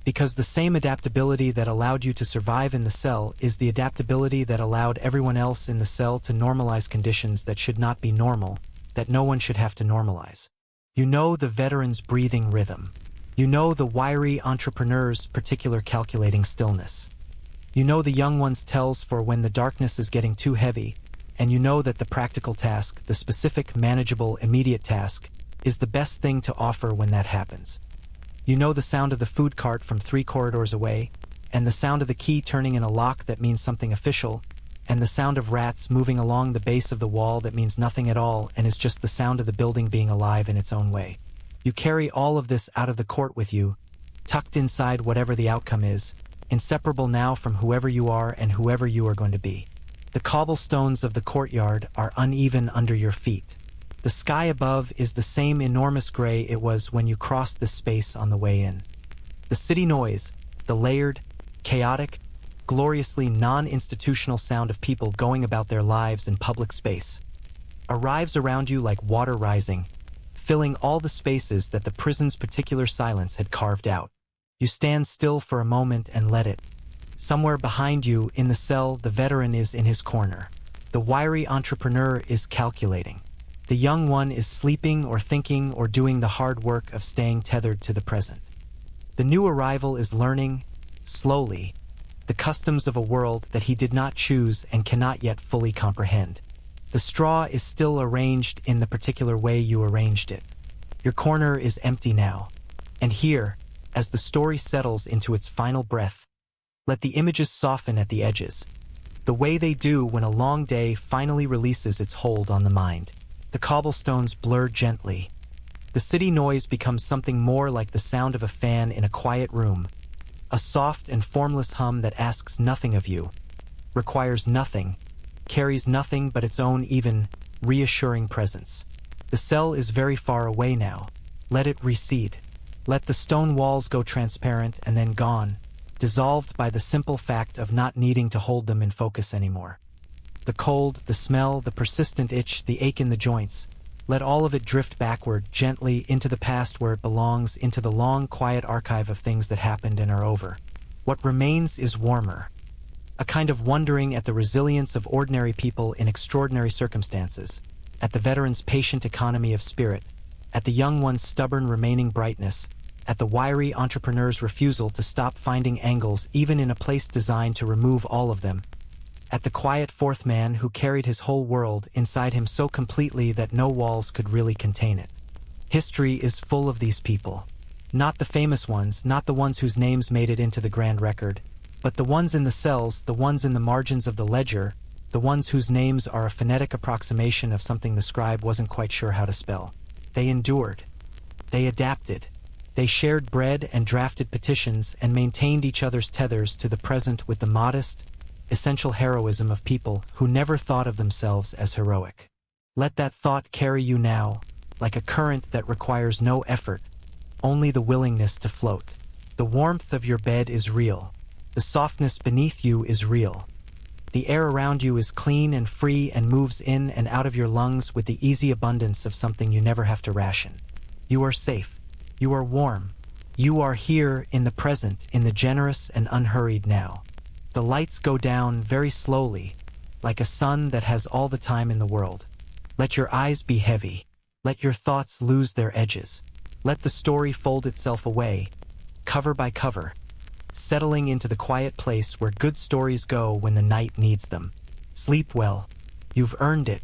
[SPEAKER 1] because the same adaptability that allowed you to survive in the cell is the adaptability that allowed everyone else in the cell to normalize conditions that should not be normal, that no one should have to normalize. You know the veteran's breathing rhythm. You know the wiry entrepreneur's particular calculating stillness. You know the young one's tells for when the darkness is getting too heavy, and you know that the practical task, the specific, manageable, immediate task, is the best thing to offer when that happens. You know the sound of the food cart from 3 corridors away, and the sound of the key turning in a lock that means something official, and the sound of rats moving along the base of the wall that means nothing at all and is just the sound of the building being alive in its own way. You carry all of this out of the court with you, tucked inside whatever the outcome is, inseparable now from whoever you are and whoever you are going to be. The cobblestones of the courtyard are uneven under your feet. The sky above is the same enormous gray it was when you crossed this space on the way in. The city noise, the layered, chaotic, gloriously non-institutional sound of people going about their lives in public space, arrives around you like water rising, filling all the spaces that the prison's particular silence had carved out. You stand still for a moment and let it. Somewhere behind you, in the cell, the veteran is in his corner. The wiry entrepreneur is calculating. The young one is sleeping or thinking or doing the hard work of staying tethered to the present. The new arrival is learning, slowly, the customs of a world that he did not choose and cannot yet fully comprehend. The straw is still arranged in the particular way you arranged it. Your corner is empty now. And here, as the story settles into its final breath, let the images soften at the edges, the way they do when a long day finally releases its hold on the mind. The cobblestones blur gently. The city noise becomes something more like the sound of a fan in a quiet room, a soft and formless hum that asks nothing of you, requires nothing, carries nothing but its own even, reassuring presence. The cell is very far away now. Let it recede. Let the stone walls go transparent and then gone, dissolved by the simple fact of not needing to hold them in focus anymore. The cold, the smell, the persistent itch, the ache in the joints, let all of it drift backward, gently, into the past where it belongs, into the long, quiet archive of things that happened and are over. What remains is warmer. A kind of wondering at the resilience of ordinary people in extraordinary circumstances, at the veteran's patient economy of spirit, at the young one's stubborn remaining brightness, at the wiry entrepreneur's refusal to stop finding angles even in a place designed to remove all of them, at the quiet fourth man who carried his whole world inside him so completely that no walls could really contain it. History is full of these people. Not the famous ones, not the ones whose names made it into the grand record, but the ones in the cells, the ones in the margins of the ledger, the ones whose names are a phonetic approximation of something the scribe wasn't quite sure how to spell. They endured. They adapted. They shared bread and drafted petitions and maintained each other's tethers to the present with the modest, essential heroism of people who never thought of themselves as heroic. Let that thought carry you now, like a current that requires no effort, only the willingness to float. The warmth of your bed is real. The softness beneath you is real. The air around you is clean and free and moves in and out of your lungs with the easy abundance of something you never have to ration. You are safe. You are warm. You are here in the present, in the generous and unhurried now. The lights go down very slowly, like a sun that has all the time in the world. Let your eyes be heavy. Let your thoughts lose their edges. Let the story fold itself away, cover by cover, settling into the quiet place where good stories go when the night needs them. Sleep well. You've earned it.